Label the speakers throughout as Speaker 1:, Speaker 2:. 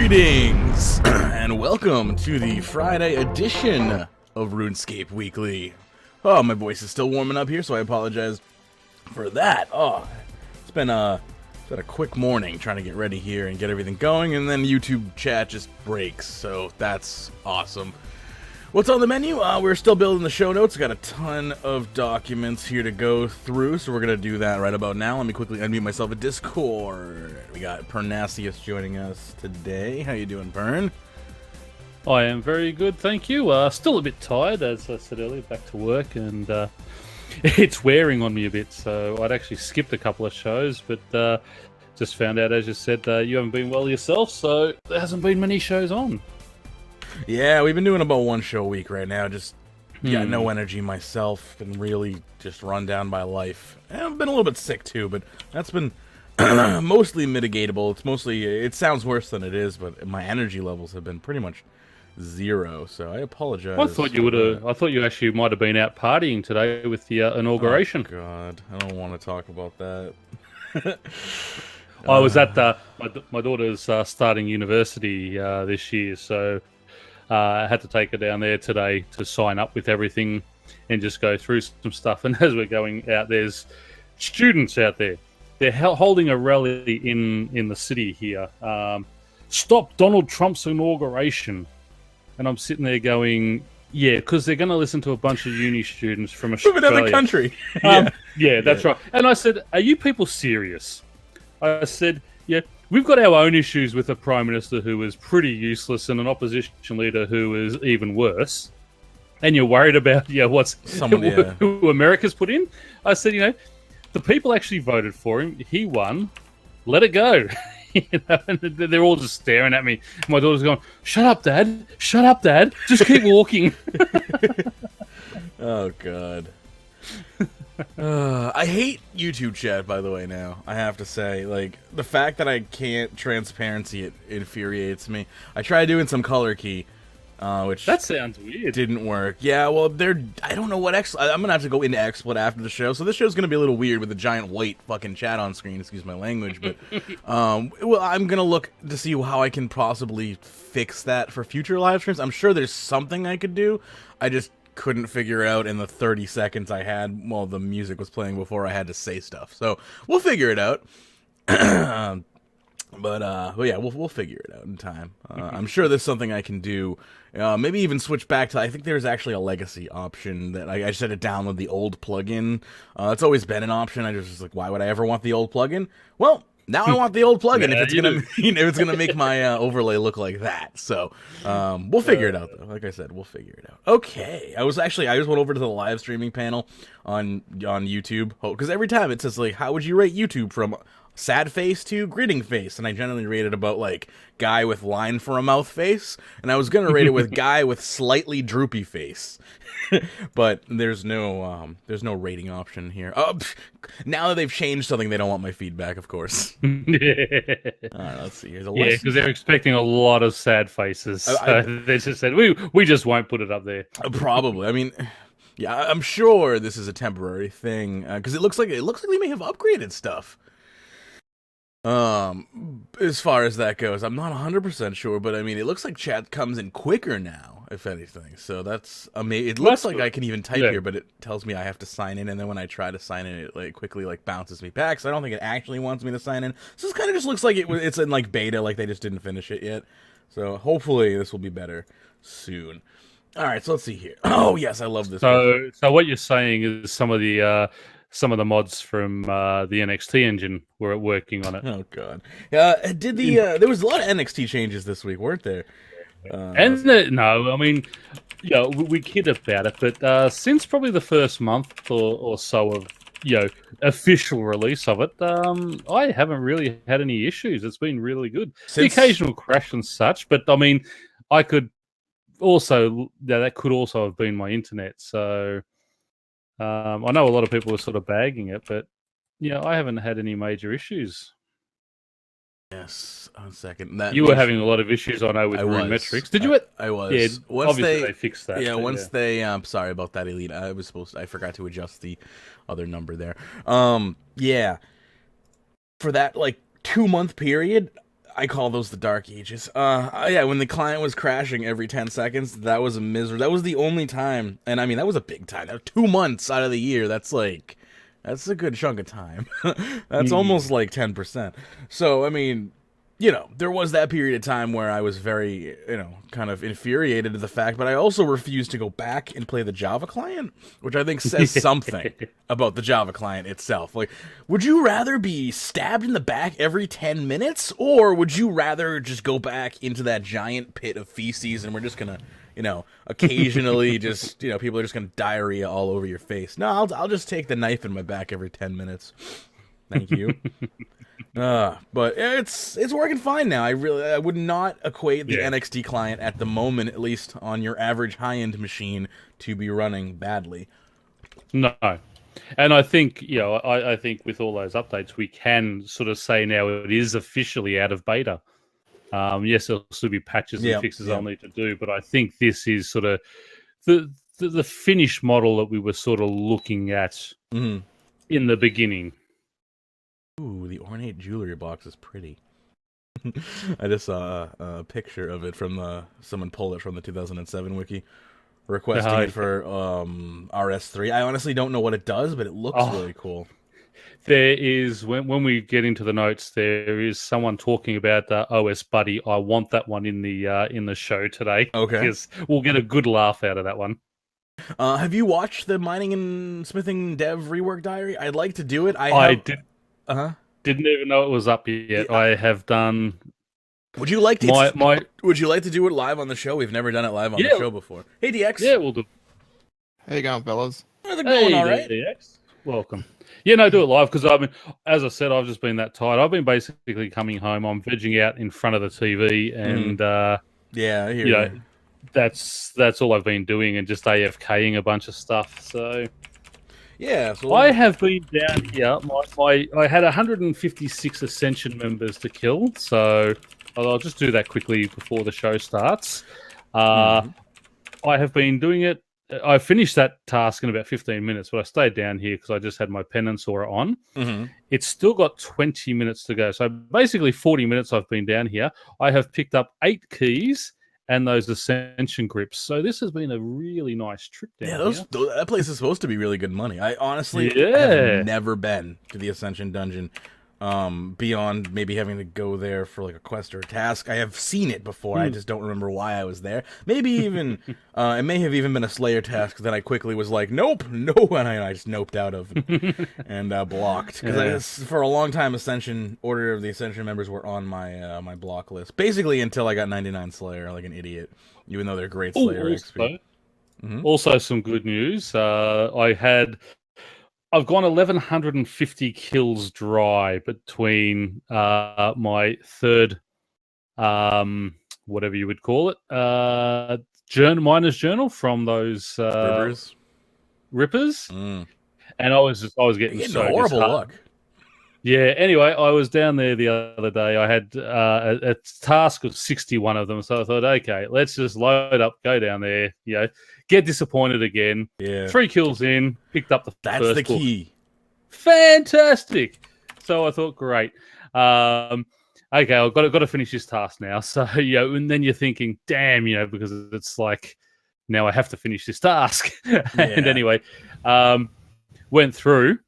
Speaker 1: Greetings, and welcome to the Friday edition of Runescape Weekly. Oh, my voice is still warming up here, so I apologize for that. Oh, it's been a quick morning trying to get ready here and get everything going, and then YouTube chat just breaks, so that's awesome. What's on the menu? We're still building the show notes. Got a ton of documents here to go through, so we're going to do that right about now. Let me quickly unmute myself at Discord. We got Pyrnassius joining us today. How you doing, Pern?
Speaker 2: I am very good, thank you. Still a bit tired, as I said earlier, back to work, and it's wearing on me a bit, so I'd actually skipped a couple of shows, but just found out, as you said, you haven't been well yourself, so there hasn't been many shows on.
Speaker 1: Yeah, we've been doing about one show a week right now. Just got no energy myself. Been really just run down by life. And I've been a little bit sick too, but that's been mostly mitigatable. It's mostly, it sounds worse than it is, but my energy levels have been pretty much zero. So I apologize.
Speaker 2: I thought you would have. I thought you actually might have been out partying today with the inauguration.
Speaker 1: Oh God, I don't want to talk about that.
Speaker 2: I was at my daughter's starting university this year, so. I had to take her down there today to sign up with everything and just go through some stuff. And as we're going out, there's students out there. They're holding a rally in the city here. Stop Donald Trump's inauguration. And I'm sitting there going, yeah, because they're going to listen to a bunch of uni students from Australia.
Speaker 1: From another country.
Speaker 2: Yeah, that's right. And I said, are you people serious? I said, yeah. We've got our own issues with a Prime Minister who is pretty useless and an opposition leader who is even worse. And you're worried about who America's put in? I said, the people actually voted for him. He won. Let it go. And they're all just staring at me. My daughter's going, shut up, Dad. Shut up, Dad. Just keep walking.
Speaker 1: Oh, God. I hate YouTube chat, by the way, now. I have to say, like, the fact that I can't transparency it infuriates me. I tried doing some color key, which...
Speaker 2: That sounds weird.
Speaker 1: Didn't work. Yeah, well, I don't know what I'm gonna have to go into XSplit after the show, so this show's gonna be a little weird with a giant white fucking chat on screen, excuse my language, but, well, I'm gonna look to see how I can possibly fix that for future live streams. I'm sure there's something I could do. I just couldn't figure out in the 30 seconds I had while the music was playing before I had to say stuff. So we'll figure it out. But yeah, we'll figure it out in time. I'm sure there's something I can do. Maybe even switch back to, I think there's actually a legacy option that I just had to download the old plugin. It's always been an option. I just was like, why would I ever want the old plugin? Well, now I want the old plugin if it's gonna make my overlay look like that. So we'll figure it out though. Like I said, we'll figure it out. Okay, I just went over to the live streaming panel on YouTube because every time it says like, how would you rate YouTube from sad face to grinning face, and I generally rate it about like guy with line for a mouth face, and I was gonna rate it with guy with slightly droopy face. But there's no rating option here. Now that they've changed something, they don't want my feedback, of course. All right, let's see. Here's a list.
Speaker 2: Yeah, because they're expecting a lot of sad faces. They just said we just won't put it up there.
Speaker 1: Probably. I mean, yeah, I'm sure this is a temporary thing because it looks like they may have upgraded stuff. As far as that goes, I'm not 100% sure, but I mean, it looks like chat comes in quicker now, if anything. So that's amazing. It looks like I can even type here, but it tells me I have to sign in, and then when I try to sign in, it like quickly like bounces me back. So I don't think it actually wants me to sign in. So this kind of just looks like it's in like beta, like they just didn't finish it yet. So hopefully this will be better soon. All right, so let's see here. Oh yes, I love this.
Speaker 2: So what you're saying is some of the mods from the NXT engine were working on it.
Speaker 1: Oh god, there was a lot of NXT changes this week, weren't there?
Speaker 2: No, I mean, we kid about it, but since probably the first month or so of official release of it, I haven't really had any issues. It's been really good. The occasional crash and such, but I mean, I could also that could also have been my internet. So. I know a lot of people are sort of bagging it, but I haven't had any major issues.
Speaker 1: Yes, 1 second.
Speaker 2: You were having a lot of issues, I know, with Rune Metrics. Did you?
Speaker 1: I was.
Speaker 2: Yeah,
Speaker 1: once
Speaker 2: obviously they fixed that.
Speaker 1: Yeah, they. Sorry about that, Elite. I forgot to adjust the other number there. Yeah. For that 2-month period, I call those the dark ages. Yeah, when the client was crashing every 10 seconds, that was a misery. That was the only time, and I mean, that was a big time. That was 2 months out of the year. That's a good chunk of time. That's almost like 10%. So, I mean, there was that period of time where I was very, kind of infuriated at the fact, but I also refused to go back and play the Java client, which I think says something about the Java client itself. Like, would you rather be stabbed in the back every 10 minutes, or would you rather just go back into that giant pit of feces and we're just gonna, occasionally just, people are just gonna diarrhea all over your face? No, I'll just take the knife in my back every 10 minutes. Thank you. But it's working fine now. I would not equate the NXT client at the moment, at least on your average high-end machine, to be running badly.
Speaker 2: No. And I think, I think with all those updates, we can sort of say now it is officially out of beta. Yes, there'll still be patches and fixes I'll need to do, but I think this is sort of the finished model that we were sort of looking at in the beginning.
Speaker 1: Ooh, the ornate jewelry box is pretty. I just saw a picture of it from someone pulled it from the 2007 wiki, requesting it for RS3. I honestly don't know what it does, but it looks really cool.
Speaker 2: There is, when we get into the notes, there is someone talking about the OS Buddy. I want that one in the show today.
Speaker 1: Okay,
Speaker 2: because we'll get a good laugh out of that one.
Speaker 1: Have you watched the mining and smithing dev rework diary? I'd like to do it.
Speaker 2: I did. Didn't even know it was up yet. Yeah. I have done.
Speaker 1: Would you like to? Would you like to do it live on the show? We've never done it live on the show before. Hey, DX.
Speaker 2: Yeah, we'll do.
Speaker 3: How you going, fellas?
Speaker 1: How's it going? All right.
Speaker 2: DX. Welcome. Yeah, no, do it live because as I said, I've just been that tired. I've been basically coming home. I'm vegging out in front of the TV, and
Speaker 1: I hear you.
Speaker 2: That's all I've been doing, and just AFKing a bunch of stuff. So.
Speaker 1: Yeah, so
Speaker 2: I have been down here. I had 156 Ascension members to kill, so I'll just do that quickly before the show starts. I have been doing it. I finished that task in about 15 minutes, but I stayed down here because I just had my penance aura on. It's still got 20 minutes to go, so basically 40 minutes I've been down here. I have picked up 8 keys and those Ascension grips. So this has been a really nice trip down here.
Speaker 1: That place is supposed to be really good money. I honestly have never been to the Ascension dungeon beyond maybe having to go there for like a quest or a task. I have seen it before. I just don't remember why I was there. Maybe even it may have even been a Slayer task that I quickly was like, nope, no, and I just noped out of and blocked because for a long time Order of the Ascension members were on my my block list, basically until I got 99 Slayer like an idiot, even though they're great Slayer XP.
Speaker 2: Also, some good news. I've gone 1,150 kills dry between my third, whatever you would call it, miner's journal from those rippers, and I was getting so
Speaker 1: horrible luck.
Speaker 2: Yeah. Anyway, I was down there the other day. I had a task of 61 of them, so I thought, okay, let's just load up, go down there, get disappointed again.
Speaker 1: Yeah.
Speaker 2: 3 kills in, picked up the first
Speaker 1: That's the key.
Speaker 2: Fantastic. So I thought, great. Okay, I've got to finish this task now. So, and then you're thinking, damn, because it's like, now I have to finish this task. And anyway, went through,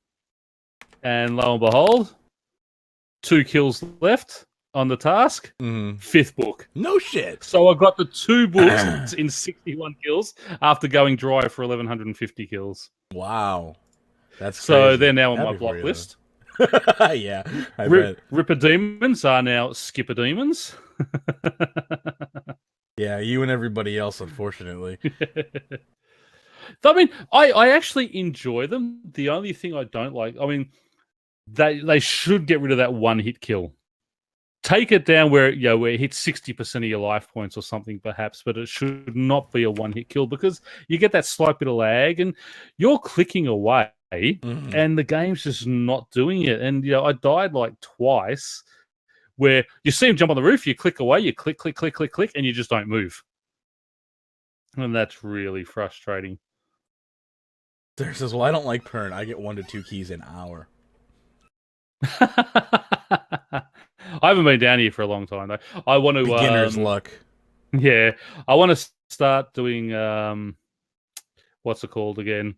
Speaker 2: and lo and behold, 2 kills left on the task. 5th book.
Speaker 1: No shit.
Speaker 2: So I got the 2 books in 61 kills after going dry for 1,150 kills.
Speaker 1: Wow. That's crazy.
Speaker 2: So they're now on my block list.
Speaker 1: Yeah, I bet.
Speaker 2: Ripper demons are now skipper demons.
Speaker 1: Yeah, you and everybody else, unfortunately.
Speaker 2: I mean, I actually enjoy them. The only thing I don't like, they should get rid of that one-hit kill. Take it down where it hits 60% of your life points or something, perhaps, but it should not be a one-hit kill because you get that slight bit of lag and you're clicking away and the game's just not doing it. And, I died like twice where you see him jump on the roof, you click away, you click, and you just don't move. And that's really frustrating.
Speaker 1: There says, well, I don't like Pern. I get 1 to 2 keys an hour.
Speaker 2: I haven't been down here for a long time though. I want to
Speaker 1: Beginner's luck.
Speaker 2: Yeah, I want to start doing what's it called again?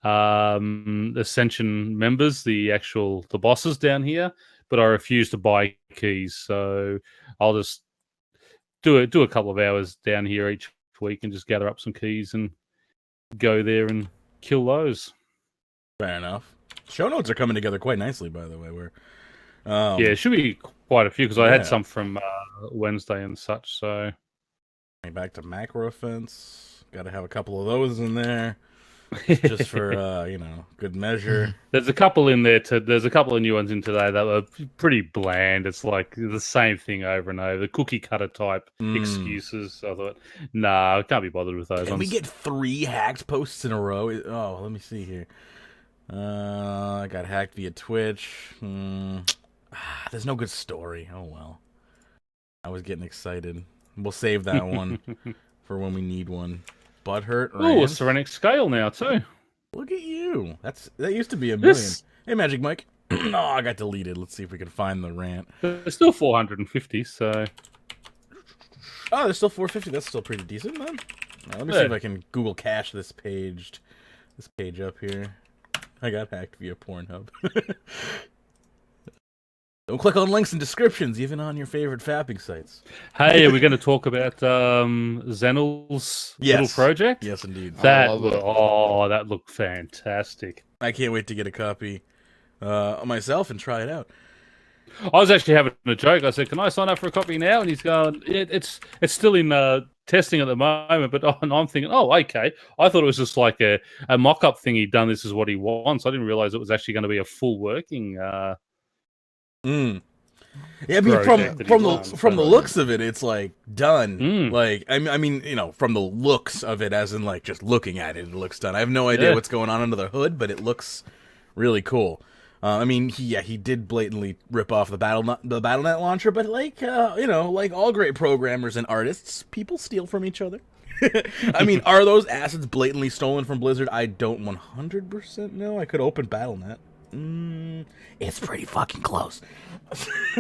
Speaker 2: Ascension members, the bosses down here, but I refuse to buy keys, so I'll just do a couple of hours down here each week and just gather up some keys and go there and kill those.
Speaker 1: Fair enough. Show notes are coming together quite nicely, by the way.
Speaker 2: Yeah, it should be quite a few because I had some from Wednesday and such. So
Speaker 1: back to macro offense. Got to have a couple of those in there. Just for good measure.
Speaker 2: There's a couple in there. There's a couple of new ones in today that were pretty bland. It's like the same thing over and over. The cookie cutter type excuses. I thought, nah, I can't be bothered with those.
Speaker 1: Can we get 3 hacked posts in a row? Oh, let me see here. I got hacked via Twitch. There's no good story. Oh well. I was getting excited. We'll save that one for when we need one. Butthurt.
Speaker 2: Oh, a Serenic scale now too.
Speaker 1: Look at you. That used to be a million. Hey, Magic Mike. Oh, I got deleted. Let's see if we can find the rant.
Speaker 2: There's still 450, so.
Speaker 1: Oh, there's still 450. That's still pretty decent, man. Now, let me see if I can Google cache this page up here. I got hacked via Pornhub. Don't click on links and descriptions, even on your favorite fapping sites.
Speaker 2: Hey, are we going to talk about Zenel's little project?
Speaker 1: Yes, indeed.
Speaker 2: That looked fantastic.
Speaker 1: I can't wait to get a copy myself and try it out.
Speaker 2: I was actually having a joke. I said, "Can I sign up for a copy now?" And he's going, "It's still in testing at the moment." But I'm thinking, "Oh, okay." I thought it was just like a mock-up thing he'd done. This is what he wants. I didn't realize it was actually going to be a full working.
Speaker 1: Yeah, I mean, from the looks of it, it's like done. Like, I mean, from the looks of it, as in like just looking at it, it looks done. I have no idea what's going on under the hood, but it looks really cool. I mean, he did blatantly rip off the BattleNet launcher, but like like all great programmers and artists, people steal from each other. I mean, are those assets blatantly stolen from Blizzard? I don't 100% know. I could open BattleNet. It's pretty fucking close.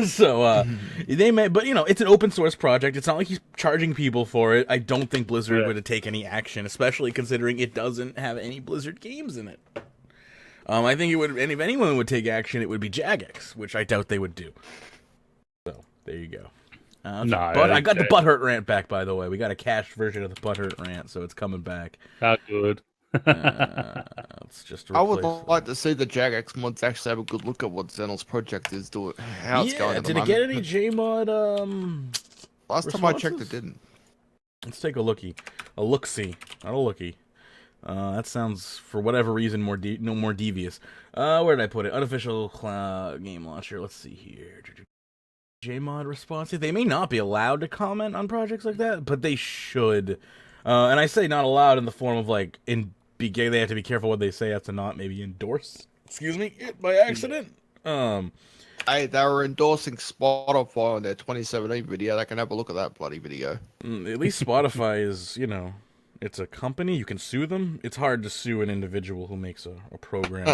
Speaker 1: So they may, but it's an open source project. It's not like he's charging people for it. I don't think Blizzard would take any action, especially considering it doesn't have any Blizzard games in it. I think it would, and if anyone would take action, it would be Jagex, which I doubt they would do. So there you go. But I got the Butthurt rant back, by the way. We got a cached version of the Butthurt rant, so it's coming back.
Speaker 2: How good.
Speaker 1: Let's just
Speaker 3: I would like to see the Jagex mods actually have a good look at what Zenel's project is doing, how it's going.
Speaker 1: Did it get any JMod?
Speaker 3: Last time I checked, it didn't.
Speaker 1: Let's take a lookie. A look-see, not a lookie. That sounds, for whatever reason, more devious. Where did I put it? Unofficial game launcher. Let's see here. JMod responsive. They may not be allowed to comment on projects like that, but they should. And I say not allowed in the form of like they have to be careful what they say. Have to not maybe endorse. Excuse me, it by accident.
Speaker 3: Hey, they were endorsing Spotify on their 2017 video. They can have a look at that bloody video.
Speaker 1: At least Spotify is, it's a company. You can sue them. It's hard to sue an individual who makes a program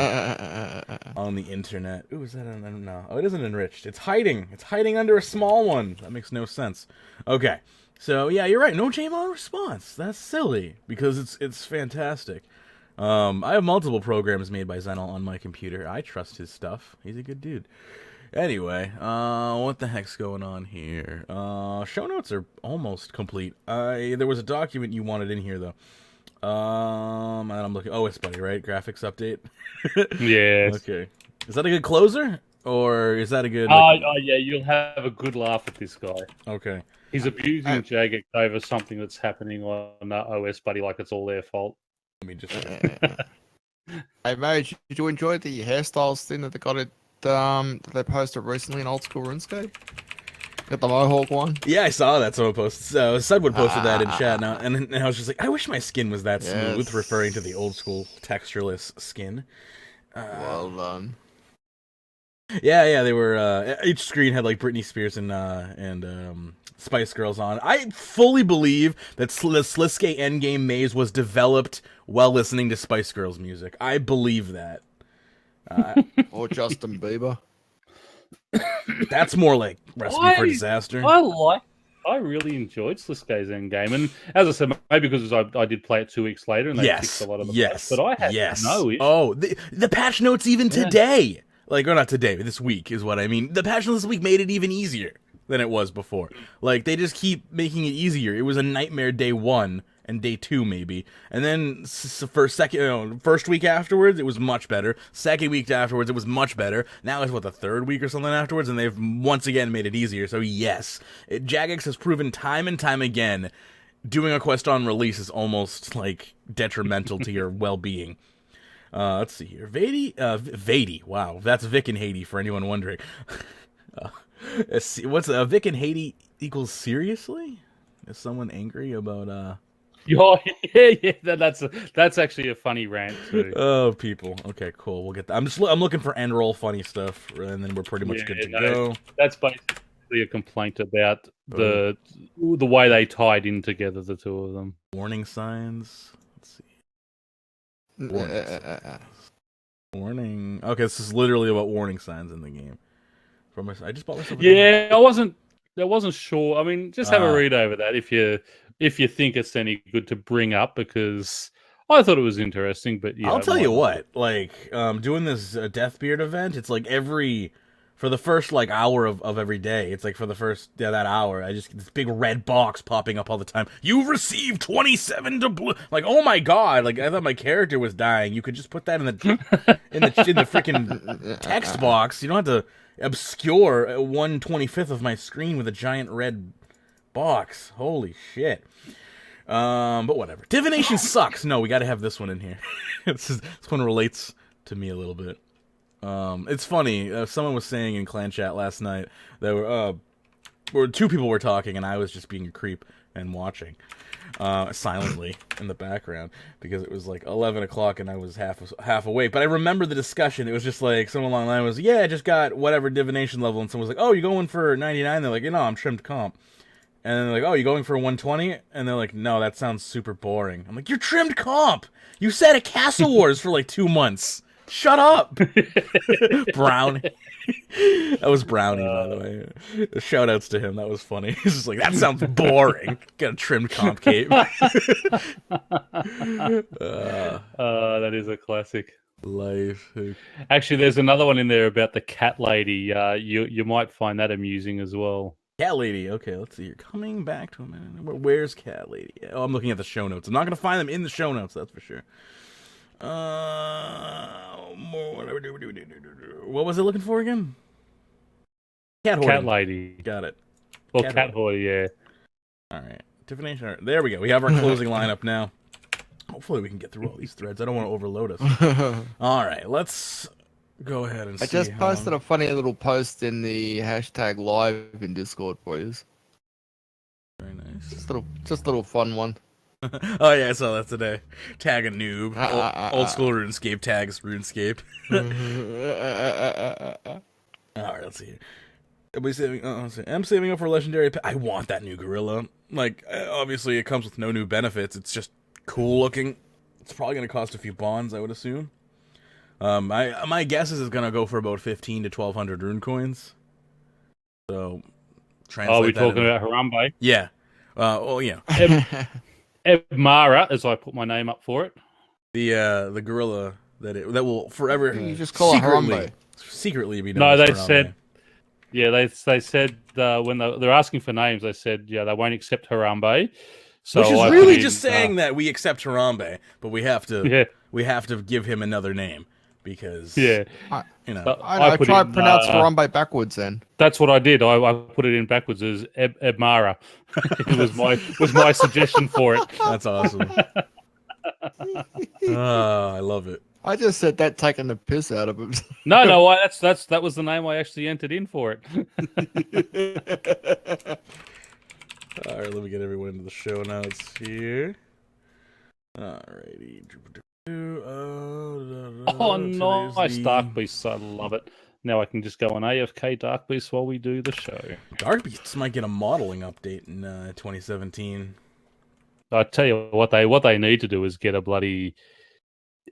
Speaker 1: on the internet. Ooh, is that no? Oh, it isn't enriched. It's hiding. It's hiding under a small one. That makes no sense. Okay, so yeah, you're right. No JMod response. That's silly because it's fantastic. I have multiple programs made by Zenel on my computer. I trust his stuff. He's a good dude. Anyway, what the heck's going on here? Show notes are almost complete. There was a document you wanted in here, though. And I'm looking. Oh, it's Buddy, right? Graphics update?
Speaker 2: Yes.
Speaker 1: Okay. Is that a good closer? Or is that a good...
Speaker 2: yeah, you'll have a good laugh at this guy.
Speaker 1: Okay.
Speaker 2: He's abusing Jagex over something that's happening on OS Buddy like it's all their fault.
Speaker 1: Let me just...
Speaker 3: Hey, Mage, did you enjoy the hairstyles thing that they got it? That they posted recently in Old School RuneScape? Got the Mohawk one?
Speaker 1: Yeah, I saw that someone posted. So Sudwood posted that in chat now, and I was just like, I wish my skin was that smooth, referring to the old school textureless skin.
Speaker 3: Well done.
Speaker 1: Yeah, they were. Each screen had like Britney Spears and Spice Girls on. I fully believe that the Sliske Endgame maze was developed while listening to Spice Girls music. I believe that.
Speaker 3: Or Justin Bieber.
Speaker 1: That's more like Recipe for Disaster.
Speaker 2: I really enjoyed Sliskay's Endgame, and as I said, maybe because I did play it 2 weeks later and they fixed a lot of the bugs, but I had no issue.
Speaker 1: Oh, the patch notes even today, like, or not today, but this week is what I mean. The patch notes this week made it even easier than it was before. Like, they just keep making it easier. It was a nightmare day 1 and day 2 maybe, and then first week afterwards it was much better. Second week afterwards it was much better. Now it's the third week or something afterwards, and they've once again made it easier. So yes, Jagex has proven time and time again doing a quest on release is almost like detrimental to your well-being. Let's see here, Vady. Wow, that's Vic and Haiti for anyone wondering. What's Vic and Haiti equals seriously? Is someone angry about
Speaker 2: Oh, yeah, that's actually a funny rant too.
Speaker 1: Oh, people. Okay, cool. We'll get that. I'm looking for end roll funny stuff, and then we're pretty much good to go.
Speaker 2: That's basically a complaint about the way they tied in together, the two of them.
Speaker 1: Warning signs. Let's see. Warning. Okay, this is literally about warning signs in the game. I just bought myself.
Speaker 2: I wasn't sure. I mean, just have a read over that if you think it's any good to bring up, because I thought it was interesting. But yeah,
Speaker 1: I'll tell you what, like doing this Deathbeard event, it's like for the first like hour of every day, it's like for the first that hour, I just get this big red box popping up all the time. You've received 27 doubloons. Like, oh my god! Like, I thought my character was dying. You could just put that in the freaking text box. You don't have to obscure 1/25 of my screen with a giant red box. Holy shit. But whatever. Divination sucks. No, we got to have this one in here. This one relates to me a little bit. It's funny. Someone was saying in clan chat last night that where two people were talking, and I was just being a creep and watching silently in the background because it was like 11 o'clock and I was half awake. But I remember the discussion. It was just like someone along the line was, I just got whatever divination level, and someone was like, oh, you going for 99? They're like, I'm trimmed comp. And then they're like, oh, you going for 120? And they're like, no, that sounds super boring. I'm like, you're trimmed comp! You said a Castle Wars for like 2 months. Shut up! Brownie. That was Brownie, by the way. Shout outs to him. That was funny. He's just like, that sounds boring. Got a trimmed comp cape.
Speaker 2: That is a classic.
Speaker 1: Life.
Speaker 2: Actually, there's another one in there about the cat lady. You might find that amusing as well.
Speaker 1: Cat Lady. Okay, let's see. You're coming back to a minute. Where's Cat Lady? Oh, I'm looking at the show notes. I'm not going to find them in the show notes, that's for sure. What was it looking for again?
Speaker 2: Cat Lady.
Speaker 1: Got it.
Speaker 2: Or Cat Hoy, yeah.
Speaker 1: All right. Divination. There we go. We have our closing lineup now. Hopefully we can get through all these threads. I don't want to overload us. All right, let's go ahead and see.
Speaker 3: I just posted a funny little post in the hashtag live in Discord for you.
Speaker 1: Very nice.
Speaker 3: Just a little fun one.
Speaker 1: Oh yeah, I saw that today. Tag a noob. Old school RuneScape tags RuneScape. Alright, let's see here. I'm saving up for legendary pet. I want that new gorilla. Like, obviously it comes with no new benefits. It's just cool looking. It's probably going to cost a few bonds, I would assume. My guess is it's going to go for about 15 to 1200 rune coins. So,
Speaker 2: are we talking about Harambe?
Speaker 1: Yeah. Well, yeah.
Speaker 2: Ebmara, as I put my name up for it.
Speaker 1: The gorilla that will forever.
Speaker 3: You just call it Harambe.
Speaker 1: Secretly be
Speaker 2: No,
Speaker 1: known
Speaker 2: they
Speaker 1: as Harambe.
Speaker 2: said. Yeah, they said when they're asking for names, they said they won't accept Harambe. So
Speaker 1: which is really just saying that we accept Harambe, but we have to give him another name because I
Speaker 3: tried to pronounce Harambe backwards. Then
Speaker 2: that's what I did. I put it in backwards as Ebmara. It was my suggestion for it.
Speaker 1: That's awesome. I love it.
Speaker 3: I just said that taking the piss out of him.
Speaker 2: No, that was the name I actually entered in for it.
Speaker 1: All right, let me get everyone into the show notes here. Alrighty.
Speaker 2: Oh, nice Dark Beasts. I love it. Now I can just go on AFK Dark Beasts while we do the show.
Speaker 1: Dark Beasts might get a modeling update in 2017.
Speaker 2: I tell you what they need to do is get a bloody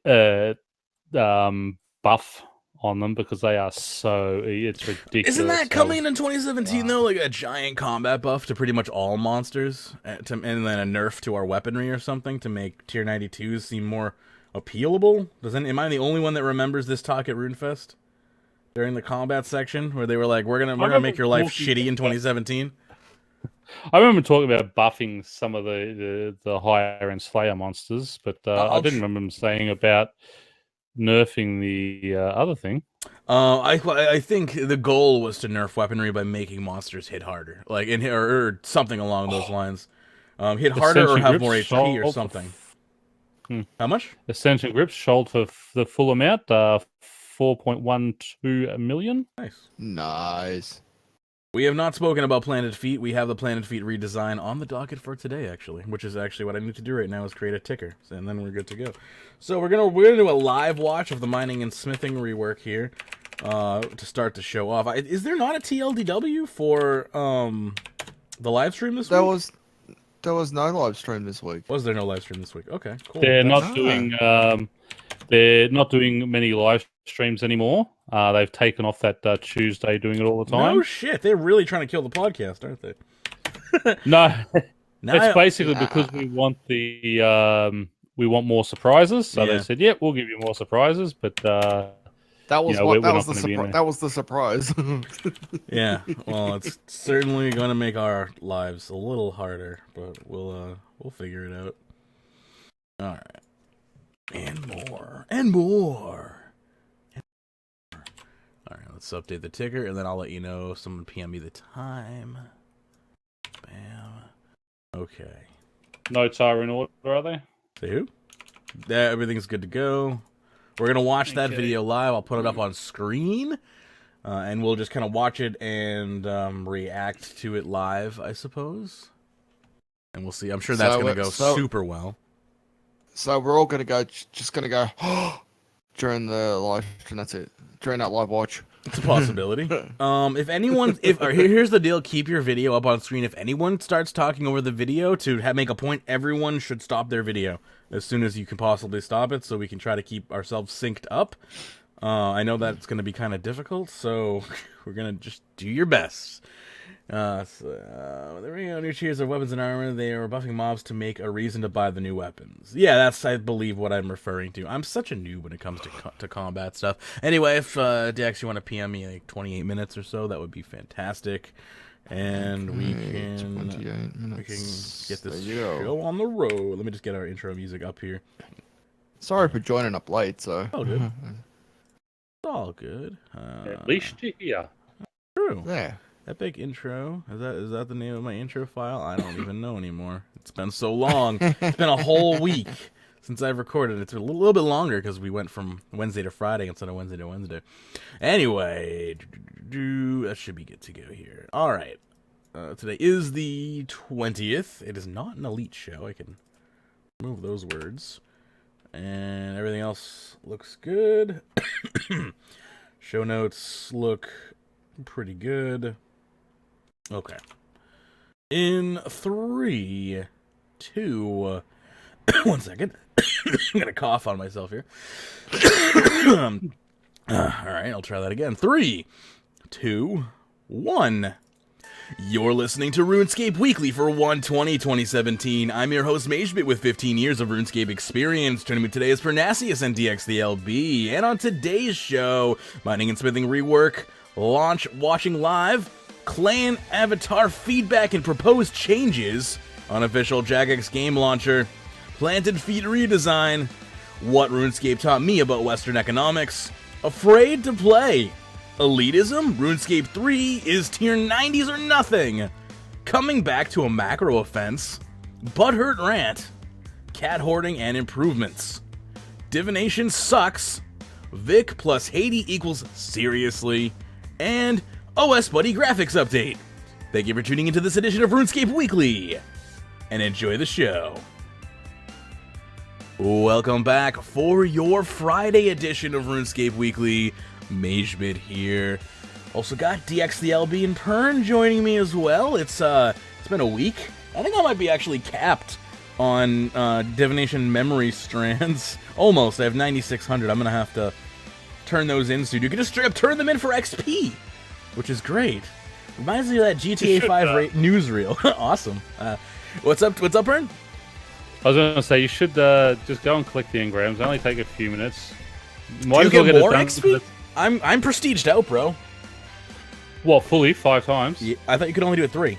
Speaker 2: buff on them because they are it's ridiculous.
Speaker 1: Isn't that coming in 2017 though? Like a giant combat buff to pretty much all monsters, and then a nerf to our weaponry or something to make tier 92s seem more appealable? Am I the only one that remembers this talk at RuneFest during the combat section where they were like, "We're gonna make your life shitty in 2017"?
Speaker 2: I remember talking about buffing some of the higher end Slayer monsters, but I didn't remember them saying about nerfing the other thing.
Speaker 1: I think the goal was to nerf weaponry by making monsters hit harder, like or something along those lines. Hit harder or have more HP or something. How much?
Speaker 2: Ascension Grips sold for the full amount, 4.12 million.
Speaker 3: Nice.
Speaker 1: We have not spoken about Planet Feet. We have the Planet Feet redesign on the docket for today, actually, which is actually what I need to do right now is create a ticker, and then we're good to go. So we're gonna do a live watch of the mining and smithing rework here to start the show off. Is there not a TLDW for the live stream this week?
Speaker 3: There was no live stream this week.
Speaker 1: Was there no live stream this week? Okay, cool.
Speaker 2: They're not doing many live streams anymore. They've taken off that Tuesday doing it all the time.
Speaker 1: No shit, they're really trying to kill the podcast, aren't they?
Speaker 2: No, it's basically because we want we want more surprises. So they said, "We'll give you more surprises," but
Speaker 3: that was the surprise.
Speaker 1: Yeah, well, it's certainly going to make our lives a little harder, but we'll figure it out. All right, and more. All right, let's update the ticker, and then I'll let you know. Someone PM me the time. Bam. Okay.
Speaker 2: Notes are in order, are they?
Speaker 1: Say who? Everything's good to go. We're going to watch that video live. I'll put it up on screen, and we'll just kind of watch it and react to it live, I suppose. And we'll see. I'm sure that's going to go super well.
Speaker 3: So we're all going to go, just going to go, during the live, and that's it. During that live watch.
Speaker 1: It's a possibility. If anyone, here's the deal: keep your video up on screen. If anyone starts talking over the video to make a point, everyone should stop their video as soon as you can possibly stop it, so we can try to keep ourselves synced up. I know that's going to be kind of difficult, so we're going to just do your best. There we go. New tiers of weapons and armor. They are buffing mobs to make a reason to buy the new weapons. Yeah, that's, I believe, what I'm referring to. I'm such a noob when it comes to combat stuff. Anyway, if Dex, you want to PM me like 28 minutes or so, that would be fantastic. And we can get this show on the road. Let me just get our intro music up here.
Speaker 3: Sorry for joining up late, so.
Speaker 1: Oh, good. It's all good.
Speaker 2: At least you're here.
Speaker 1: True.
Speaker 3: Yeah.
Speaker 1: Epic intro. Is that the name of my intro file? I don't even know anymore. It's been so long. It's been a whole week since I've recorded. It's a little bit longer because we went from Wednesday to Friday instead of Wednesday to Wednesday. Anyway, that should be good to go here. All right. Today is the 20th. It is not an elite show. I can remove those words. And everything else looks good. Show notes look pretty good. Okay. In 3, 2, 1 second. I'm gonna cough on myself here. All right, I'll try that again. 3, 2, 1. You're listening to RuneScape Weekly for 1/20/2017. I'm your host, Magebit, with 15 years of RuneScape experience. Joining me today is Pyrnassius and Dxthelb. And on today's show, mining and smithing rework, watching live, clan avatar feedback and proposed changes, unofficial Jagex game launcher, Planted Feet redesign, what RuneScape taught me about Western economics, afraid to play, elitism, RuneScape 3 is tier 90s or nothing, coming back to a macro offense, butthurt rant, cat hoarding and improvements, divination sucks, Vic plus Haiti equals seriously, and OS Buddy graphics update. Thank you for tuning into this edition of RuneScape Weekly, and enjoy the show. Welcome back for your Friday edition of RuneScape Weekly. Magebit here. Also got Dxthelb and Pern joining me as well. It's been a week. I think I might be actually capped on divination memory strands. Almost. I have 9,600. I'm gonna have to turn those in soon. You can just straight up turn them in for XP, which is great. Reminds me of that GTA 5 newsreel. Awesome. What's up, Ern?
Speaker 2: I was going to say, you should just go and collect the engrams. It'll only take a few minutes.
Speaker 1: Do you get more XP? I'm prestiged out, bro.
Speaker 2: What, fully? 5 times?
Speaker 1: Yeah, I thought you could only do it 3.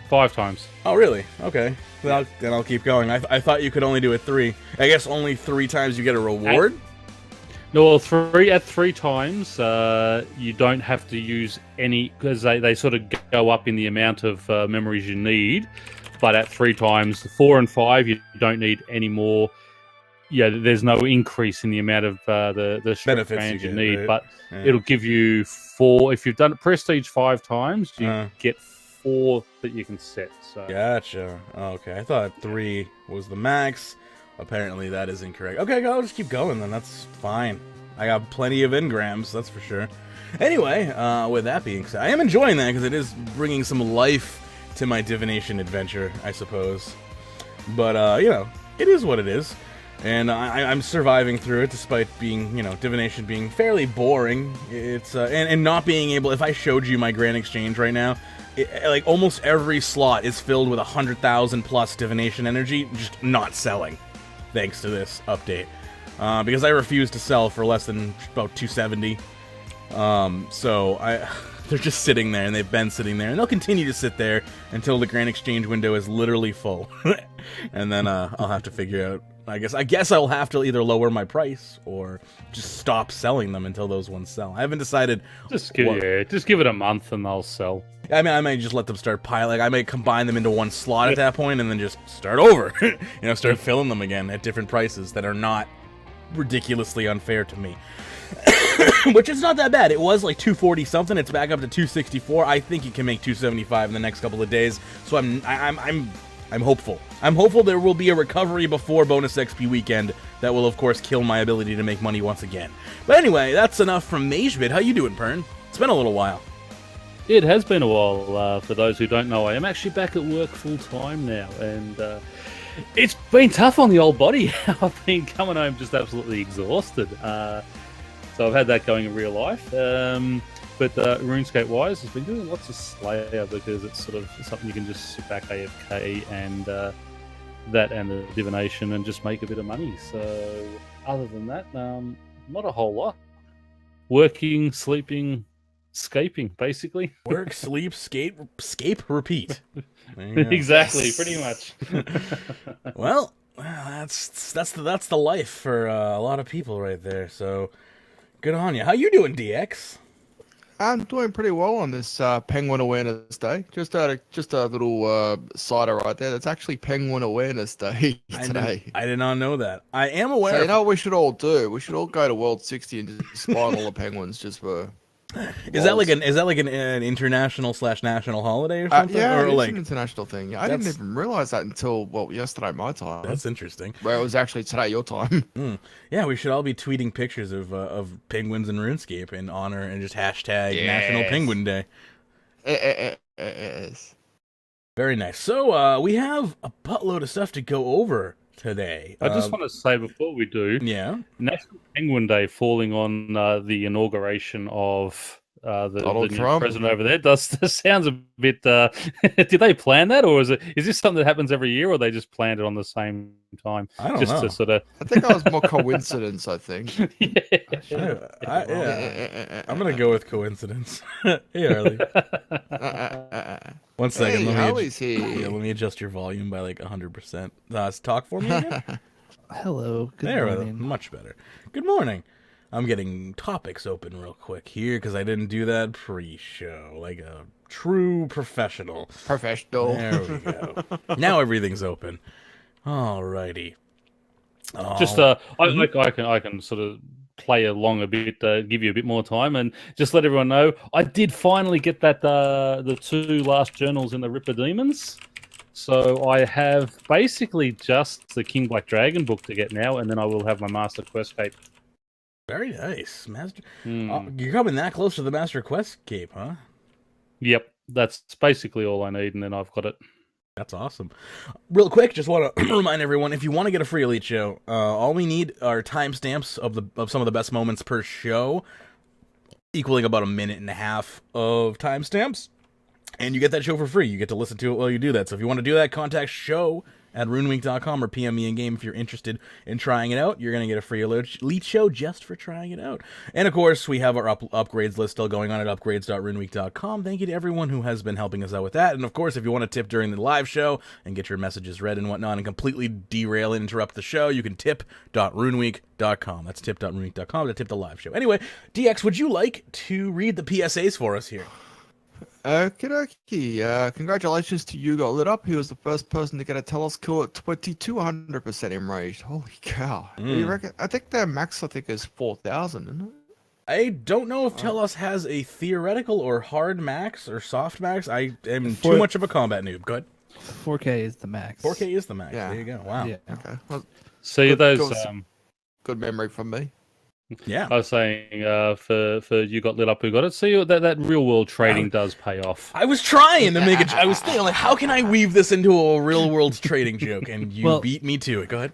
Speaker 2: 5 times.
Speaker 1: Oh, really? Okay. Then I'll keep going. I thought you could only do it 3. I guess only 3 times you get a reward?
Speaker 2: No, well, at 3 times, you don't have to use any, because they sort of go up in the amount of memories you need. But at 3 times, 4 and 5, you don't need any more. Yeah, there's no increase in the amount of the benefits you need, right? But it'll give you 4. If you've done it prestige 5 times, you get 4 that you can set. So
Speaker 1: gotcha. Okay, I thought 3 was the max. Apparently that is incorrect. Okay, I'll just keep going then. That's fine. I got plenty of engrams, that's for sure. Anyway, with that being said, I am enjoying that because it is bringing some life to my divination adventure, I suppose. But you know, it is what it is. And I'm surviving through it despite being, you know, divination being fairly boring. It's and not being able. If I showed you my Grand Exchange right now, like almost every slot is filled with 100,000 plus divination energy, just not selling, thanks to this update. Because I refuse to sell for less than about 270. So they're just sitting there, and they've been sitting there, and they'll continue to sit there until the Grand Exchange window is literally full, and then I'll have to figure out. I guess I'll have to either lower my price or just stop selling them until those ones sell. I haven't decided.
Speaker 2: Just give it a month and they'll sell.
Speaker 1: I mean, I might just let them start piling. I may combine them into one slot at that point and then just start over. You know, start filling them again at different prices that are not ridiculously unfair to me. Which is not that bad. It was like 240 something. It's back up to 264. I think you can make 275 in the next couple of days. So I'm hopeful. I'm hopeful there will be a recovery before bonus XP weekend that will, of course, kill my ability to make money once again. But anyway, that's enough from Magebit. How you doing, Pern? It's been a little while.
Speaker 2: It has been a while. For those who don't know, I am actually back at work full-time now, and it's been tough on the old body. I've been coming home just absolutely exhausted. So I've had that going in real life. But RuneScape-wise, has been doing lots of Slayer because it's sort of something you can just sit back AFK and that and the divination and just make a bit of money. So other than that, not a whole lot. Working, sleeping, scaping, basically.
Speaker 1: Work, sleep, scape, repeat.
Speaker 2: Exactly, pretty much.
Speaker 1: Well, that's the life for a lot of people right there. So good on you. How you doing, DX?
Speaker 3: I'm doing pretty well on this Penguin Awareness Day. Just a little cider right there. That's actually Penguin Awareness Day today.
Speaker 1: I did not know that. I am aware.
Speaker 3: So you know what we should all do? We should all go to World 60 and just spy on all the penguins just for.
Speaker 1: Is that like an international / national holiday or something?
Speaker 3: Yeah,
Speaker 1: or
Speaker 3: it's
Speaker 1: like
Speaker 3: an international thing. I didn't even realize that until yesterday my time.
Speaker 1: That's interesting.
Speaker 3: Where it was actually today your time.
Speaker 1: Yeah, we should all be tweeting pictures of penguins in RuneScape in honor and just hashtag National Penguin Day.
Speaker 3: Yes.
Speaker 1: Very nice. So we have a buttload of stuff to go over today.
Speaker 2: I just want to say before we do, National Penguin Day falling on the inauguration of the new president over there does sounds a bit. Did they plan that, or is this something that happens every year, or they just planned it on the same time?
Speaker 1: I don't know.
Speaker 2: To sort of.
Speaker 3: I think that was more coincidence. I think.
Speaker 1: I'm gonna go with coincidence. Hey, Harley. 1 second.
Speaker 3: Hey, Harley's here.
Speaker 1: Let me adjust your volume by like 100%. Talk for me again.
Speaker 4: Hello. Good morning.
Speaker 1: Much better. Good morning. I'm getting topics open real quick here because I didn't do that pre-show like a true professional.
Speaker 3: There
Speaker 1: we go. Now everything's open. Alrighty.
Speaker 2: Just I can sort of play along a bit, give you a bit more time, and just let everyone know I did finally get that the 2 last journals in the Ripper Demons. So I have basically just the King Black Dragon book to get now, and then I will have my Master Quest Cape.
Speaker 1: Very nice, Master. You're coming that close to the Master Quest Cape, huh?
Speaker 2: Yep, that's basically all I need, and then I've got it.
Speaker 1: That's awesome. Real quick, just want to remind everyone, if you want to get a free Elite show, all we need are timestamps of some of the best moments per show, equaling about 1.5 minutes of timestamps, and you get that show for free. You get to listen to it while you do that. So if you want to do that, contact show@runeweek.com or PM me in game if you're interested in trying it out. You're going to get a free Elite show just for trying it out. And of course, we have our upgrades list still going on at upgrades.runeweek.com. Thank you to everyone who has been helping us out with that. And of course, if you want to tip during the live show and get your messages read and whatnot and completely derail and interrupt the show, you can tip.runeweek.com. That's tip.runeweek.com to tip the live show. Anyway, DX, would you like to read the PSAs for us here?
Speaker 3: Okie congratulations to You Got Lit Up. He was the first person to get a Telos kill at 2200% enraged. Holy cow. You reckon? I think their max, is 4,000, isn't it?
Speaker 1: I don't know if Telos has a theoretical or hard max or soft max. I am too much of a combat noob. Go ahead.
Speaker 4: 4K is the max.
Speaker 1: 4K is the max.
Speaker 3: Yeah.
Speaker 1: There you go. Wow.
Speaker 4: Yeah.
Speaker 3: Okay. Well,
Speaker 2: See those.
Speaker 3: good memory from me.
Speaker 1: Yeah.
Speaker 2: I was saying for You Got Lit Up, Who Got It. See that real world trading does pay off.
Speaker 1: I was trying to make it. I was thinking, like, how can I weave this into a real world trading joke? And you beat me to it. Go ahead.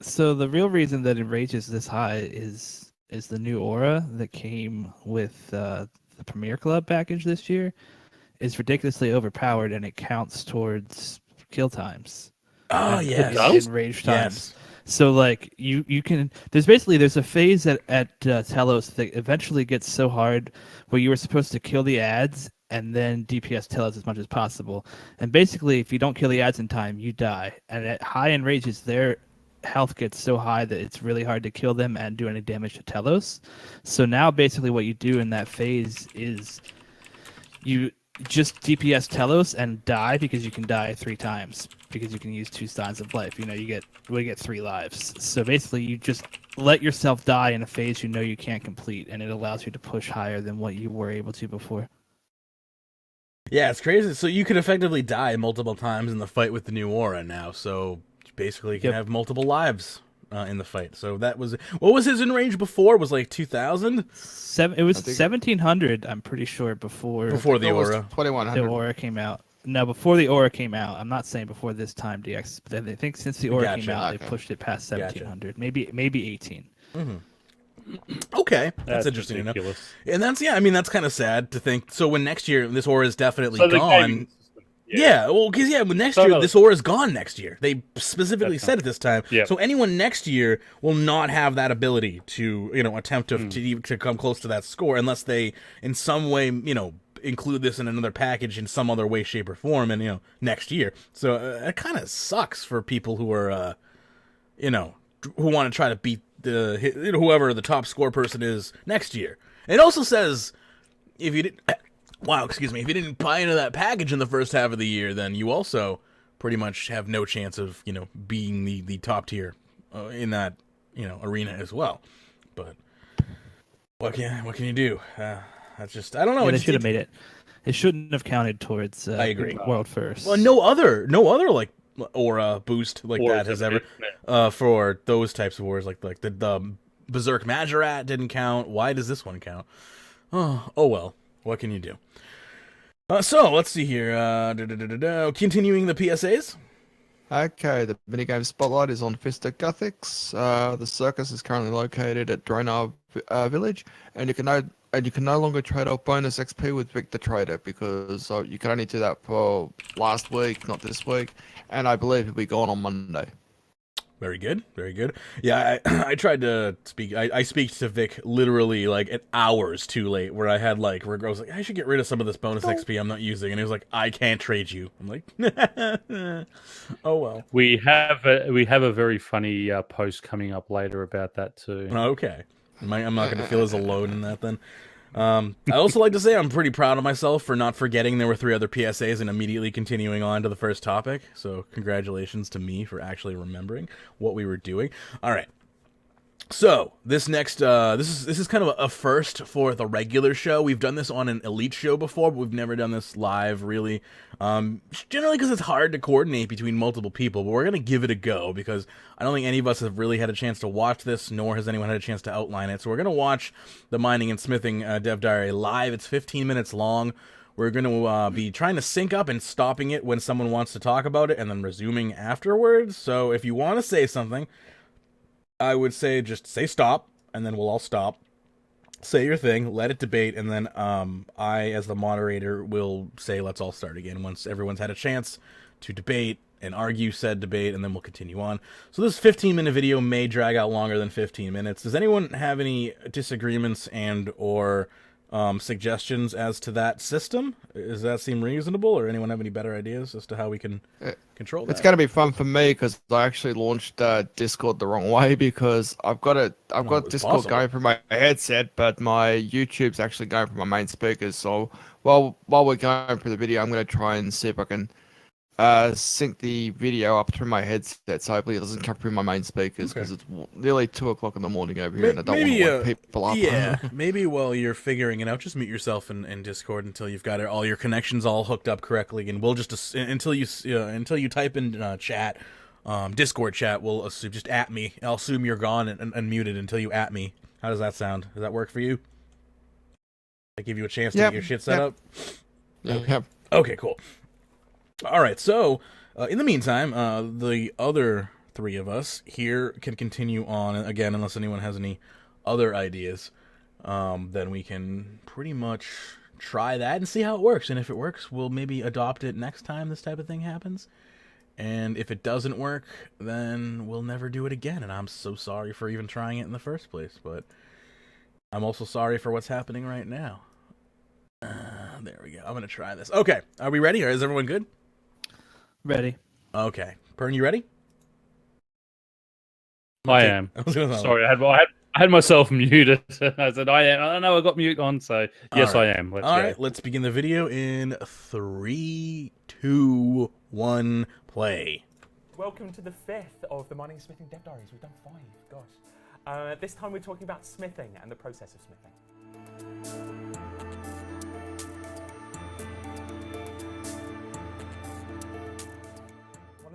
Speaker 4: So the real reason that Enrage is this high is the new aura that came with the Premier Club package this year. Is ridiculously overpowered, and it counts towards kill times.
Speaker 1: Oh, yes.
Speaker 4: Enrage times.
Speaker 1: Yes.
Speaker 4: So like you can there's a phase at Telos that eventually gets so hard where you were supposed to kill the ads and then DPS Telos as much as possible. And basically if you don't kill the ads in time, you die. And at high enrages their health gets so high that it's really hard to kill them and do any damage to Telos. So now basically what you do in that phase is you just DPS Telos and die because you can die 3 times because you can use 2 signs of life. We get 3 lives. So basically you just let yourself die in a phase you know you can't complete, and it allows you to push higher than what you were able to before.
Speaker 1: Yeah, it's crazy. So you could effectively die multiple times in the fight with the new aura now. So basically you can have multiple lives in the fight. So that was what was his in range before? It was like 2,000?
Speaker 4: It was 1,700, I'm pretty sure, before
Speaker 1: the aura.
Speaker 3: 2,100.
Speaker 4: The aura came out. No, before the aura came out. I'm not saying before this time, DX. But I think since the aura came out, they pushed it past 1,700. Maybe 18.
Speaker 1: Mm-hmm. Okay, that's interesting
Speaker 2: ridiculous.
Speaker 1: To know. And that's kind of sad to think. So when next year this aura is definitely gone. When next year this aura is gone next year. They specifically said it this time.
Speaker 2: Yep.
Speaker 1: So anyone next year will not have that ability to attempt to come close to that score unless they in some way include this in another package in some other way, shape, or form, and next year. So it kind of sucks for people who are who want to try to beat whoever the top score person is next year. And it also says if you didn't buy into that package in the first half of the year, then you also pretty much have no chance of being the top tier in that arena as well. But what can you do? That's just, I don't know.
Speaker 4: Yeah, they should have made it. It shouldn't have counted towards
Speaker 1: I agree.
Speaker 4: World First.
Speaker 1: Well, no other like aura boost like that has ever for those types of wars like the Berserk Majorat didn't count. Why does this one count? Oh well. What can you do? So let's see here. Continuing the PSAs.
Speaker 3: Okay, the minigame spotlight is on Fista Guthix. The circus is currently located at Dronar Village, and you can no longer trade off bonus XP with Victor Trader because you can only do that for last week, not this week, and I believe it'll be gone on Monday.
Speaker 1: Very good, very good. Yeah, I tried to speak. I speak to Vic literally like at hours too late, where I was like, I should get rid of some of this bonus XP I'm not using, and he was like, I can't trade you. I'm like, oh well.
Speaker 2: We have a very funny post coming up later about that too.
Speaker 1: Okay, I'm not going to feel as alone in that then. I also like to say I'm pretty proud of myself for not forgetting there were 3 other PSAs and immediately continuing on to the first topic. So congratulations to me for actually remembering what we were doing. All right. So this next, this is kind of a first for the regular show. We've done this on an Elite show before, but we've never done this live, really. Generally because it's hard to coordinate between multiple people, but we're going to give it a go because I don't think any of us have really had a chance to watch this, nor has anyone had a chance to outline it. So we're going to watch the Mining and Smithing Dev Diary live. It's 15 minutes long. We're going to be trying to sync up and stopping it when someone wants to talk about it and then resuming afterwards. So if you want to say something, I would say just say stop, and then we'll all stop. Say your thing, let it debate, and then I, as the moderator, will say let's all start again once everyone's had a chance to debate and argue said debate, and then we'll continue on. So this 15-minute video may drag out longer than 15 minutes. Does anyone have any disagreements and or suggestions as to that system? Does that seem reasonable, or anyone have any better ideas as to how we can control that?
Speaker 3: It's going to be fun for me because I actually launched Discord the wrong way because I've got Discord
Speaker 1: possible.
Speaker 3: going from my headset, but my YouTube's actually going from my main speakers. So while we're going through the video, I'm going to try and see if I can sync the video up through my headset so hopefully it doesn't come through my main speakers because it's nearly 2 o'clock in the morning over here and I don't want to wake people up.
Speaker 1: Yeah, maybe while you're figuring it out, just mute yourself in Discord until you've got all your connections all hooked up correctly, and we'll just until you type in chat, Discord chat, we'll assume just at me. I'll assume you're gone and muted until you at me. How does that sound? Does that work for you? I give you a chance to get your shit set up.
Speaker 3: Yeah.
Speaker 1: Okay, cool. All right, so in the meantime, the other 3 of us here can continue on. Again, unless anyone has any other ideas, then we can pretty much try that and see how it works. And if it works, we'll maybe adopt it next time this type of thing happens. And if it doesn't work, then we'll never do it again. And I'm so sorry for even trying it in the first place. But I'm also sorry for what's happening right now. There we go. I'm going to try this. Okay, are we ready? Or is everyone good?
Speaker 4: Ready.
Speaker 1: Okay. Pern, you ready?
Speaker 2: I am. Sorry, I had myself muted. I said I am. I know I got mute on, so yes,
Speaker 1: right.
Speaker 2: I am.
Speaker 1: All right, let's begin the video in 3, 2, 1, play.
Speaker 5: Welcome to the 5th of the Mining and Smithing Dev Diaries. We've done 5, gosh. This time we're talking about smithing and the process of smithing.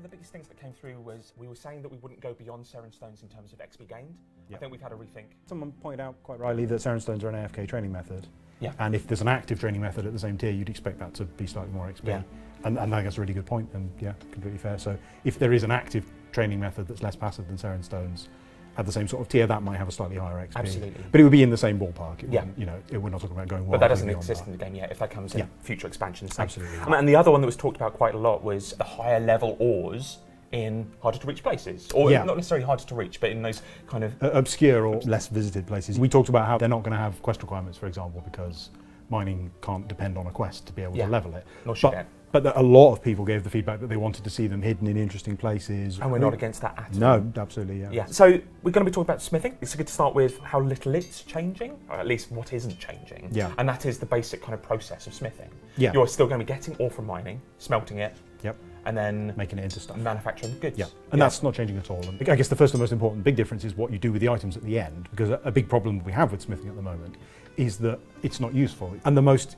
Speaker 5: The biggest things that came through was we were saying that we wouldn't go beyond Seren Stones in terms of XP gained. I think we've had a rethink.
Speaker 6: Someone pointed out quite rightly that Seren Stones are an AFK training method.
Speaker 5: Yeah.
Speaker 6: And if there's an active training method at the same tier, you'd expect that to be slightly more XP.
Speaker 5: Yeah.
Speaker 6: And I think that's a really good point, and yeah, completely fair. So if there is an active training method that's less passive than Seren Stones at the same sort of tier, that might have a slightly higher XP.
Speaker 5: Absolutely.
Speaker 6: But it would be in the same ballpark. It
Speaker 5: Yeah.
Speaker 6: wouldn't, you know, we're not talking about going
Speaker 5: But that doesn't
Speaker 6: beyond
Speaker 5: exist
Speaker 6: that.
Speaker 5: in the game yet. If that comes in future expansions.
Speaker 6: Absolutely.
Speaker 5: And the other one that was talked about quite a lot was the higher level ores in harder to reach places, or not necessarily harder to reach, but in those kind of
Speaker 6: obscure or less visited places. We talked about how they're not going to have quest requirements, for example, because mining can't depend on a quest to be able to level it.
Speaker 5: Nor should it.
Speaker 6: But a lot of people gave the feedback that they wanted to see them hidden in interesting places.
Speaker 5: And we're not against that at all.
Speaker 6: No, absolutely,
Speaker 5: Yeah. So we're going to be talking about smithing. It's good to start with how little it's changing, or at least what isn't changing.
Speaker 6: Yeah.
Speaker 5: And that is the basic kind of process of smithing.
Speaker 6: Yeah.
Speaker 5: You're still going to be getting ore from mining, smelting it,
Speaker 6: Yep.
Speaker 5: and then
Speaker 6: Making it into stuff.
Speaker 5: manufacturing the goods.
Speaker 6: Yeah, and that's not changing at all. And I guess the first and most important big difference is what you do with the items at the end, because a big problem we have with smithing at the moment is that it's not useful. And the most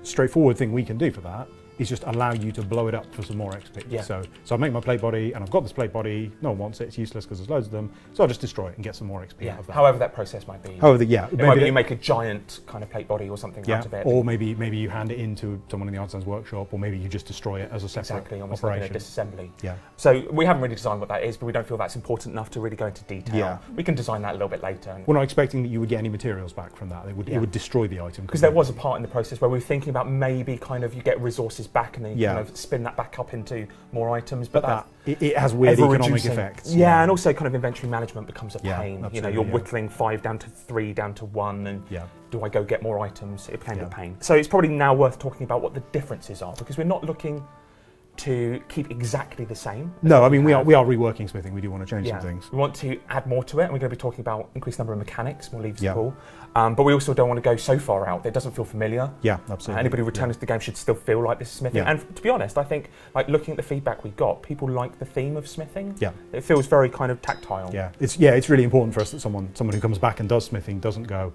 Speaker 6: straightforward thing we can do for that is just allow you to blow it up for some more XP.
Speaker 5: Yeah.
Speaker 6: So I make my plate body, and I've got this plate body, no one wants it, it's useless because there's loads of them, so I'll just destroy it and get some more XP out of that.
Speaker 5: However that process might be.
Speaker 6: However, yeah.
Speaker 5: It might be you make a giant kind of plate body or something out of it.
Speaker 6: Or maybe you hand it into someone in the artisan's workshop, or maybe you just destroy it as a separate
Speaker 5: almost
Speaker 6: operation.
Speaker 5: like a disassembly.
Speaker 6: Yeah.
Speaker 5: So we haven't really designed what that is, but we don't feel that's important enough to really go into detail.
Speaker 6: Yeah.
Speaker 5: We can design that a little bit later.
Speaker 6: We're not expecting that you would get any materials back from that. It would destroy the item.
Speaker 5: Because there was a part in the process where we were thinking about maybe kind of you get resources back and then you kind of spin that back up into more items. But
Speaker 6: it has weird economic effects.
Speaker 5: Yeah, and also kind of inventory management becomes a pain.
Speaker 6: Absolutely,
Speaker 5: you know, you're whittling 5 down to 3 down to 1, and do I go get more items? It became a pain. So it's probably now worth talking about what the differences are, because we're not looking to keep exactly the same.
Speaker 6: No, I mean we are reworking smithing. We do want to change some things.
Speaker 5: We want to add more to it, and we're going to be talking about increased number of mechanics, more levers to pull. But we also don't want to go so far out that it doesn't feel familiar.
Speaker 6: Yeah, absolutely.
Speaker 5: Anybody returning to the game should still feel like this is smithing. And to be honest, I think like looking at the feedback we got, people like the theme of smithing. Yeah, it feels very kind of tactile.
Speaker 6: Yeah, it's really important for us that someone who comes back and does smithing doesn't go,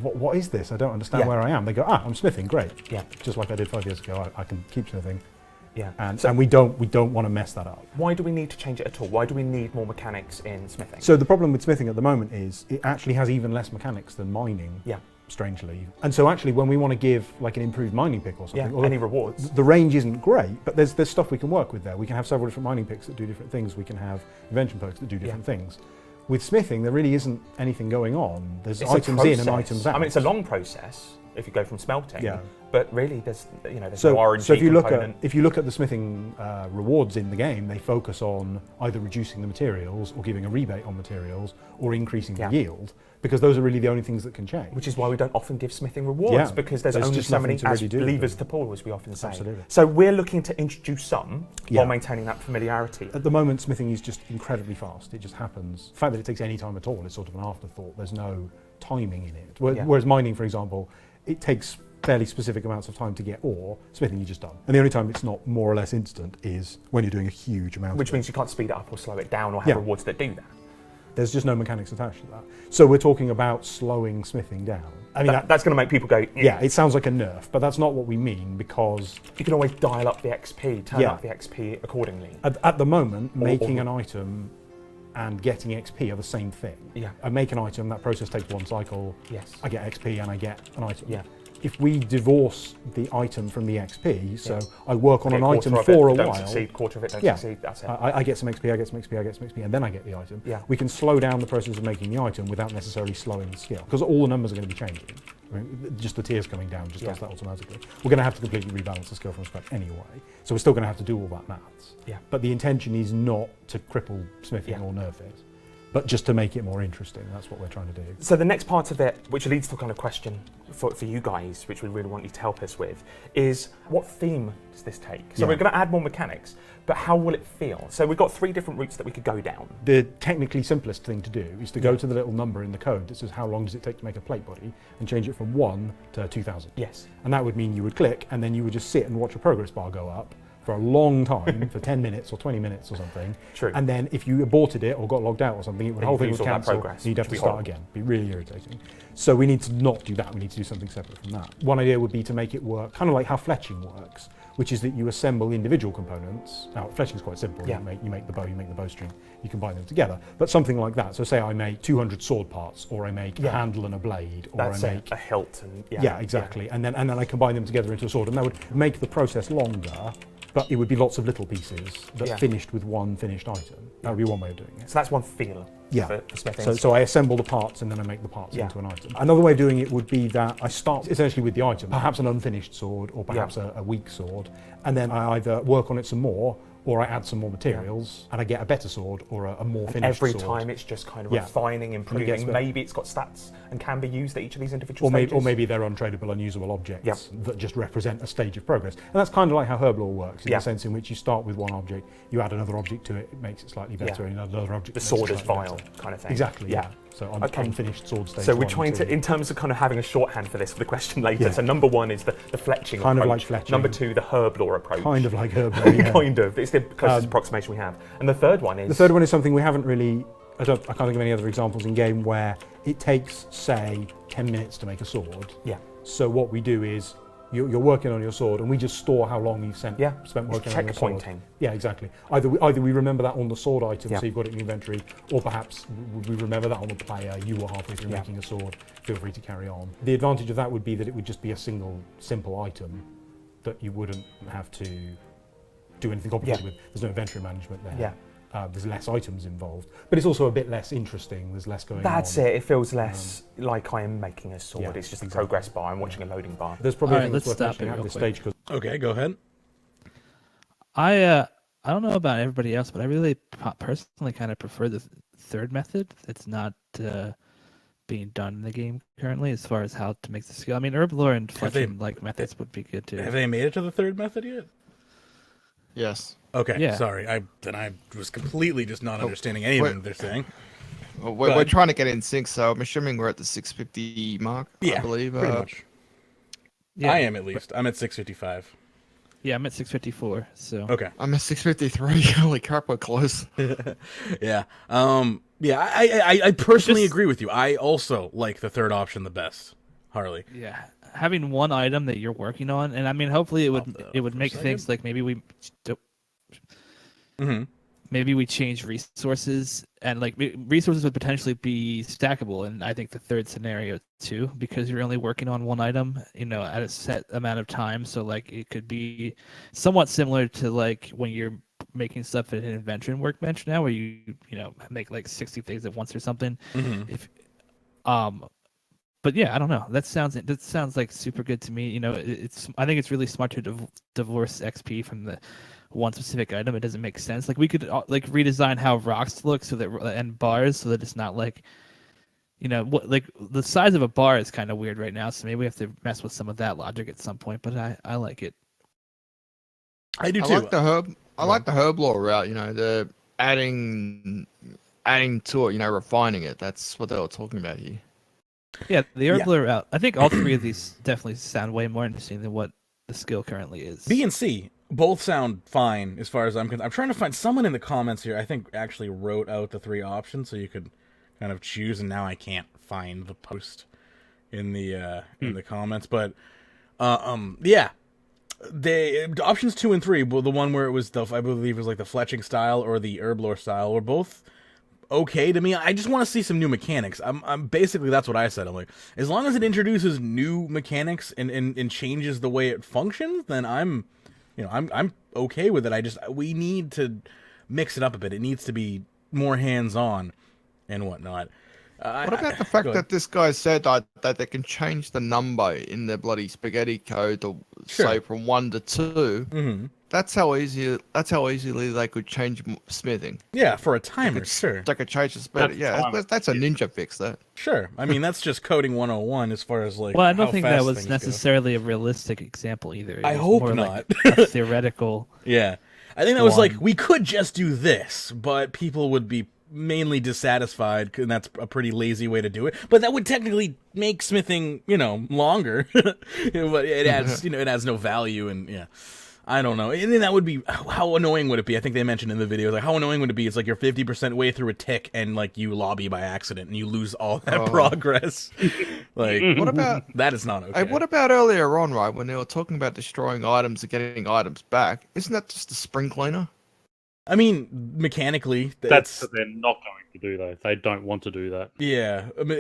Speaker 6: what is this? I don't understand where I am. They go, I'm smithing, great. Yeah, just like I did 5 years ago. I can keep smithing. Yeah, and we don't want to mess that up.
Speaker 5: Why do we need to change it at all? Why do we need more mechanics in smithing?
Speaker 6: So the problem with smithing at the moment is it actually has even less mechanics than mining.
Speaker 5: Yeah.
Speaker 6: strangely. And so actually when we want to give like an improved mining pick or something,
Speaker 5: any rewards,
Speaker 6: the range isn't great, but there's stuff we can work with there. We can have several different mining picks that do different things. We can have invention perks that do different things. With smithing, there really isn't anything going on. There's items in and items out.
Speaker 5: I mean, it's a long process if you go from smelting.
Speaker 6: Yeah.
Speaker 5: But really, there's no RNG
Speaker 6: So if you
Speaker 5: component.
Speaker 6: look at the smithing rewards in the game, they focus on either reducing the materials or giving a rebate on materials or increasing the yield, because those are really the only things that can change.
Speaker 5: Which is why we don't often give smithing rewards, because there's only
Speaker 6: just
Speaker 5: so many
Speaker 6: nothing to really
Speaker 5: levers to pull, as we often say.
Speaker 6: Absolutely.
Speaker 5: So we're looking to introduce some while maintaining that familiarity.
Speaker 6: At the moment, smithing is just incredibly fast. It just happens. The fact that it takes any time at all is sort of an afterthought. There's no timing in it. Whereas mining, for example, it takes fairly specific amounts of time to get ore. Smithing, you're just done. And the only time it's not more or less instant is when you're doing a huge amount.
Speaker 5: Which means you can't speed it up or slow it down or have rewards that do that.
Speaker 6: There's just no mechanics attached to that. So we're talking about slowing smithing down. I mean,
Speaker 5: that's going to make people go,
Speaker 6: yeah, it sounds like a nerf, but that's not what we mean, because
Speaker 5: you can always dial up the XP, turn up the XP accordingly.
Speaker 6: At the moment, making an item and getting XP are the same thing.
Speaker 5: Yeah.
Speaker 6: I make an item, that process takes one cycle.
Speaker 5: Yes.
Speaker 6: I get XP and I get an item.
Speaker 5: Yeah.
Speaker 6: If we divorce the item from the XP, so I work on an
Speaker 5: quarter
Speaker 6: item
Speaker 5: of
Speaker 6: for
Speaker 5: it,
Speaker 6: a
Speaker 5: don't
Speaker 6: while.
Speaker 5: Succeed, quarter of it don't succeed, that's it.
Speaker 6: I get some XP, I get some XP, I get some XP, and then I get the item.
Speaker 5: Yeah.
Speaker 6: We can slow down the process of making the item without necessarily slowing the skill, because all the numbers are going to be changing. I mean, just the tiers coming down just does that automatically. We're going to have to completely rebalance the skill from scratch anyway, so we're still going to have to do all that maths.
Speaker 5: Yeah.
Speaker 6: But the intention is not to cripple smithing or nerf it, but just to make it more interesting. That's what we're trying to do.
Speaker 5: So the next part of it, which leads to a kind of question for you guys, which we really want you to help us with, is what theme does this take? So we're going to add more mechanics, but how will it feel? So we've got 3 different routes that we could go down.
Speaker 6: The technically simplest thing to do is to go to the little number in the code that says how long does it take to make a plate body, and change it from 1 to 2000.
Speaker 5: Yes.
Speaker 6: And that would mean you would click, and then you would just sit and watch a progress bar go up for a long time, for 10 minutes or 20 minutes or something.
Speaker 5: True.
Speaker 6: And then if you aborted it or got logged out or something, the whole thing would cancel, and you'd have to start again. It'd be really irritating. So we need to not do that. We need to do something separate from that. One idea would be to make it work kind of like how fletching works, which is that you assemble individual components. Now, fletching is quite simple.
Speaker 5: Yeah.
Speaker 6: You make the bow, you make the bowstring, you combine them together. But something like that. So say I make 200 sword parts, or I make a handle and a blade, or
Speaker 5: That's
Speaker 6: I make
Speaker 5: a hilt. And,
Speaker 6: exactly. Yeah. And then I combine them together into a sword, and that would make the process longer, but it would be lots of little pieces that finished with one finished item. That would be one way of doing it.
Speaker 5: So that's one feel. For smithing.
Speaker 6: So I assemble the parts and then I make the parts into an item. Another way of doing it would be that I start essentially with the item, perhaps an unfinished sword or perhaps a weak sword, and then I either work on it some more, or I add some more materials and I get a better sword or a more finished sword.
Speaker 5: Every time it's just kind of refining, improving. Maybe it's got stats and can be used at each of these individual stages.
Speaker 6: Or maybe they're untradeable, unusable objects that just represent a stage of progress. And that's kind of like how herb lore works, in the sense in which you start with one object, you add another object to it, it makes it slightly better, and another object.
Speaker 5: The sword is vile, kind of thing.
Speaker 6: Exactly. Yeah. So unfinished sword stage.
Speaker 5: So we're trying to, in terms of kind of having a shorthand for this for the question later. Yeah. So number 1 is the fletching
Speaker 6: kind
Speaker 5: approach.
Speaker 6: Of like fletching.
Speaker 5: Number 2, the herb lore approach.
Speaker 6: Kind of like herb lore. Yeah.
Speaker 5: Kind of. It's the closest approximation we have. And the third one is.
Speaker 6: The third one is something we haven't really. I can't think of any other examples in game where it takes, say, 10 minutes to make a sword.
Speaker 5: Yeah.
Speaker 6: So what we do is you're working on your sword, and we just store how long you've spent working on your sword.
Speaker 5: Checkpointing.
Speaker 6: Yeah, exactly. Either we remember that on the sword item, so you've got it in your inventory, or perhaps we remember that on the player. You were halfway through making a sword. Feel free to carry on. The advantage of that would be that it would just be a single, simple item that you wouldn't have to do anything complicated with. There's no inventory management there.
Speaker 5: Yeah.
Speaker 6: There's less items involved, but it's also a bit less interesting. There's less going on.
Speaker 5: That's it. It feels less like I am making a sword. It's just a progress bar. I'm watching a loading bar.
Speaker 6: There's probably
Speaker 4: All right, let's stop it
Speaker 6: at
Speaker 4: real
Speaker 6: this
Speaker 4: quick.
Speaker 6: stage.
Speaker 1: Okay, go ahead.
Speaker 4: I don't know about everybody else, but I really personally kind of prefer the third method. It's not being done in the game currently, as far as how to make the skill. I mean, herb lore and fletching like methods would be good too.
Speaker 1: Have they made it to the third method yet?
Speaker 3: Yes.
Speaker 1: Okay,
Speaker 4: Yeah.
Speaker 1: sorry. I was completely just not understanding anything they're saying.
Speaker 3: Well, we're trying to get in sync, so I'm assuming we're at the 650 mark, I believe.
Speaker 1: Pretty much.
Speaker 4: Yeah,
Speaker 1: I am at least. I'm at 655.
Speaker 4: Yeah, I'm at 654. So
Speaker 1: Okay.
Speaker 3: I'm at 653. Holy crap, we're close.
Speaker 1: Yeah. I personally agree with you. I also like the third option the best, Harley.
Speaker 4: yeah, having one item that you're working on, and I mean, hopefully it would make things like maybe we. maybe we change resources, and like resources would potentially be stackable, and I think the third scenario too, because you're only working on one item, at a set amount of time. So like it could be somewhat similar to like when you're making stuff in an invention workbench now, where you make like 60 things at once or something. If But yeah, I don't know. That sounds like super good to me. I think it's really smart to divorce XP from the one specific item. It doesn't make sense. Like we could like redesign how rocks look and bars so that it's not like, like the size of a bar is kind of weird right now. So maybe we have to mess with some of that logic at some point. But I like it.
Speaker 1: I do too.
Speaker 3: I like the herb lore route. The adding to it. Refining it. That's what they were talking about here.
Speaker 4: Yeah, the herb lore route. I think all three of these definitely sound way more interesting than what the skill currently is.
Speaker 1: B and C both sound fine as far as I'm concerned. I'm trying to find someone in the comments here. I think actually wrote out the 3 options so you could kind of choose, and now I can't find the post in the comments. But yeah, the options 2 and 3, well, the one where it was I believe it was like the fletching style or the herb lore style, were both okay to me. I just want to see some new mechanics. I'm basically, that's what I said. I'm like, as long as it introduces new mechanics and changes the way it functions, then I'm okay with it. We need to mix it up a bit. It needs to be more hands-on and whatnot.
Speaker 3: What about the fact that this guy said that they can change the number in the bloody spaghetti code to say from 1 to 2?
Speaker 1: Mm-hmm.
Speaker 3: That's how easily they could change smithing.
Speaker 1: Yeah, for a timer, sure.
Speaker 3: They could change the speed. That's a ninja fix. That.
Speaker 1: Sure. I mean, that's just coding 101 as far as like.
Speaker 4: Well, I don't think that was
Speaker 1: things
Speaker 4: necessarily a realistic example either.
Speaker 1: I hope
Speaker 4: more
Speaker 1: not.
Speaker 4: Like a theoretical.
Speaker 1: Yeah, I think that was like, we could just do this, but people would be mainly dissatisfied, and that's a pretty lazy way to do it. But that would technically make smithing, longer. But it adds, it adds no value, and yeah. I don't know. And then that would be, how annoying would it be? I think they mentioned in the video, like, how annoying would it be? It's like you're 50% way through a tick and like you lobby by accident and you lose all that progress. Like,
Speaker 3: what about
Speaker 1: that is not okay.
Speaker 3: Hey, what about earlier on, right, when they were talking about destroying items and getting items back? Isn't that just a spring cleaner?
Speaker 1: I mean, mechanically,
Speaker 2: that's what they're not going to do, though. They don't want to do that.
Speaker 1: Yeah, I mean,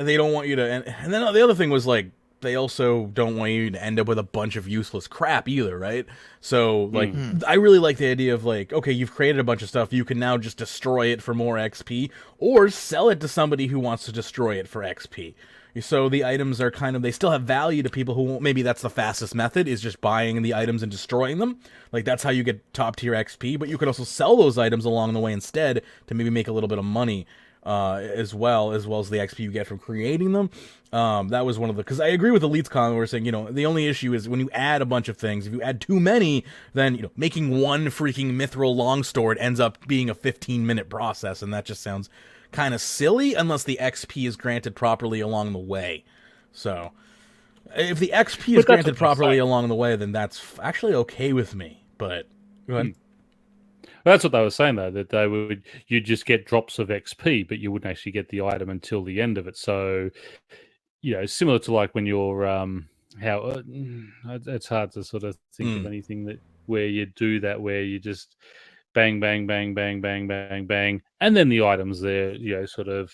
Speaker 1: they don't want you to. And then the other thing was like, they also don't want you to end up with a bunch of useless crap either, right? So, like, I really like the idea of, like, okay, you've created a bunch of stuff, you can now just destroy it for more XP, or sell it to somebody who wants to destroy it for XP. So the items are kind of, they still have value to people who won't, maybe that's the fastest method, is just buying the items and destroying them. Like, that's how you get top tier XP, but you could also sell those items along the way instead to maybe make a little bit of money. As well as the XP you get from creating them. That was one of the, because I agree with Elite's comment where we're saying, the only issue is when you add a bunch of things, if you add too many, then, making one freaking mithril longsword ends up being a 15-minute process, and that just sounds kind of silly unless the XP is granted properly along the way. So, if the XP is granted properly along the way, then that's actually okay with me, but go ahead.
Speaker 2: That's what they were saying, though, that you'd just get drops of XP, but you wouldn't actually get the item until the end of it. So, similar to like when you're, it's hard to sort of think of anything where you do that, where you just bang, bang, bang, bang, bang, bang, bang, and then the item's there, sort of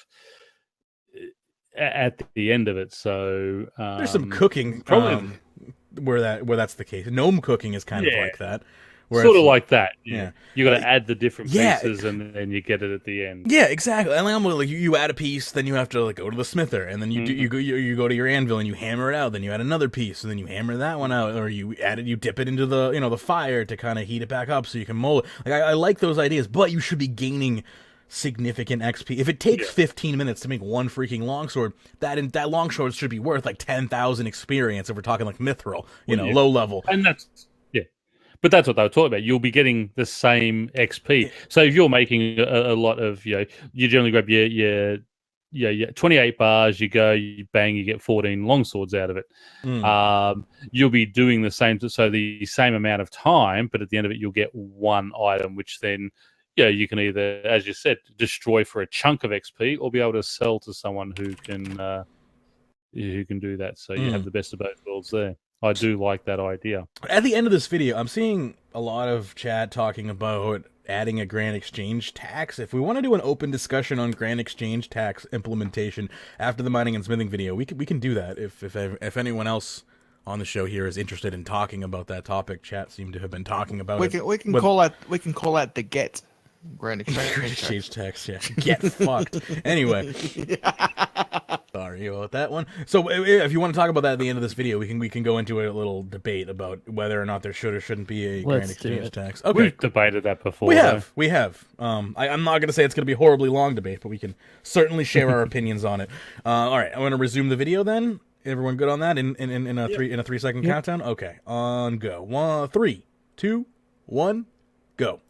Speaker 2: at the end of it. So
Speaker 1: there's some cooking, probably where that's the case. Gnome cooking is kind of like that.
Speaker 2: Sort of like that. Yeah. You got to add the different pieces and then you get it at the end.
Speaker 1: Yeah, exactly. And like you add a piece, then you have to like go to the smither, and then you go to your anvil and you hammer it out. Then you add another piece, and then you hammer that one out, or you dip it into the the fire to kind of heat it back up so you can mold it. Like I like those ideas, but you should be gaining significant XP. If it takes 15 minutes to make one freaking longsword, that longsword should be worth like 10,000 experience if we're talking like mithril, low level.
Speaker 2: And that's but that's what they were talking about. You'll be getting the same XP. So if you're making a lot of, you generally grab your 28 bars, you bang, you get 14 longswords out of it. You'll be doing the same, so the same amount of time, but at the end of it, you'll get one item, which then, you can either, as you said, destroy for a chunk of XP, or be able to sell to someone who can do that. So you have the best of both worlds there. I do like that idea.
Speaker 1: At the end of this video, I'm seeing a lot of chat talking about adding a grand exchange tax. If we want to do an open discussion on grand exchange tax implementation after the mining and smithing video, we can do that. If anyone else on the show here is interested in talking about that topic, chat seemed to have been talking about it.
Speaker 3: We can call that the Get grand exchange
Speaker 1: tax. Yeah, get fucked. Anyway, sorry about that one. So if you want to talk about that at the end of this video, we can go into a little debate about whether or not there should or shouldn't be a grand exchange tax. Okay,
Speaker 2: we've debated that before.
Speaker 1: We have. I'm not going to say it's going to be a horribly long debate, but we can certainly share our opinions on it. All right, I'm going to resume the video then. Everyone good on that? In a 3 second countdown. Okay, on go. 1, 3, 2, 1, go.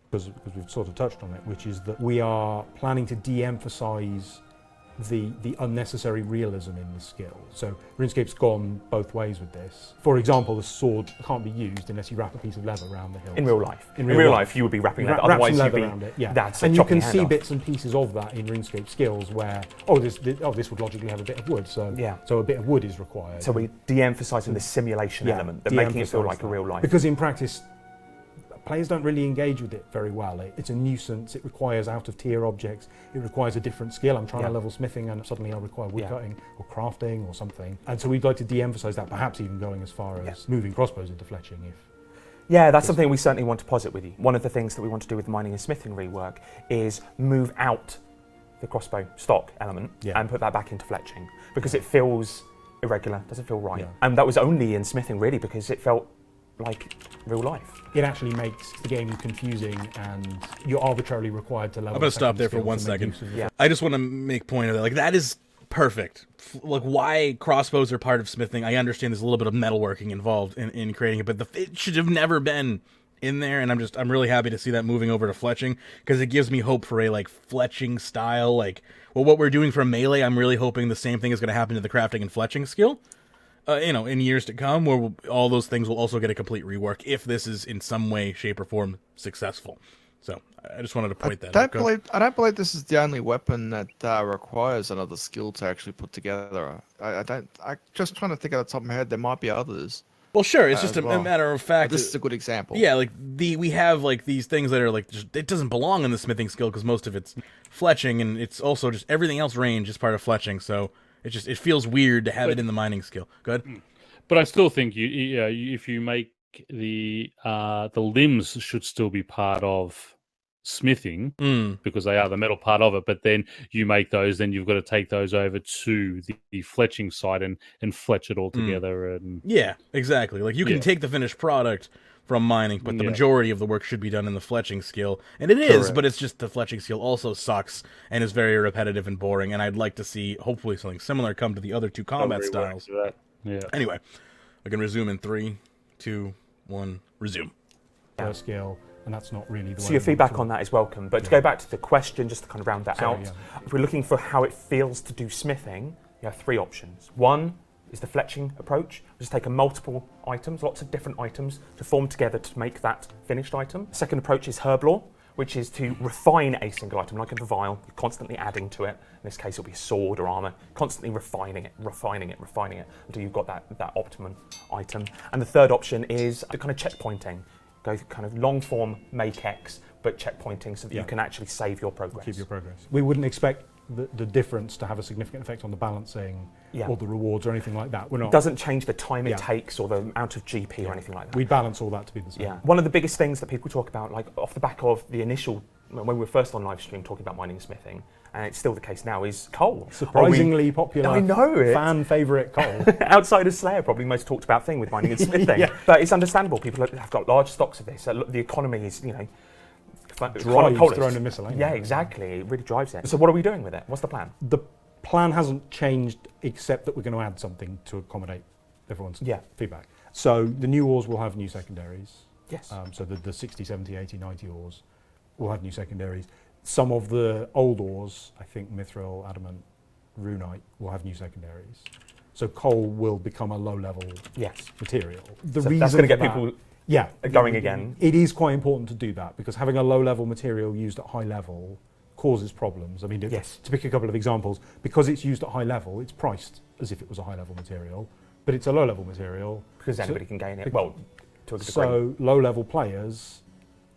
Speaker 6: Because we've sort of touched on it, which is that we are planning to de-emphasize the unnecessary realism in the skill. So RuneScape's gone both ways with this. For example, the sword can't be used unless you wrap a piece of leather around the hilt.
Speaker 5: In real life. In real life, you would be wrapping leather. Otherwise, you'd be
Speaker 6: around it. Yeah.
Speaker 5: That's
Speaker 6: and you can see bits and pieces of that in RuneScape skills where this would logically have a bit of wood, so a bit of wood is required.
Speaker 5: So we're de-emphasizing the simulation element, making it feel like a real life.
Speaker 6: Because in practice, players don't really engage with it very well. It's a nuisance, it requires out-of-tier objects, it requires a different skill. I'm trying to level smithing and suddenly I require woodcutting or crafting or something. And so we'd like to de-emphasize that, perhaps even going as far as moving crossbows into fletching.
Speaker 5: Yeah, that's something we certainly want to posit with you. One of the things that we want to do with the mining and smithing rework is move out the crossbow stock element and put that back into fletching, because it feels irregular, doesn't feel right. Yeah. And that was only in smithing really because it felt like real life.
Speaker 6: It actually makes the game confusing and you're arbitrarily required to level.
Speaker 1: I'm going to stop there for 1 second. I just want to make point of that. Like, that is perfect. Like, why crossbows are part of smithing, I understand there's a little bit of metalworking involved in creating it, but it should have never been in there, and I'm really happy to see that moving over to fletching, because it gives me hope for a, like, fletching style, like, well, what we're doing for melee, I'm really hoping the same thing is going to happen to the crafting and fletching skill. In years to come, where all those things will also get a complete rework if this is in some way, shape, or form successful. So I just wanted to point that out.
Speaker 3: I don't believe this is the only weapon that requires another skill to actually put together. I'm just trying to think of the top of my head. There might be others.
Speaker 1: Well, sure. It's just a matter of fact.
Speaker 3: But this is a good example.
Speaker 1: Yeah, like we have like these things that are like it doesn't belong in the smithing skill because most of it's fletching, and it's also just everything else range is part of fletching. So it feels weird to have it in the mining skill. Go ahead.
Speaker 2: But I still think if you make the limbs should still be part of smithing because they are the metal part of it. But then you make those, then you've got to take those over to the fletching side and fletch it all together. And
Speaker 1: yeah, exactly. Like you can take the finished product from mining, but the majority of the work should be done in the fletching skill. And it is, but it's just the fletching skill also sucks and is very repetitive and boring. And I'd like to see, hopefully, something similar come to the other two combat styles.
Speaker 2: Yeah.
Speaker 1: Anyway, I can resume in 3, 2, 1, resume.
Speaker 6: Skill, and that's not really the way.
Speaker 5: So your feedback on that is welcome. But to go back to the question, just to kind of round that out, if we're looking for how it feels to do smithing, you have 3 options. One is the fletching approach. Just take multiple items, lots of different items, to form together to make that finished item. Second approach is herblore, which is to refine a single item, like in the vial, you're constantly adding to it. In this case, it'll be a sword or armor, constantly refining it until you've got that optimum item. And the third option is the kind of checkpointing. Go kind of long form make X, but checkpointing so that you can actually save your progress.
Speaker 6: Keep your progress. We wouldn't expect the difference to have a significant effect on the balancing or the rewards or anything like that. We're not.
Speaker 5: It doesn't change the time it takes or the amount of GP or anything like that.
Speaker 6: We balance all that to be the same.
Speaker 5: Yeah. One of the biggest things that people talk about, like off the back of the initial, when we were first on live stream talking about mining and smithing, and it's still the case now, is coal.
Speaker 6: Surprisingly popular.
Speaker 5: I know it.
Speaker 6: Fan favourite coal.
Speaker 5: Outside of Slayer, probably the most talked about thing with mining and smithing. But it's understandable. People have got large stocks of this. The economy is,
Speaker 6: drives thrown in miscellaneous.
Speaker 5: Yeah, exactly. It really drives it. So what are we doing with it? What's the plan?
Speaker 6: The plan hasn't changed, except that we're going to add something to accommodate everyone's feedback. So the new ores will have new secondaries.
Speaker 5: Yes.
Speaker 6: So the 60, 70, 80, 90 ores will have new secondaries. Some of the old ores, I think Mithril, Adamant, Runite, will have new secondaries. So coal will become a low-level material.
Speaker 5: So that's going to get people going again.
Speaker 6: It is quite important to do that because having a low-level material used at high level causes problems. I mean, to pick a couple of examples, because it's used at high level, it's priced as if it was a high-level material, but it's a low-level material.
Speaker 5: Because anybody can gain it, well, to a degree.
Speaker 6: So low-level players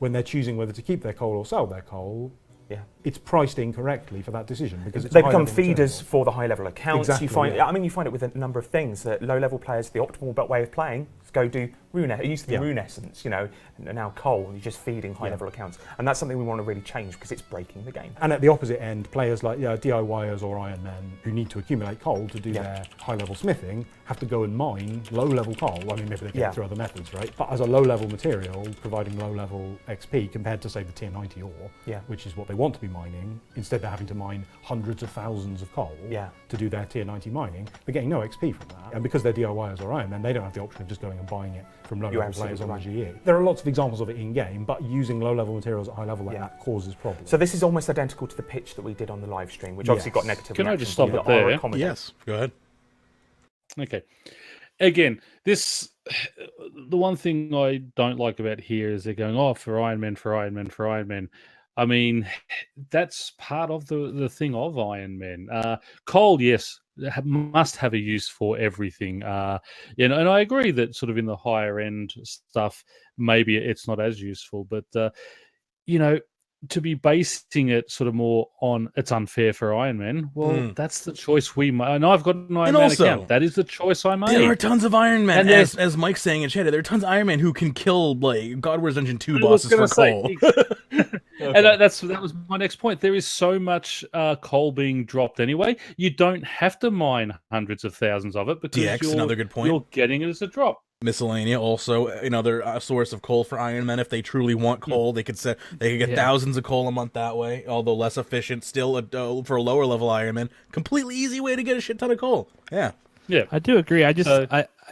Speaker 6: when they're choosing whether to keep their coal or sell their coal,
Speaker 5: Yeah.
Speaker 6: it's priced incorrectly for that decision because it's
Speaker 5: They
Speaker 6: a
Speaker 5: become
Speaker 6: high-level
Speaker 5: feeders
Speaker 6: material.
Speaker 5: for the high-level accounts.
Speaker 6: Exactly,
Speaker 5: You find,
Speaker 6: yeah.
Speaker 5: I mean, you find it with a number of things. That low-level players, the optimal way of playing is go do Rune. It used to be
Speaker 6: Yeah.
Speaker 5: Rune Essence, you know, and now coal. And you're just feeding high-level accounts, and that's something we want to really change because it's breaking the game.
Speaker 6: And at the opposite end, players like DIYers or Iron Men who need to accumulate coal to do
Speaker 5: Yeah.
Speaker 6: their high-level smithing have to go and mine low-level coal. I mean, maybe they can
Speaker 5: Yeah.
Speaker 6: through other methods, right? But as a low-level material, providing low-level XP compared to, say, the tier 90 ore,
Speaker 5: Yeah.
Speaker 6: which is what they want to be mining, instead they're having to mine hundreds of thousands of coal
Speaker 5: Yeah.
Speaker 6: to do their tier 90 mining, they're getting no XP from that. And because they're DIYers or Iron Men, they don't have the option of just going and buying it from low-level
Speaker 5: absolutely
Speaker 6: players on
Speaker 5: right.
Speaker 6: the GE. There are lots of examples of it in-game, but using low-level materials at high level like
Speaker 5: Yeah.
Speaker 6: that causes problems.
Speaker 5: So this is almost identical to the pitch that we did on the live stream, which obviously got
Speaker 6: Yes.
Speaker 5: negative
Speaker 2: Can I
Speaker 5: reactions
Speaker 2: just stop
Speaker 5: that
Speaker 2: it there?
Speaker 5: are accommodated.
Speaker 1: Yes, go ahead.
Speaker 2: Okay. Again, the one thing I don't like about here is they're going, oh, for Iron Man, for Iron Man, for Iron Man. I mean, that's part of the thing of Iron Man. Coal, yes, must have a use for everything. And I agree that sort of in the higher end stuff, maybe it's not as useful, but to be basing it sort of more on it's unfair for Iron Man, well, that's the choice we made. And I've got an Iron Man
Speaker 1: also,
Speaker 2: account. That is the choice I made.
Speaker 1: There are tons of Iron Men,
Speaker 2: And
Speaker 1: as Mike's saying in chat. There are tons of Iron Men who can kill like God Wars Dungeon 2
Speaker 2: I was
Speaker 1: bosses for
Speaker 2: gonna say,
Speaker 1: coal.
Speaker 2: And that was my next point. There is so much coal being dropped anyway. You don't have to mine hundreds of thousands of it because
Speaker 1: DX, another good point.
Speaker 2: You're getting it as a drop.
Speaker 1: Miscellanea, also another source of coal for Iron Men. If they truly want coal, they could get thousands of coal a month that way. Although less efficient, still for a lower level Iron Man, completely easy way to get a shit ton of coal. Yeah,
Speaker 4: I do agree. I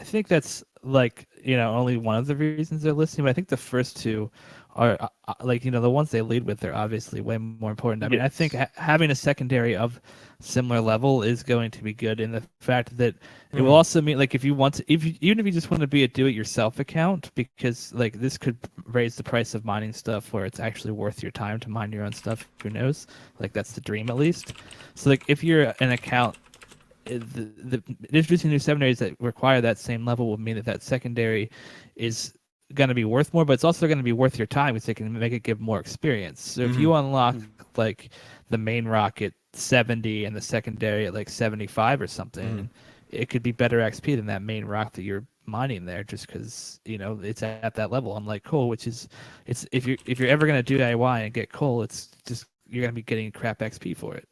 Speaker 4: think that's only one of the reasons they're listing, but I think the first two are the ones they lead with are obviously way more important. I mean, I think having a secondary of similar level is going to be good in the fact that it will also mean if you want to, even if you just want to be a do-it-yourself account, because this could raise the price of mining stuff where it's actually worth your time to mine your own stuff. Who knows? That's the dream at least. So if you're an account, the introducing new secondaries that require that same level will mean that secondary is going to be worth more, but it's also going to be worth your time because they can make it give more experience. So if you unlock the main rock at 70 and the secondary at 75 or something, it could be better XP than that main rock that you're mining there, just because it's at that level. Unlike coal, which is if you're ever going to do DIY and get coal, it's just you're going to be getting crap XP for it.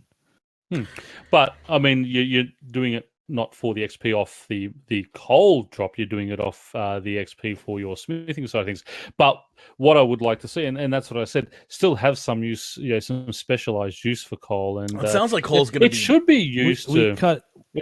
Speaker 2: But I mean, you're doing it not for the XP off the coal drop. You're doing it off the XP for your smithing side of things. But what I would like to see, and that's what I said, still have some use, some specialized use for coal. And
Speaker 1: it sounds like coal's going to be.
Speaker 2: It should be used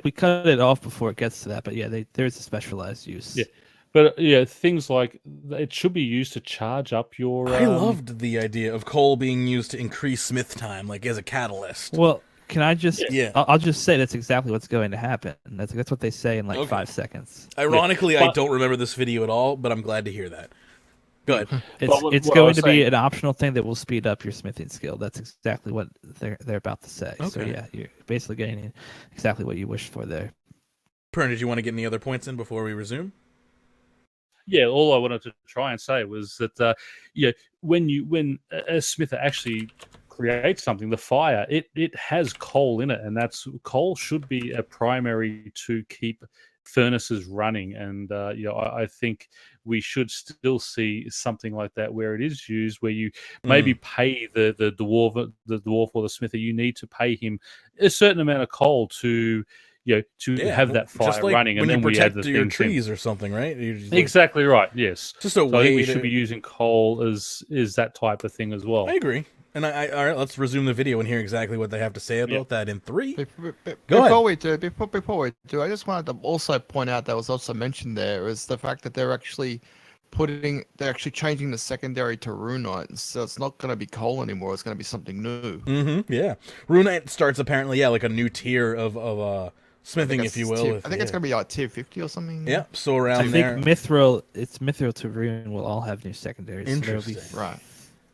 Speaker 4: we cut it off before it gets to that. But yeah, there's a specialized use.
Speaker 2: Yeah. But things like it should be used to charge up your.
Speaker 1: I loved the idea of coal being used to increase smith time, as a catalyst.
Speaker 4: Well, can I just?
Speaker 1: Yeah.
Speaker 4: I'll just say that's exactly what's going to happen. That's what they say in 5 seconds.
Speaker 1: Ironically, I don't remember this video at all, but I'm glad to hear that. Go ahead.
Speaker 4: It's going to be an optional thing that will speed up your smithing skill. That's exactly what they're about to say.
Speaker 1: Okay.
Speaker 4: So yeah, you're basically getting exactly what you wished for there.
Speaker 1: Pern, did you want to get any other points in before we resume?
Speaker 2: Yeah, all I wanted to try and say was that when a smither actually creates something, the fire, it has coal in it, and that's coal should be a primary to keep furnaces running. And I think we should still see something like that where it is used, where you maybe pay the dwarf or the smither. You need to pay him a certain amount of coal to have that fire
Speaker 1: just like
Speaker 2: running, and
Speaker 1: when
Speaker 2: then
Speaker 1: you
Speaker 2: we add
Speaker 1: protect
Speaker 2: the
Speaker 1: your
Speaker 2: things in.
Speaker 1: trees or something, right?
Speaker 2: Exactly right. Yes.
Speaker 1: Just a
Speaker 2: so
Speaker 1: way
Speaker 2: I think we
Speaker 1: to...
Speaker 2: should be using coal as that type of thing as well.
Speaker 1: I agree. And all right, let's resume the video and hear exactly what they have to say about that in 3. Go ahead.
Speaker 3: Before we do, I just wanted to also point out that was also mentioned there is the fact that they're actually changing the secondary to Runite, so it's not going to be coal anymore. It's going to be something new.
Speaker 1: Yeah, Runite starts apparently, like a new tier of smithing, if you will.
Speaker 3: I think it's going to be like tier 50 or something.
Speaker 1: Yeah, so around
Speaker 4: there. I think Mithril to Rune will all have new secondaries.
Speaker 1: Interesting.
Speaker 4: So right.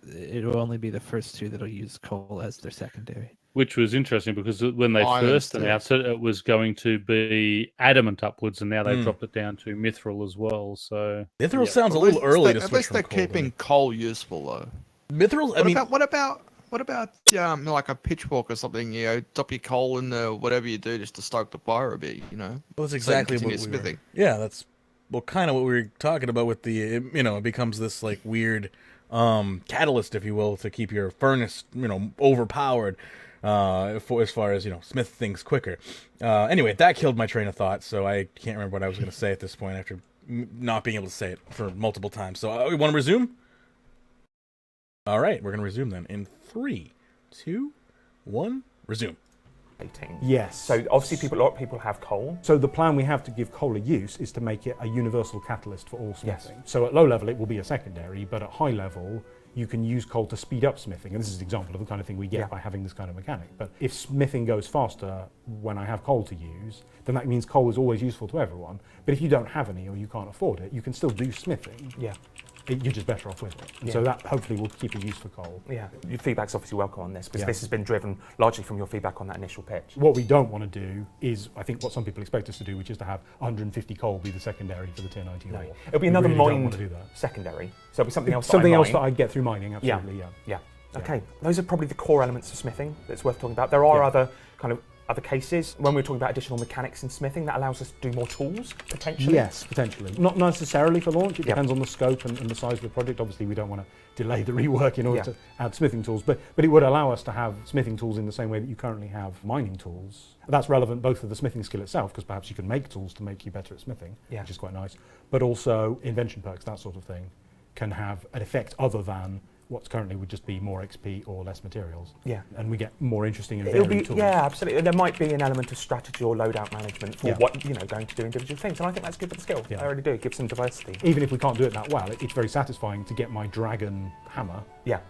Speaker 4: It will only be the first two that'll use coal as their secondary.
Speaker 2: Which was interesting because when they
Speaker 3: Iron
Speaker 2: first
Speaker 3: steel.
Speaker 2: announced it, it was going to be adamant upwards, and now they've dropped it down to mithril as well. So
Speaker 1: Mithril sounds a little early to
Speaker 3: At
Speaker 1: switch
Speaker 3: least
Speaker 1: from
Speaker 3: they're
Speaker 1: coal to
Speaker 3: keeping
Speaker 1: me.
Speaker 3: coal useful though.
Speaker 1: Mithril. I mean,
Speaker 3: What about like a pitchfork or something? You know, drop your coal in the whatever you do just to stoke the fire a bit. You know.
Speaker 1: well, that's
Speaker 3: So you
Speaker 1: exactly
Speaker 3: continue
Speaker 1: what we were.
Speaker 3: smithing.
Speaker 1: Yeah, that's kind of what we were talking about with the. It becomes this like weird catalyst, if you will, to keep your furnace overpowered. As far as smith things quicker. Anyway, that killed my train of thought, so I can't remember what I was going to say at this point after not being able to say it for multiple times. So we want to resume. All right, we're going to resume then in 3, 2, 1, resume.
Speaker 6: Yes.
Speaker 5: So obviously, a lot of people have coal.
Speaker 6: So the plan we have to give coal a use is to make it a universal catalyst for all smithing. So at low level, it will be a secondary, but at high level, you can use coal to speed up smithing. And this is an example of the kind of thing we get by having this kind of mechanic. But if smithing goes faster when I have coal to use, then that means coal is always useful to everyone. But if you don't have any or you can't afford it, you can still do smithing.
Speaker 5: Yeah.
Speaker 6: You're just better off with it.
Speaker 5: Yeah.
Speaker 6: So that hopefully will keep a use for coal.
Speaker 5: Yeah, your feedback's obviously welcome on this because this has been driven largely from your feedback on that initial pitch.
Speaker 6: What we don't want to do is, I think, what some people expect us to do, which is to have 150 coal be the secondary for the tier 90 ore.
Speaker 5: It'll be another
Speaker 6: really don't
Speaker 5: mined
Speaker 6: want to do that.
Speaker 5: secondary, so it'll be something else.
Speaker 6: Something else
Speaker 5: mine.
Speaker 6: that I get through mining, absolutely,
Speaker 5: Yeah. Okay, those are probably the core elements of smithing that's worth talking about. There are other cases when we're talking about additional mechanics in smithing that allows us to do more tools potentially.
Speaker 6: Yes, potentially. Not necessarily for launch. It depends on the scope and the size of the project. Obviously, we don't want to delay the rework in order to add smithing tools, but it would allow us to have smithing tools in the same way that you currently have mining tools. That's relevant both for the smithing skill itself, because perhaps you can make tools to make you better at smithing, which is quite nice, but also invention perks, that sort of thing, can have an effect other than what's currently would just be more XP or less materials. Yeah. And we get more interesting and varied tools.
Speaker 5: Yeah, absolutely. There might be an element of strategy or loadout management for what, going to do individual things. And I think that's good for the skill. I already do. It gives some diversity.
Speaker 6: Even if we can't do it that well, it's very satisfying to get my dragon hammer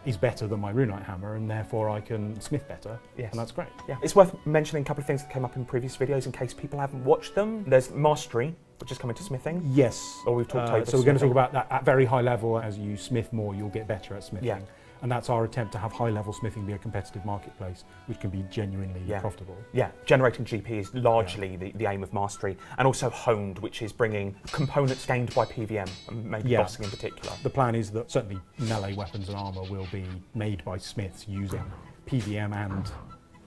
Speaker 6: is better than my runite hammer, and therefore I can smith better. Yes. And that's great.
Speaker 5: Yeah. It's worth mentioning a couple of things that came up in previous videos in case people haven't watched them. There's mastery, which is coming to smithing.
Speaker 6: Yes.
Speaker 5: Or we've talked over
Speaker 6: so we're going to talk about that at very high level. As you smith more, you'll get better at smithing. Yeah. And that's our attempt to have high-level smithing be a competitive marketplace, which can be genuinely profitable. Yeah,
Speaker 5: generating GP is largely the aim of mastery, and also honed, which is bringing components gained by PVM, and maybe bossing in particular.
Speaker 6: The plan is that certainly melee weapons and armour will be made by smiths using PVM and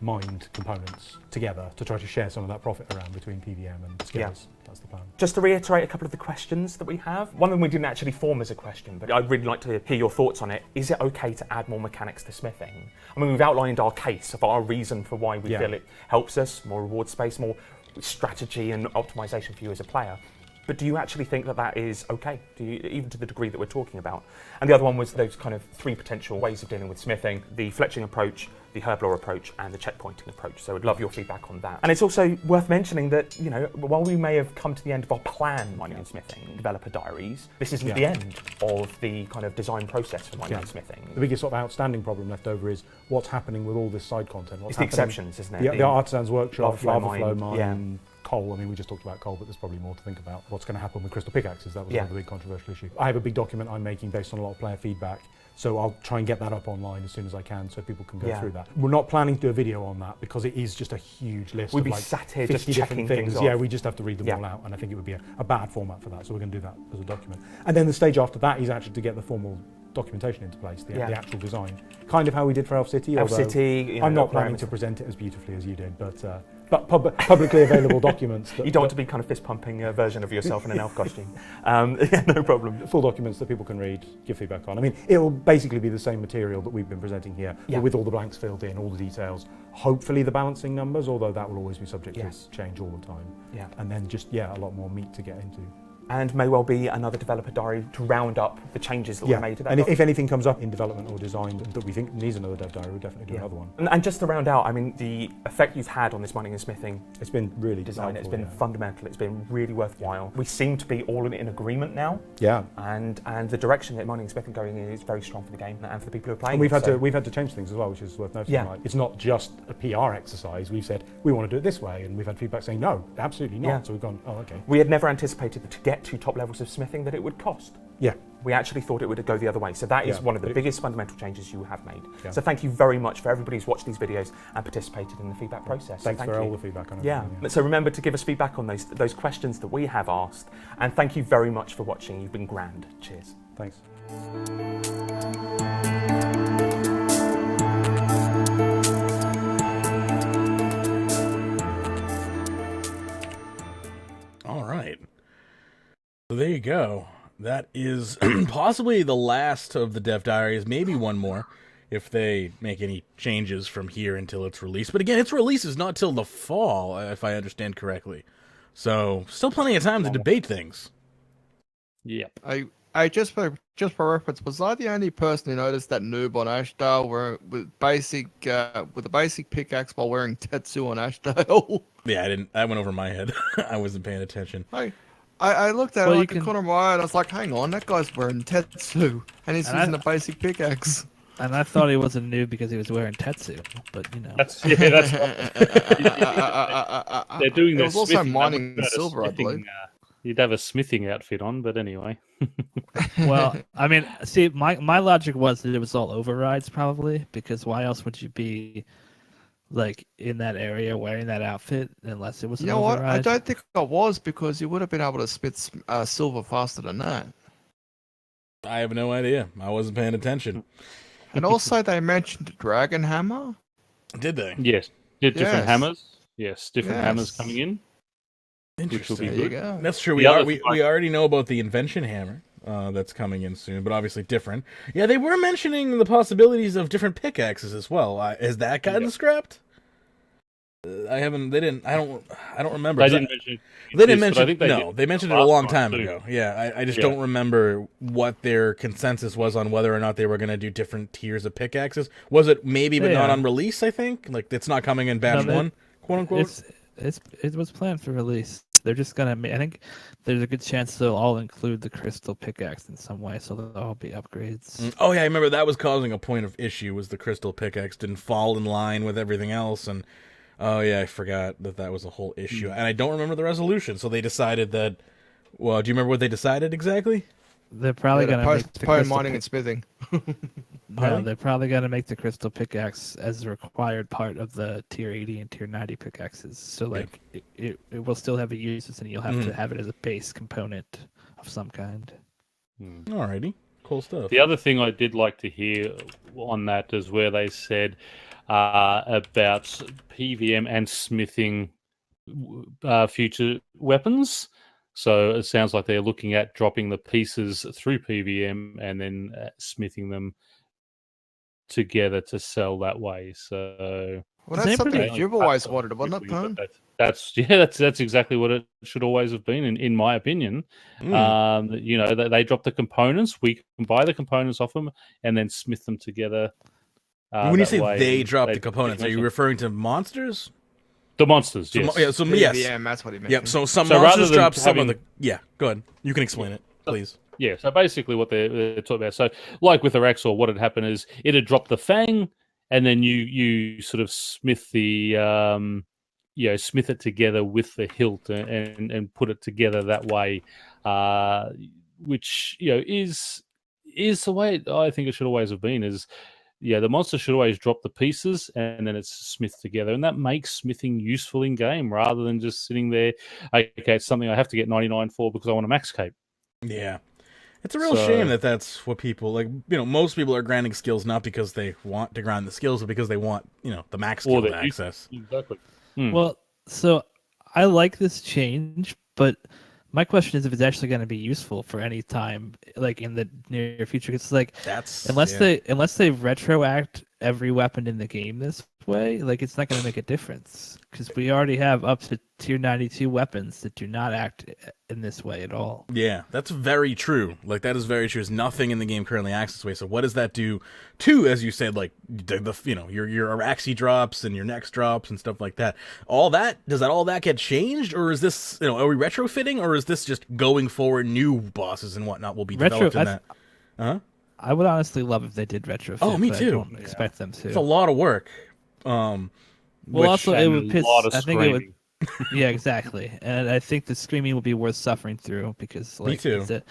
Speaker 6: mined components together to try to share some of that profit around between PVM and skills. That's the plan.
Speaker 5: Just to reiterate a couple of the questions that we have. One of them we didn't actually form as a question, but I'd really like to hear your thoughts on it. Is it okay to add more mechanics to smithing? I mean, we've outlined our case of our reason for why we feel it helps us, more reward space, more strategy and optimization for you as a player. But do you actually think that that is okay, even to the degree that we're talking about? And the other one was those kind of 3 potential ways of dealing with smithing: the fletching approach, the herblore approach, and the checkpointing approach. So I'd love your feedback on that. And it's also worth mentioning that, while we may have come to the end of our plan mining and smithing developer diaries, this isn't the end of the kind of design process for mining and smithing.
Speaker 6: The biggest sort of outstanding problem left over is what's happening with all this side content.
Speaker 5: It's the exceptions, isn't it?
Speaker 6: The Artisan's Workshop, Lava Flow Mine,
Speaker 5: yeah.
Speaker 6: Coal. I mean, we just talked about coal, but there's probably more to think about. What's going to happen with crystal pickaxes? That was another big controversial issue. I have a big document I'm making based on a lot of player feedback, so I'll try and get that up online as soon as I can so people can go through that. We're not planning to do a video on that because it is just a huge list
Speaker 5: We'd be
Speaker 6: of like
Speaker 5: sat here
Speaker 6: 50
Speaker 5: just
Speaker 6: different things.
Speaker 5: Off.
Speaker 6: Yeah, we just have to read them all out, and I think it would be a bad format for that, so we're going to do that as a document. And then the stage after that is actually to get the formal documentation into place, the actual design. Kind of how we did for Elf City.
Speaker 5: Elf City,
Speaker 6: I'm not planning to present it as beautifully as you did, but publicly available documents.
Speaker 5: You don't want to be kind of fist-pumping a version of yourself in an elf costume. No problem.
Speaker 6: Full documents that people can read, give feedback on. I mean, it will basically be the same material that we've been presenting here, but with all the blanks filled in, all the details. Hopefully the balancing numbers, although that will always be subject to change all the time. Yeah. And then just, a lot more meat to get into.
Speaker 5: And may well be another developer diary to round up the changes that were made to that.
Speaker 6: And if anything comes up in development or design that we think needs another dev diary, we'll definitely do another one.
Speaker 5: And just to round out, I mean, the effect you've had on this mining and smithing,
Speaker 6: it's been really
Speaker 5: design. It's been fundamental. It's been really worthwhile. We seem to be all in agreement now.
Speaker 6: Yeah.
Speaker 5: And the direction that mining and smithing going in is very strong for the game and for the people who are playing.
Speaker 6: And we've had to change things as well, which is worth noting. Yeah. Like, it's not just a PR exercise. We've said we want to do it this way, and we've had feedback saying no, absolutely not. So we've gone, oh, okay.
Speaker 5: We had never anticipated to get get to top levels of smithing that it would cost.
Speaker 6: Yeah.
Speaker 5: We actually thought it would go the other way. So that is one of the biggest fundamental changes you have made. Yeah. So thank you very much for everybody who's watched these videos and participated in the feedback process.
Speaker 6: Thanks for all
Speaker 5: you.
Speaker 6: the feedback on it.
Speaker 5: Yeah. So remember to give us feedback on those questions that we have asked. And thank you very much for watching. You've been grand. Cheers.
Speaker 6: Thanks.
Speaker 1: All right. So there you go. That is possibly the last of the Dev Diaries, maybe one more, if they make any changes from here until it's released. But again, its release is not till the fall, if I understand correctly. So, still plenty of time to debate things.
Speaker 2: Yep.
Speaker 3: I just for reference, was I the only person who noticed that noob on Ashdale with a basic pickaxe while wearing Tetsu on Ashdale?
Speaker 1: Yeah, that went over my head. I wasn't paying attention.
Speaker 3: I looked at it like a corner of my eye and I was like, hang on, that guy's wearing Tetsu and he's using a basic pickaxe.
Speaker 4: And I thought he was a noob because he was wearing Tetsu, but you know.
Speaker 2: That's they're doing
Speaker 3: It was also mining silver, I believe.
Speaker 2: You'd have a smithing outfit on, but anyway.
Speaker 4: Well, I mean, see, my logic was that it was all overrides probably, because why else would you be like in that area wearing that outfit unless it was an override?
Speaker 3: What? I don't think I was, because you would have been able to smith silver faster than that.
Speaker 1: I have no idea. I wasn't paying attention.
Speaker 3: And also they mentioned Dragon Hammer.
Speaker 1: Did they?
Speaker 2: Yes. Different hammers. Yes, different hammers coming in.
Speaker 1: Interesting.
Speaker 3: There you go.
Speaker 1: That's true. We already know about the Invention Hammer that's coming in soon, but obviously different. Yeah, they were mentioning the possibilities of different pickaxes as well. Has that gotten scrapped? I haven't. They didn't. I don't remember.
Speaker 2: They didn't mention.
Speaker 1: They didn't mention. They mentioned it a long time ago. Yeah, I just don't remember what their consensus was on whether or not they were going to do different tiers of pickaxes. Was it maybe, but not on release? I think it's not coming in batch 1, quote unquote.
Speaker 4: It was planned for release. They're just gonna. I think there's a good chance they'll all include the crystal pickaxe in some way, so they'll all be upgrades.
Speaker 1: Oh yeah, I remember that was causing a point of issue. Was the crystal pickaxe didn't fall in line with everything else, and oh yeah, I forgot that was a whole issue, and I don't remember the resolution. So they decided that. Well, do you remember what they decided exactly?
Speaker 4: They're probably gonna
Speaker 3: postpone mining and smithing.
Speaker 4: No, they're probably gonna make the crystal pickaxe as a required part of the tier 80 and tier 90 pickaxes. So it will still have a use, and you'll have to have it as a base component of some kind.
Speaker 1: Alrighty, cool stuff.
Speaker 2: The other thing I did like to hear on that is where they said about PVM and smithing future weapons. So it sounds like they're looking at dropping the pieces through PVM and then smithing them together to sell that way. So
Speaker 3: that's something that you've always wanted, wasn't it, Pern?
Speaker 2: That's exactly what it should always have been, in my opinion. They drop the components, we can buy the components off them, and then smith them together.
Speaker 1: When you say they drop the components, are you referring to monsters?
Speaker 2: The monsters, yes.
Speaker 1: Yes.
Speaker 3: Yeah, that's what he meant.
Speaker 1: Yep, so some monsters drop some of the... Yeah, go ahead. You can explain it, please.
Speaker 2: Yeah, so basically what they're talking about. So like with Araxor, what had happened is it had dropped the fang, and then you sort of smith the... smith it together with the hilt and put it together that way, which, is the way I think it should always have been, is... Yeah, the monster should always drop the pieces and then it's smithed together. And that makes smithing useful in game rather than just sitting there, okay, it's something I have to get 99 for because I want a max cape.
Speaker 1: Yeah. It's a real shame that that's what people, most people are grinding skills not because they want to grind the skills, but because they want, the max skill access.
Speaker 2: Exactly.
Speaker 4: Well, so I like this change, but my question is if it's actually going to be useful for any time, in the near future. It's unless they retroact every weapon in the game this way, it's not going to make a difference because we already have up to tier 92 weapons that do not act in this way at all.
Speaker 1: Yeah, that's very true. That is very true. There's nothing in the game currently acts this way. So what does that do to, as you said, your Araxi drops and your next drops and stuff like that? All that get changed, or is this are we retrofitting, or is this just going forward? New bosses and whatnot will be developed in that.
Speaker 4: I would honestly love if they did retrofit.
Speaker 1: Oh, me too.
Speaker 4: I don't expect them to.
Speaker 1: It's a lot of work.
Speaker 4: Also, it would piss. I think it would Yeah, exactly. And I think the screaming will be worth suffering through because like
Speaker 1: too.
Speaker 4: it's a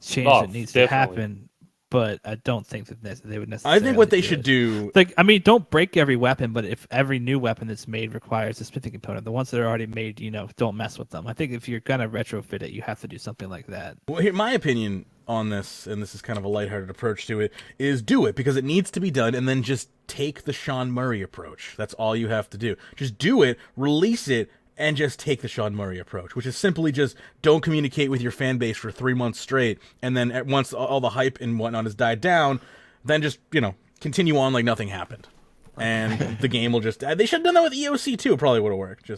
Speaker 4: change
Speaker 2: Oh,
Speaker 4: that needs
Speaker 2: definitely.
Speaker 4: to happen. But I don't think that they would necessarily.
Speaker 1: I think what they
Speaker 4: do
Speaker 1: should
Speaker 4: it.
Speaker 1: do.
Speaker 4: Like, I mean, don't break every weapon, but if every new weapon that's made requires a smithing component, the ones that are already made, don't mess with them. I think if you're gonna retrofit it, you have to do something like that.
Speaker 1: Well, here, my opinion on this, and this is kind of a lighthearted approach to it, is do it because it needs to be done, and then just take the Sean Murray approach. That's all you have to do. Just do it, release it, and just take the Sean Murray approach, which is simply just don't communicate with your fan base for 3 months straight, and then once all the hype and whatnot has died down, then just, continue on like nothing happened. And the game will just... They should have done that with EOC too. It probably would have worked.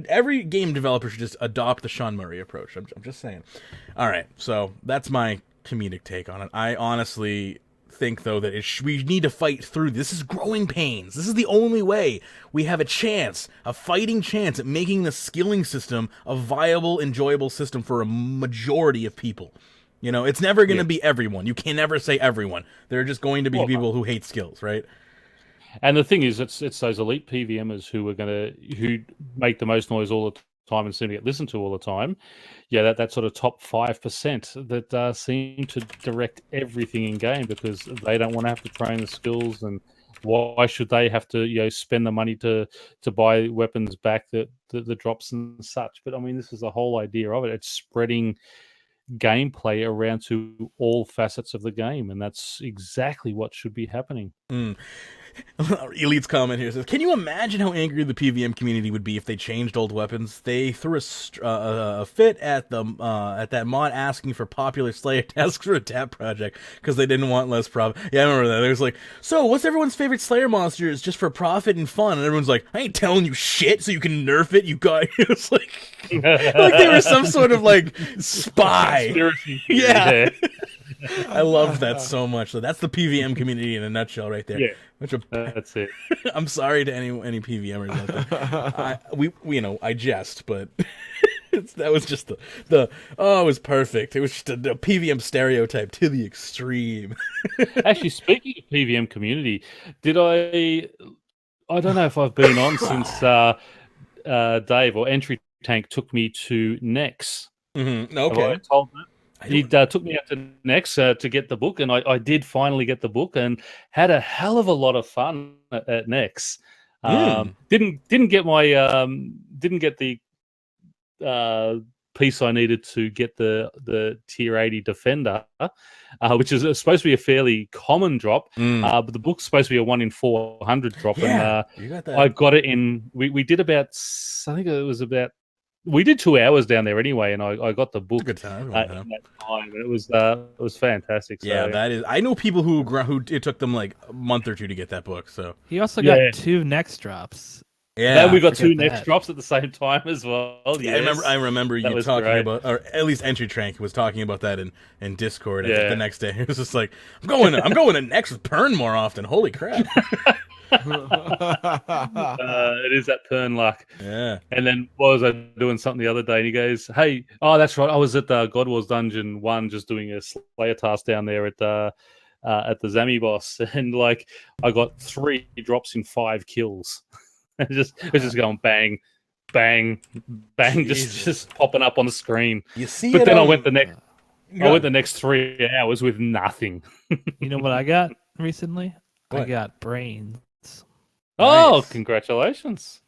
Speaker 1: Every game developer should just adopt the Sean Murray approach. I'm just saying. All right, so that's my comedic take on it. I honestly think, though, that we need to fight through. This is growing pains. This is the only way we have a fighting chance at making the skilling system a viable, enjoyable system for a majority of people. It's never going to be everyone. You can never say everyone. There are just going to be people who hate skills, right?
Speaker 2: And the thing is, it's those elite PVMers who make the most noise all the time and seem to get listened to all the time. Yeah, that sort of top 5% that seem to direct everything in game because they don't want to have to train the skills, and why should they have to spend the money to buy weapons back that drops and such? But I mean, this is the whole idea of it. It's spreading gameplay around to all facets of the game, and that's exactly what should be happening.
Speaker 1: Elite's comment here says, "Can you imagine how angry the PVM community would be if they changed old weapons? They threw a fit at that mod asking for popular Slayer tasks for a TAP project because they didn't want less profit." Yeah, I remember that. It was like, "So, what's everyone's favorite Slayer monster? Is just for profit and fun?" And everyone's like, "I ain't telling you shit, so you can nerf it." You got it was like they were some sort of like spy.
Speaker 2: Conspiracy.
Speaker 1: Yeah. I loved that so much. So that's the PVM community in a nutshell, right there.
Speaker 2: Yeah, that's it.
Speaker 1: I'm sorry to any PVMers out there. I jest, but that was just it was perfect. It was just a PVM stereotype to the extreme.
Speaker 2: Actually, speaking of PVM community, I don't know if I've been on since Dave or Entry Tank took me to Nex.
Speaker 1: Mm-hmm. Okay.
Speaker 2: Have I told that? He took me out to Nex to get the book, and I did finally get the book, and had a hell of a lot of fun at Nex. Didn't get the piece I needed to get the tier 80 defender, which is supposed to be a fairly common drop. But the book's supposed to be a 1 in 400 drop, and
Speaker 1: you got that.
Speaker 2: I got it in. We did about, I think it was about. We did 2 hours down there anyway, and I got the book
Speaker 1: Good time.
Speaker 2: in that time. And it was fantastic. So.
Speaker 1: Yeah, that is. I know people who it took them like a month or two to get that book. So
Speaker 4: He also got 2 Nex drops.
Speaker 1: yeah,
Speaker 2: then we got 2
Speaker 4: that.
Speaker 2: Next drops at the same time as well.
Speaker 1: Yeah,
Speaker 2: Yes.
Speaker 1: I remember you
Speaker 2: was
Speaker 1: talking
Speaker 2: great.
Speaker 1: about, or at least Entry Trank was talking about that in Discord.
Speaker 2: Yeah.
Speaker 1: The next day, it was just like, I'm going to Nex with Pern more often. Holy crap!
Speaker 2: It is that Pern luck.
Speaker 1: Yeah.
Speaker 2: And then was I doing something the other day? And he goes, "Hey, that's right. I was at the God Wars Dungeon 1 just doing a Slayer task down there at the Zami boss, and like I got 3 drops in 5 kills. It's just going bang, bang, bang, just popping up on the screen.
Speaker 1: You see,
Speaker 2: but then I went the next 3 hours with nothing.
Speaker 4: You know what I got recently?
Speaker 1: What?
Speaker 4: I got brains.
Speaker 2: Oh,
Speaker 1: Nice.
Speaker 2: Congratulations!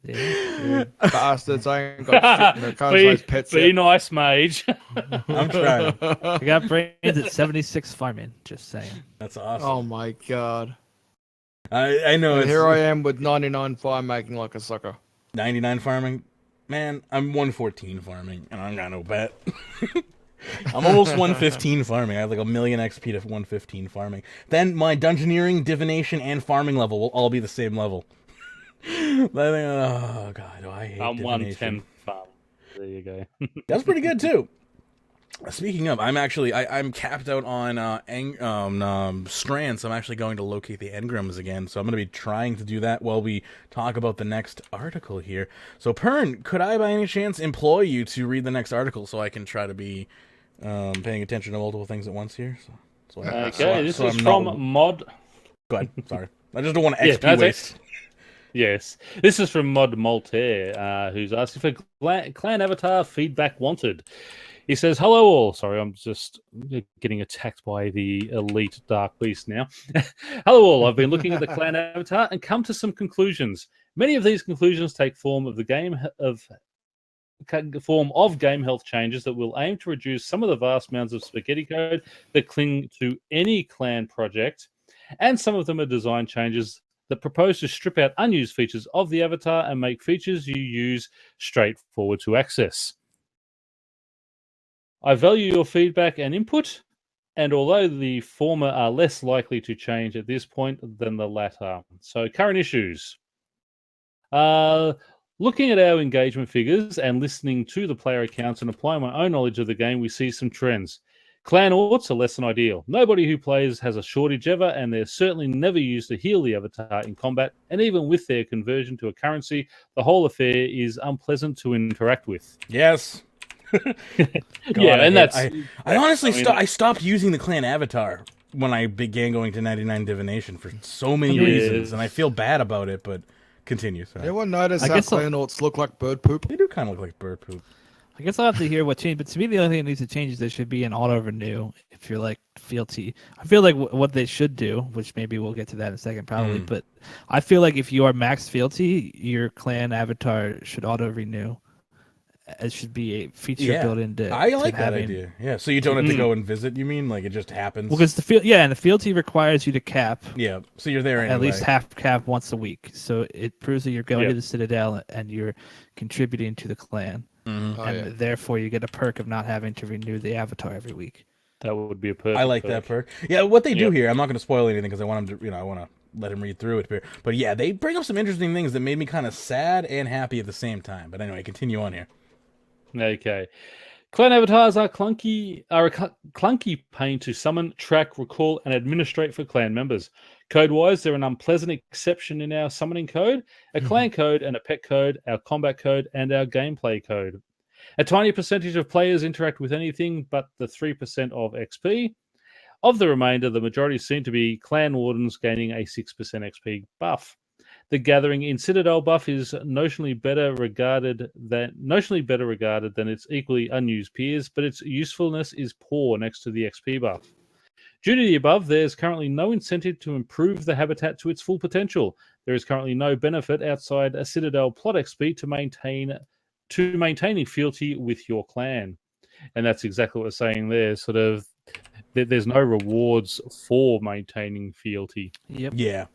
Speaker 3: You bastards, I ain't got shit in the pets
Speaker 2: Be
Speaker 3: yet.
Speaker 2: nice, mage.
Speaker 1: I'm trying.
Speaker 4: I got brains at 76 farming. Just saying.
Speaker 1: That's awesome.
Speaker 3: Oh my god.
Speaker 1: I know.
Speaker 3: And
Speaker 1: It's
Speaker 3: here I am with 99 fire making like a sucker.
Speaker 1: 99 farming. Man, I'm 114 farming, and I got no bet. I'm almost 115 farming. I have like 1 million XP to 115 farming. Then my dungeoneering, divination, and farming level will all be the same level. Oh god, I hate
Speaker 2: I'm
Speaker 1: divination.
Speaker 2: 110 farm. There you go.
Speaker 1: That's pretty good too. Speaking of, I'm capped out on strands. So I'm actually going to locate the engrams again. So I'm going to be trying to do that while we talk about the next article here. So Pern, could I by any chance employ you to read the next article so I can try to be paying attention to multiple things at once here?
Speaker 2: Okay, this is from Mod.
Speaker 1: Go ahead. Sorry, I just don't want to XP waste.
Speaker 2: Yes. This is from Mod Moltaire, who's asking for clan avatar feedback wanted. He says, hello all. Sorry, I'm just getting attacked by the elite Dark Beast now. Hello all. I've been looking at the clan avatar and come to some conclusions. Many of these conclusions take form of game health changes that will aim to reduce some of the vast amounts of spaghetti code that cling to any clan project, and some of them are design changes that propose to strip out unused features of the avatar and make features you use straightforward to access. I value your feedback and input, and although the former are less likely to change at this point than the latter. So, current issues. Looking at our engagement figures and listening to the player accounts and applying my own knowledge of the game, we see some trends. Clan orts are less than ideal. Nobody who plays has a shortage ever, and they're certainly never used to heal the avatar in combat, and even with their conversion to a currency, the whole affair is unpleasant to interact with.
Speaker 1: Yes.
Speaker 2: Yeah, and that's...
Speaker 1: I honestly I stopped using the clan avatar when I began going to 99 divination for so many reasons, and I feel bad about it, but continue. Sorry.
Speaker 3: Anyone notice how clan orts look like bird poop?
Speaker 1: They do kind of look like bird poop.
Speaker 4: I guess I'll have to hear what changed, but to me, the only thing that needs to change is there should be an auto-renew if you're like fealty. I feel like what they should do, which maybe we'll get to that in a second probably, but I feel like if you are max fealty, your clan avatar should auto-renew. It should be a feature built into.
Speaker 1: I like that idea. Yeah, so you don't have to go and visit. You mean like it just happens?
Speaker 4: Well, because and the fealty requires you to cap.
Speaker 1: Yeah, so you're there anyway.
Speaker 4: At least half cap once a week. So it proves that you're going to the Citadel and you're contributing to the clan, and therefore you get a perk of not having to renew the avatar every week.
Speaker 2: That would be a perk.
Speaker 1: I like that perk. Yeah, what they do here, I'm not going to spoil anything because I want him to, I want to let him read through it here. But yeah, they bring up some interesting things that made me kind of sad and happy at the same time. But anyway, continue on here.
Speaker 2: Okay. Clan avatars are a clunky pain to summon, track, recall, and administrate for clan members. Code-wise, they're an unpleasant exception in our summoning code, a clan code and a pet code, our combat code, and our gameplay code. A tiny percentage of players interact with anything but the 3% of XP. Of the remainder, the majority seem to be clan wardens gaining a 6% XP buff. The gathering in Citadel buff is notionally better regarded than its equally unused peers, but its usefulness is poor next to the XP buff. Due to the above, there is currently no incentive to improve the habitat to its full potential. There is currently no benefit outside a Citadel plot XP to maintaining fealty with your clan, and that's exactly what we're saying there. Sort of, there's no rewards for maintaining fealty.
Speaker 4: Yep.
Speaker 1: Yeah.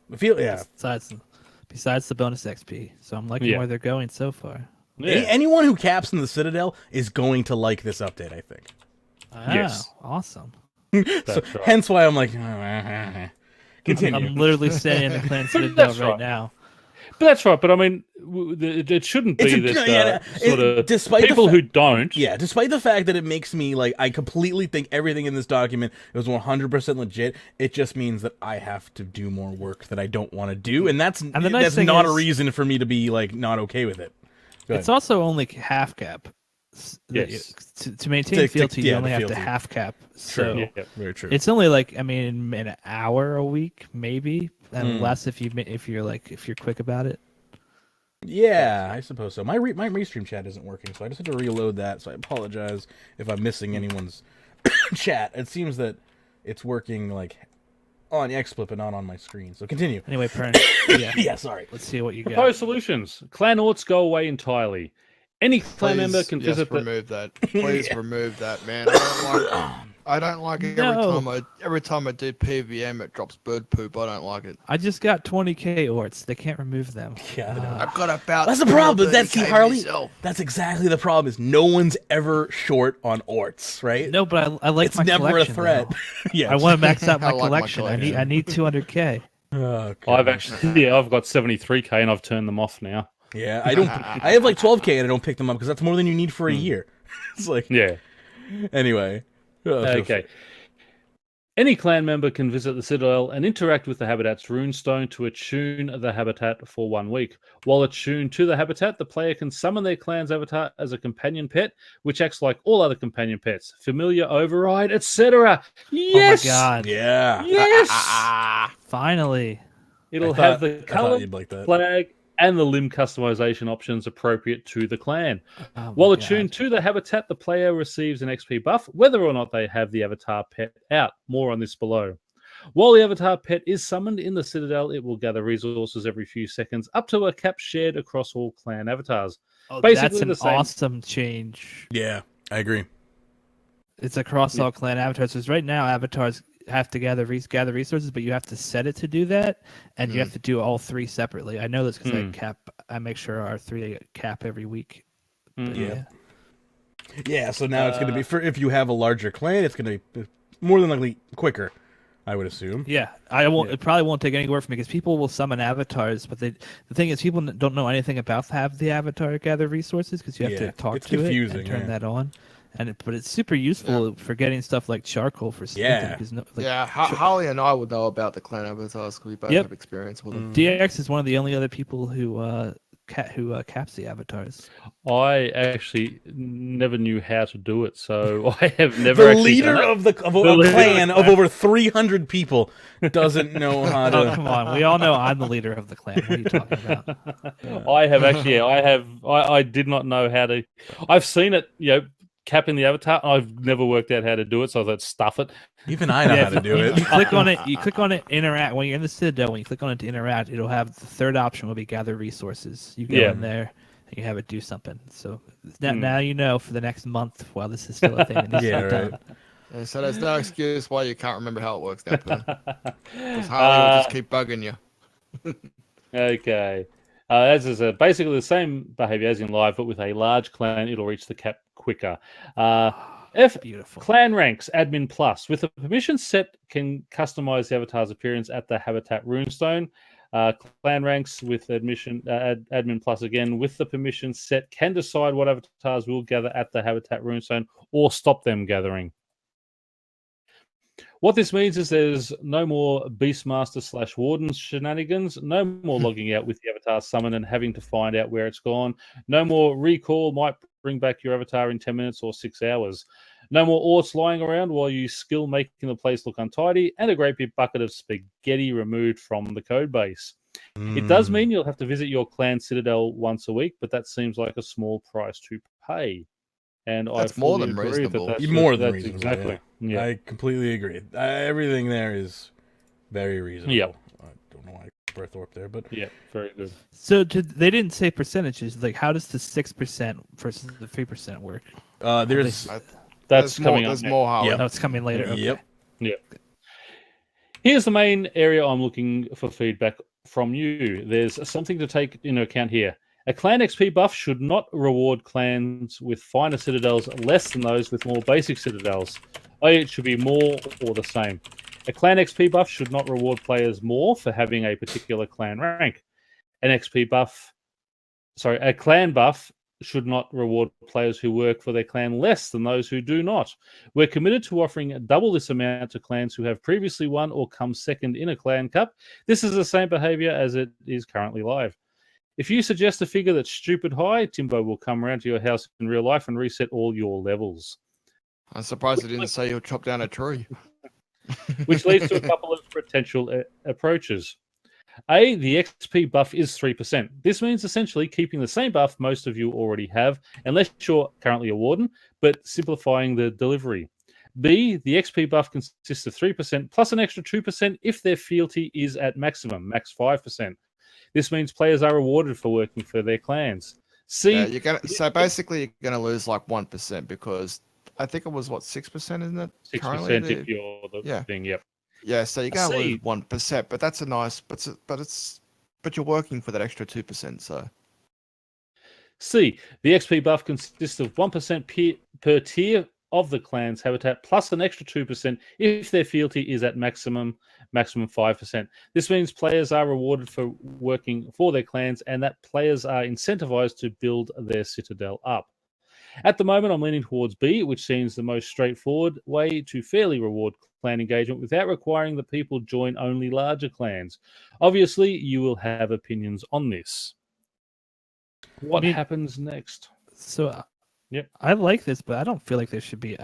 Speaker 4: Besides the bonus XP. So I'm liking where they're going so far.
Speaker 1: Yeah. Anyone who caps in the Citadel is going to like this update, I think.
Speaker 2: Yes.
Speaker 4: Awesome.
Speaker 1: Hence why I'm like, continue.
Speaker 4: I'm literally staying in the clan Citadel right now.
Speaker 2: But that's right. But I mean, it shouldn't be that sort of
Speaker 1: despite
Speaker 2: people who don't.
Speaker 1: Yeah, despite the fact that it makes me like, I completely think everything in this document is 100% legit. It just means that I have to do more work that I don't want to do, and that's not a reason for me to be like not okay with it.
Speaker 4: It's also only half cap.
Speaker 2: Yes.
Speaker 4: To maintain fealty, you only have to half cap. So
Speaker 1: very true.
Speaker 4: It's only like an hour a week, maybe, and less if you're quick about it.
Speaker 1: Yeah, I suppose so. My restream chat isn't working, so I just had to reload that. So I apologize if I'm missing anyone's chat. It seems that it's working like on XSplit, but not on my screen. So continue.
Speaker 4: Anyway, Pern.
Speaker 1: Yeah, sorry.
Speaker 4: Let's see what you got.
Speaker 2: Proposed solutions. Clan orts go away entirely. Any clan member can visit.
Speaker 3: Remove that. Please remove that, man. I don't like it every time I do PVM. It drops bird poop. I don't like it.
Speaker 4: I just got 20k orts. They can't remove them.
Speaker 1: Yeah,
Speaker 3: I've got about.
Speaker 1: That's the problem. Harley. That's exactly the problem. Is no one's ever short on orts, right?
Speaker 4: No, but I like. It's my
Speaker 1: never
Speaker 4: collection,
Speaker 1: a threat.
Speaker 4: Yeah, I want to max out my collection. I need 200k.
Speaker 1: Oh,
Speaker 2: I've got 73k and I've turned them off now.
Speaker 1: Yeah, I don't. I have like 12k and I don't pick them up because that's more than you need for a year. It's like Anyway.
Speaker 2: Okay. Any clan member can visit the Citadel and interact with the habitat's runestone to attune the habitat for 1 week. While attuned to the habitat, the player can summon their clan's avatar as a companion pet, which acts like all other companion pets. Familiar override, etc. Yes!
Speaker 4: Oh my god.
Speaker 1: Yeah.
Speaker 2: Yes!
Speaker 4: Finally.
Speaker 2: It'll have the color,
Speaker 1: like that.
Speaker 2: flag, and the limb customization options appropriate to the clan.
Speaker 4: Oh
Speaker 2: While
Speaker 4: my
Speaker 2: attuned
Speaker 4: God.
Speaker 2: to the habitat, the player receives an XP buff, whether or not they have the avatar pet out. More on this below. While the avatar pet is summoned in the Citadel, it will gather resources every few seconds, up to a cap shared across all clan avatars.
Speaker 4: Oh,
Speaker 2: Basically
Speaker 4: that's an
Speaker 2: the same.
Speaker 4: awesome change.
Speaker 1: Yeah, I agree.
Speaker 4: It's across
Speaker 2: Yeah.
Speaker 4: all clan avatars. Because right now, avatars have to gather resources, but you have to set it to do that, and you have to do all 3 separately. I know this because I make sure our 3 cap every week. But
Speaker 2: Yeah.
Speaker 1: Yeah, so now it's going to be, for if you have a larger clan, it's going to be more than likely quicker, I would assume.
Speaker 4: Yeah, I won't. It probably won't take anywhere from me because people will summon avatars, but the thing is, people don't know anything about have the avatar gather resources because you have to talk
Speaker 1: it's
Speaker 4: to
Speaker 1: confusing,
Speaker 4: it and turn
Speaker 1: yeah.
Speaker 4: that on. But it's super useful for getting stuff like charcoal for smithing.
Speaker 1: Yeah.
Speaker 4: 'Cause
Speaker 3: Harley and I would know about the clan avatars because we both have experience with them.
Speaker 4: DX is one of the only other people who caps the avatars.
Speaker 2: I actually never knew how to do it, so I have never.
Speaker 1: The leader of a clan of over 300 people doesn't know how to.
Speaker 4: Oh, come on, we all know I'm the leader of the clan. What are you talking about?
Speaker 2: I have actually. I did not know how to. I've seen it. Capping the avatar. I've never worked out how to do it, so I thought stuff it.
Speaker 1: Even I know how to do it.
Speaker 4: You click on it. You click on it. Interact. When you're in the Citadel, when you click on it to interact, it'll have the third option will be gather resources. You go in there and you have it do something. So now you know for the next month while this is still a thing. And
Speaker 1: Right.
Speaker 3: Yeah, so there's no excuse why you can't remember how it works, because Harley will just keep bugging you.
Speaker 2: Okay. As is basically the same behavior as in live, but with a large clan, it'll reach the cap quicker.
Speaker 4: Beautiful.
Speaker 2: Clan ranks admin plus with the permission set can customize the avatar's appearance at the habitat runestone. Clan ranks with admin plus again with the permission set can decide what avatars will gather at the habitat runestone or stop them gathering. What this means is there's no more Beastmaster / Warden shenanigans, no more logging out with the avatar summon and having to find out where it's gone, no more recall might bring back your avatar in 10 minutes or 6 hours, no more orts lying around while you skill making the place look untidy, and a great big bucket of spaghetti removed from the code base. It does mean you'll have to visit your clan Citadel once a week, but that seems like a small price to pay. And
Speaker 3: that's
Speaker 2: I
Speaker 3: more
Speaker 2: fully
Speaker 3: than
Speaker 2: agree
Speaker 3: reasonable.
Speaker 2: That's
Speaker 1: More than
Speaker 2: that's
Speaker 1: reasonable.
Speaker 2: exactly. Yeah.
Speaker 1: I completely agree. Everything there is very reasonable.
Speaker 2: Yep.
Speaker 1: I don't know why I put Berthorpe there, but
Speaker 2: Yeah, very good.
Speaker 4: So they didn't say percentages. Like, how does the 6% versus the 3% work?
Speaker 1: there's
Speaker 2: That's coming
Speaker 3: more,
Speaker 2: up.
Speaker 3: There's more, Harley.
Speaker 4: No, it's coming later. Okay.
Speaker 1: Yep.
Speaker 2: Yeah. Here's the main area I'm looking for feedback from you. There's something to take into account here. A clan XP buff should not reward clans with finer citadels less than those with more basic citadels. It should be more or the same. A clan XP buff should not reward players more for having a particular clan rank. A clan buff should not reward players who work for their clan less than those who do not. We're committed to offering double this amount to clans who have previously won or come second in a clan cup. This is the same behavior as it is currently live. If you suggest a figure that's stupid high, Timbo will come around to your house in real life and reset all your levels.
Speaker 3: I'm surprised it didn't say you'll chop down a tree.
Speaker 2: Which leads to a couple of potential approaches. A, the XP buff is 3%. This means essentially keeping the same buff most of you already have, unless you're currently a warden, but simplifying the delivery. B, the XP buff consists of 3% plus an extra 2% if their fealty is at maximum, max 5%. This means players are rewarded for working for their clans. C,
Speaker 3: so basically you're gonna lose like 1% because I think it was 6%, isn't it?
Speaker 2: 6% if you're the thing. Yep.
Speaker 3: Yeah, so you're gonna lose 1%, but that's a nice, but you're working for that extra 2%. So
Speaker 2: C, the XP buff consists of 1% per tier of the clan's habitat plus an extra 2% if their fealty is at maximum 5%. This means players are rewarded for working for their clans and that players are incentivized to build their citadel up. At the moment, I'm leaning towards B, which seems the most straightforward way to fairly reward clan engagement without requiring that people join only larger clans. Obviously, you will have opinions on this. What happens next?
Speaker 4: So,
Speaker 2: yep,
Speaker 4: I like this, but I don't feel like there should be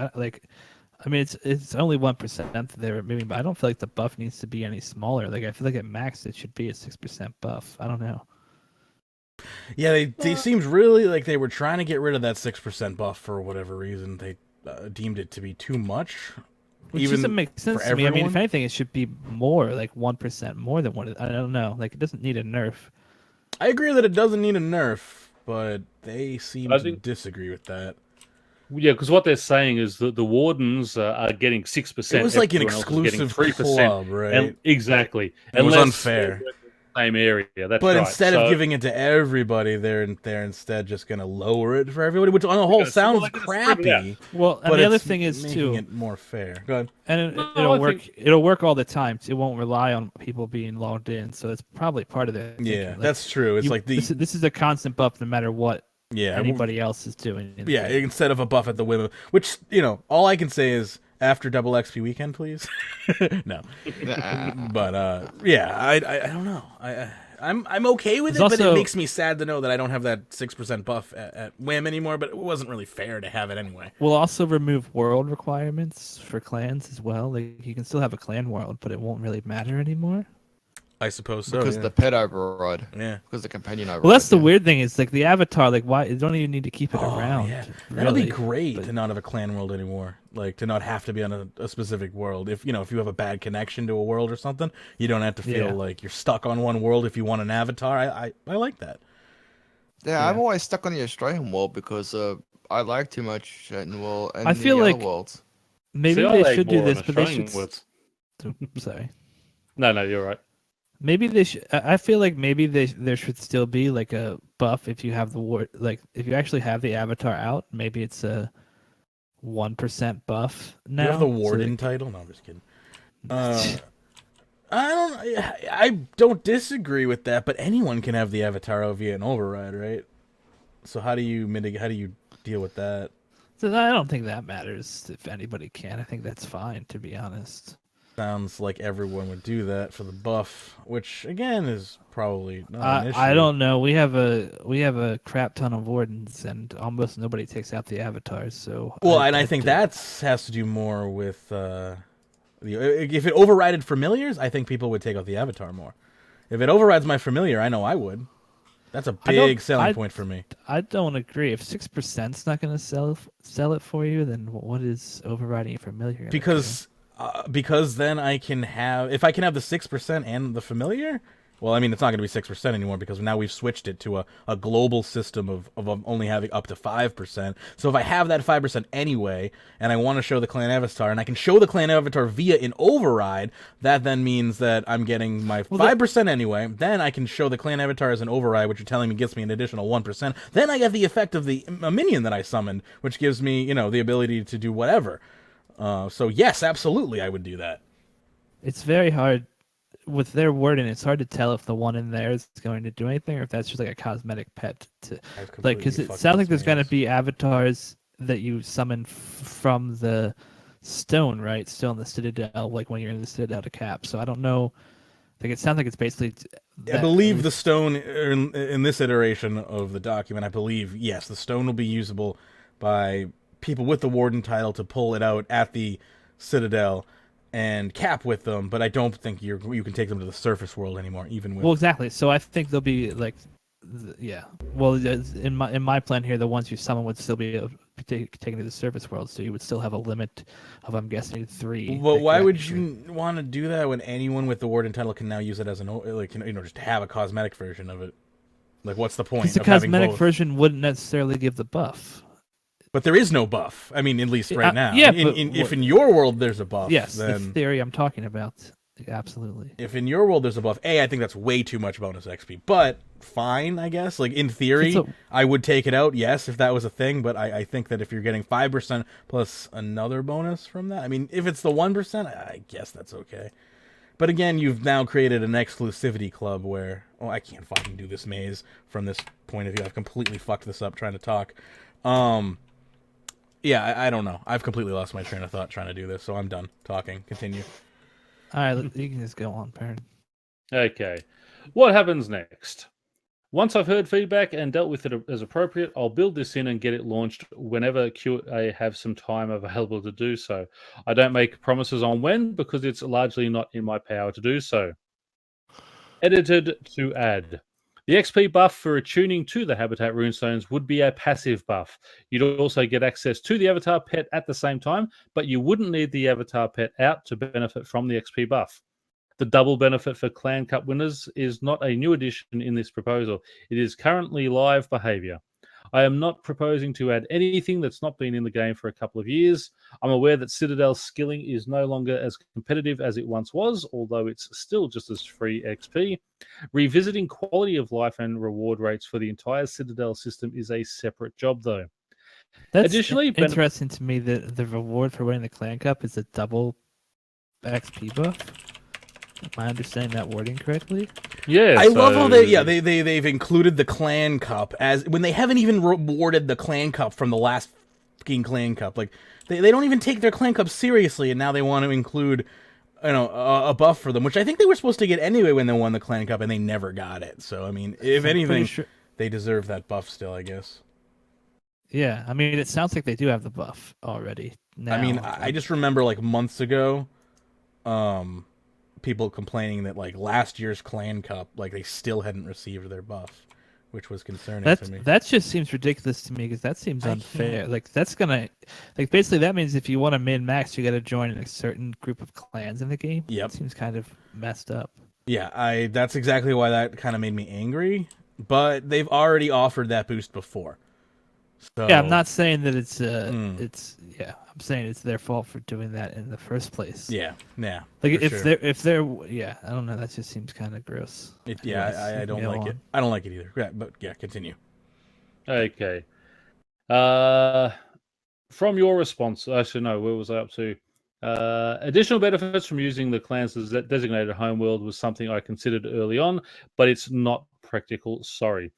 Speaker 4: it's only 1% there, maybe, but I don't feel like the buff needs to be any smaller. Like I feel like at max it should be a 6% buff. I don't know.
Speaker 1: Yeah, they seemed really like they were trying to get rid of that 6% buff for whatever reason. They deemed it to be too much.
Speaker 4: Which
Speaker 1: even
Speaker 4: doesn't make sense
Speaker 1: for
Speaker 4: to me. I mean, if
Speaker 1: everyone?
Speaker 4: anything, it should be more, like 1% more than what I don't know. Like, it doesn't need a nerf.
Speaker 1: I agree that it doesn't need a nerf, but they seem
Speaker 2: I
Speaker 1: to
Speaker 2: think-
Speaker 1: disagree with that.
Speaker 2: Yeah, because what they're saying is that the Wardens are getting 6%.
Speaker 1: It was like an
Speaker 2: everyone else is getting
Speaker 1: exclusive
Speaker 2: 3%.
Speaker 1: club, right?
Speaker 2: And, exactly.
Speaker 1: It was
Speaker 2: Unless
Speaker 1: unfair.
Speaker 2: they're in the same area. That's
Speaker 1: But
Speaker 2: right.
Speaker 1: instead
Speaker 2: So-
Speaker 1: of giving it to everybody, they're instead just going to lower it for everybody, which on the whole
Speaker 2: gonna- well,
Speaker 1: sounds
Speaker 2: they're gonna spread it
Speaker 1: crappy.
Speaker 4: Well, and
Speaker 1: But
Speaker 4: the other
Speaker 1: it's
Speaker 4: thing is
Speaker 1: making
Speaker 4: too,
Speaker 1: it more fair. Go ahead.
Speaker 4: and
Speaker 2: No,
Speaker 4: it'll
Speaker 2: I
Speaker 4: work.
Speaker 2: think-
Speaker 4: It'll work all the time. It won't rely on people being logged in, so it's probably part of it.
Speaker 1: Yeah, that's true. It's like the
Speaker 4: this is a constant buff no matter what
Speaker 1: yeah
Speaker 4: anybody else is doing. in the
Speaker 1: Yeah,
Speaker 4: game.
Speaker 1: instead of a buff at the whim, which all I can say is after double XP weekend, please. No, but yeah, I don't know. I'm okay with
Speaker 4: There's
Speaker 1: it, but it
Speaker 4: also-
Speaker 1: makes me sad to know that I don't have that 6% buff at whim anymore. But it wasn't really fair to have it anyway.
Speaker 4: We'll also remove world requirements for clans as well. Like, you can still have a clan world, but it won't really matter anymore.
Speaker 1: I suppose so.
Speaker 3: Because
Speaker 1: yeah.
Speaker 3: the pet override.
Speaker 1: Yeah.
Speaker 3: Because the companion override.
Speaker 4: Well, that's the
Speaker 3: yeah.
Speaker 4: weird thing. Is like the avatar. Like, why you don't even need to keep it
Speaker 1: Oh,
Speaker 4: around.
Speaker 1: yeah. That'd be
Speaker 4: really,
Speaker 1: great
Speaker 4: but-
Speaker 1: to not have a clan world anymore. Like to not have to be on a specific world. If you have a bad connection to a world or something, you don't have to feel
Speaker 4: Yeah.
Speaker 1: like you're stuck on one world if you want an avatar. I like that.
Speaker 3: Yeah, I'm always stuck on the Australian world because I like too much and
Speaker 4: I feel
Speaker 3: the
Speaker 4: like-
Speaker 3: other worlds.
Speaker 4: Maybe
Speaker 2: See, I
Speaker 4: they
Speaker 2: like
Speaker 4: should do
Speaker 2: more
Speaker 4: this,
Speaker 2: on
Speaker 4: but they
Speaker 2: Australian
Speaker 4: should.
Speaker 2: words.
Speaker 4: Sorry.
Speaker 2: No, you're right.
Speaker 4: Maybe they should. I feel like maybe there should still be like a buff if you have the ward. Like if you actually have the avatar out, maybe it's a 1% buff now.
Speaker 1: You have the
Speaker 4: so
Speaker 1: warden title? No, I'm just kidding. I don't disagree with that, but anyone can have the avatar via an override, right? So how do you mitigate? How do you deal with that?
Speaker 4: So I don't think that matters if anybody can. I think that's fine, to be honest.
Speaker 1: Sounds like everyone would do that for the buff, which again is probably not an issue.
Speaker 4: I don't know. We have a crap ton of wardens, and almost nobody takes out the avatars. So
Speaker 1: Well, and I think that has to do more with if it overrided familiars, I think people would take out the avatar more. If it overrides my familiar, I know I would. That's a big selling point for me.
Speaker 4: I don't agree. If 6%'s not going to sell it for you, then what is overriding familiar? gonna
Speaker 1: Because then I can have if I can have the 6% and the familiar. Well, I mean it's not going to be 6% anymore because now we've switched it to a global system of only having up to 5%. So if I have that 5% anyway, and I want to show the clan avatar, and I can show the clan avatar via an override, that then means that I'm getting my 5% anyway. Then I can show the clan avatar as an override, which you're telling me gets me an additional 1%. Then I get the effect of a minion that I summoned, which gives me the ability to do whatever. So yes, absolutely, I would do that.
Speaker 4: It's very hard with their wording. It's hard to tell if the one in there is going to do anything or if that's just like a cosmetic pet. Because it sounds like there's going to be avatars that you summon from the stone, right? Still in the Citadel, like when you're in the Citadel to cap. So I don't know. Like it sounds like it's basically.
Speaker 1: I believe the stone in this iteration of the document. I believe yes, the stone will be usable by people with the warden title to pull it out at the Citadel and cap with them, but I don't think you can take them to the surface world anymore, even with.
Speaker 4: Well, exactly. So I think they'll be like, yeah. Well, in my plan here, the ones you summon would still be taken to the surface world, so you would still have a limit of, I'm guessing, 3.
Speaker 1: Well, why would you want to do that when anyone with the warden title can now use it as just have a cosmetic version of it? Like, what's the point?
Speaker 4: Because the
Speaker 1: of having
Speaker 4: cosmetic
Speaker 1: both?
Speaker 4: version wouldn't necessarily give the buff.
Speaker 1: But there is no buff. I mean, at least right now.
Speaker 4: Yeah,
Speaker 1: if in your world there's a buff,
Speaker 4: yes,
Speaker 1: then
Speaker 4: the theory I'm talking about. Absolutely.
Speaker 1: If in your world there's a buff, I think that's way too much bonus XP. But fine, I guess. Like in theory, I would take it out. Yes, if that was a thing. But I think that if you're getting 5% plus another bonus from that, I mean, if it's the 1%, I guess that's okay. But again, you've now created an exclusivity club where I can't fucking do this maze from this point of view. I've completely fucked this up trying to talk. Yeah, I don't know. I've completely lost my train of thought trying to do this, so I'm done talking. Continue.
Speaker 4: All right, you can just go on, Perrin.
Speaker 2: Okay. What happens next? Once I've heard feedback and dealt with it as appropriate, I'll build this in and get it launched whenever QA have some time available to do so. I don't make promises on when because it's largely not in my power to do so. Edited to add. The XP buff for attuning to the Habitat Runestones would be a passive buff. You'd also get access to the Avatar Pet at the same time, but you wouldn't need the Avatar Pet out to benefit from the XP buff. The double benefit for Clan Cup winners is not a new addition in this proposal. It is currently live behavior. I am not proposing to add anything that's not been in the game for a couple of years. I'm aware that Citadel's skilling is no longer as competitive as it once was, although it's still just as free XP. Revisiting quality of life and reward rates for the entire Citadel system is a separate job, though.
Speaker 4: That's
Speaker 2: Additionally,
Speaker 4: interesting to me that the reward for winning the Clan Cup is a double XP buff. Am I understanding that wording correctly?
Speaker 2: Yeah,
Speaker 1: I love how they've included the Clan Cup as when they haven't even rewarded the Clan Cup from the last fucking Clan Cup. Like they don't even take their Clan Cup seriously, and now they want to include a buff for them, which I think they were supposed to get anyway when they won the Clan Cup, and they never got it. So I mean, if anything, they deserve that buff still, I guess.
Speaker 4: Yeah, I mean, it sounds like they do have the buff already. Now.
Speaker 1: I mean, I just remember like months ago, people complaining that like last year's Clan Cup, like they still hadn't received their buff, which was concerning to me.
Speaker 4: That just seems ridiculous to me because that seems unfair. Like that's gonna, like basically that means if you want to min max, you got to join a certain group of clans in the game.
Speaker 1: Yep,
Speaker 4: it seems kind of messed up.
Speaker 1: Yeah, that's exactly why that kind of made me angry. But they've already offered that boost before. So,
Speaker 4: yeah, I'm not saying that it's I'm saying it's their fault for doing that in the first place.
Speaker 1: Yeah.
Speaker 4: Like if they're I don't know, that just seems kind of gross.
Speaker 1: I don't like it. I don't like it either. Yeah, but yeah, continue.
Speaker 2: Okay. From your response, actually no, where was I up to? Additional benefits from using the clans as designated homeworld was something I considered early on, but it's not practical. Sorry.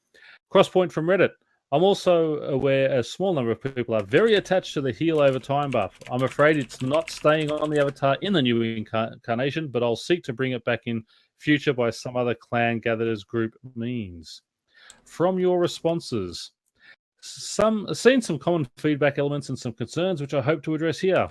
Speaker 2: Crosspoint from Reddit. I'm also aware a small number of people are very attached to the heal over time buff. I'm afraid it's not staying on the avatar in the new incarnation, but I'll seek to bring it back in future by some other clan gatherers group means. From your responses, seen some common feedback elements and some concerns which I hope to address here.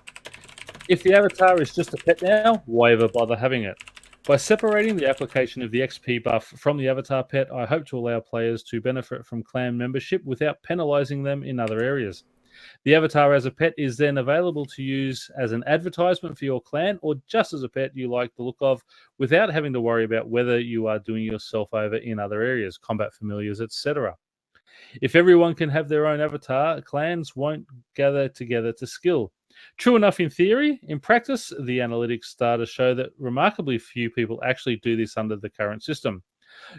Speaker 2: If the avatar is just a pet now, why ever bother having it? By separating the application of the XP buff from the avatar pet, I hope to allow players to benefit from clan membership without penalizing them in other areas. The avatar as a pet is then available to use as an advertisement for your clan or just as a pet you like the look of without having to worry about whether you are doing yourself over in other areas, combat familiars, etc. If everyone can have their own avatar, clans won't gather together to skill. True enough in theory. In practice, the analytics data show that remarkably few people actually do this under the current system.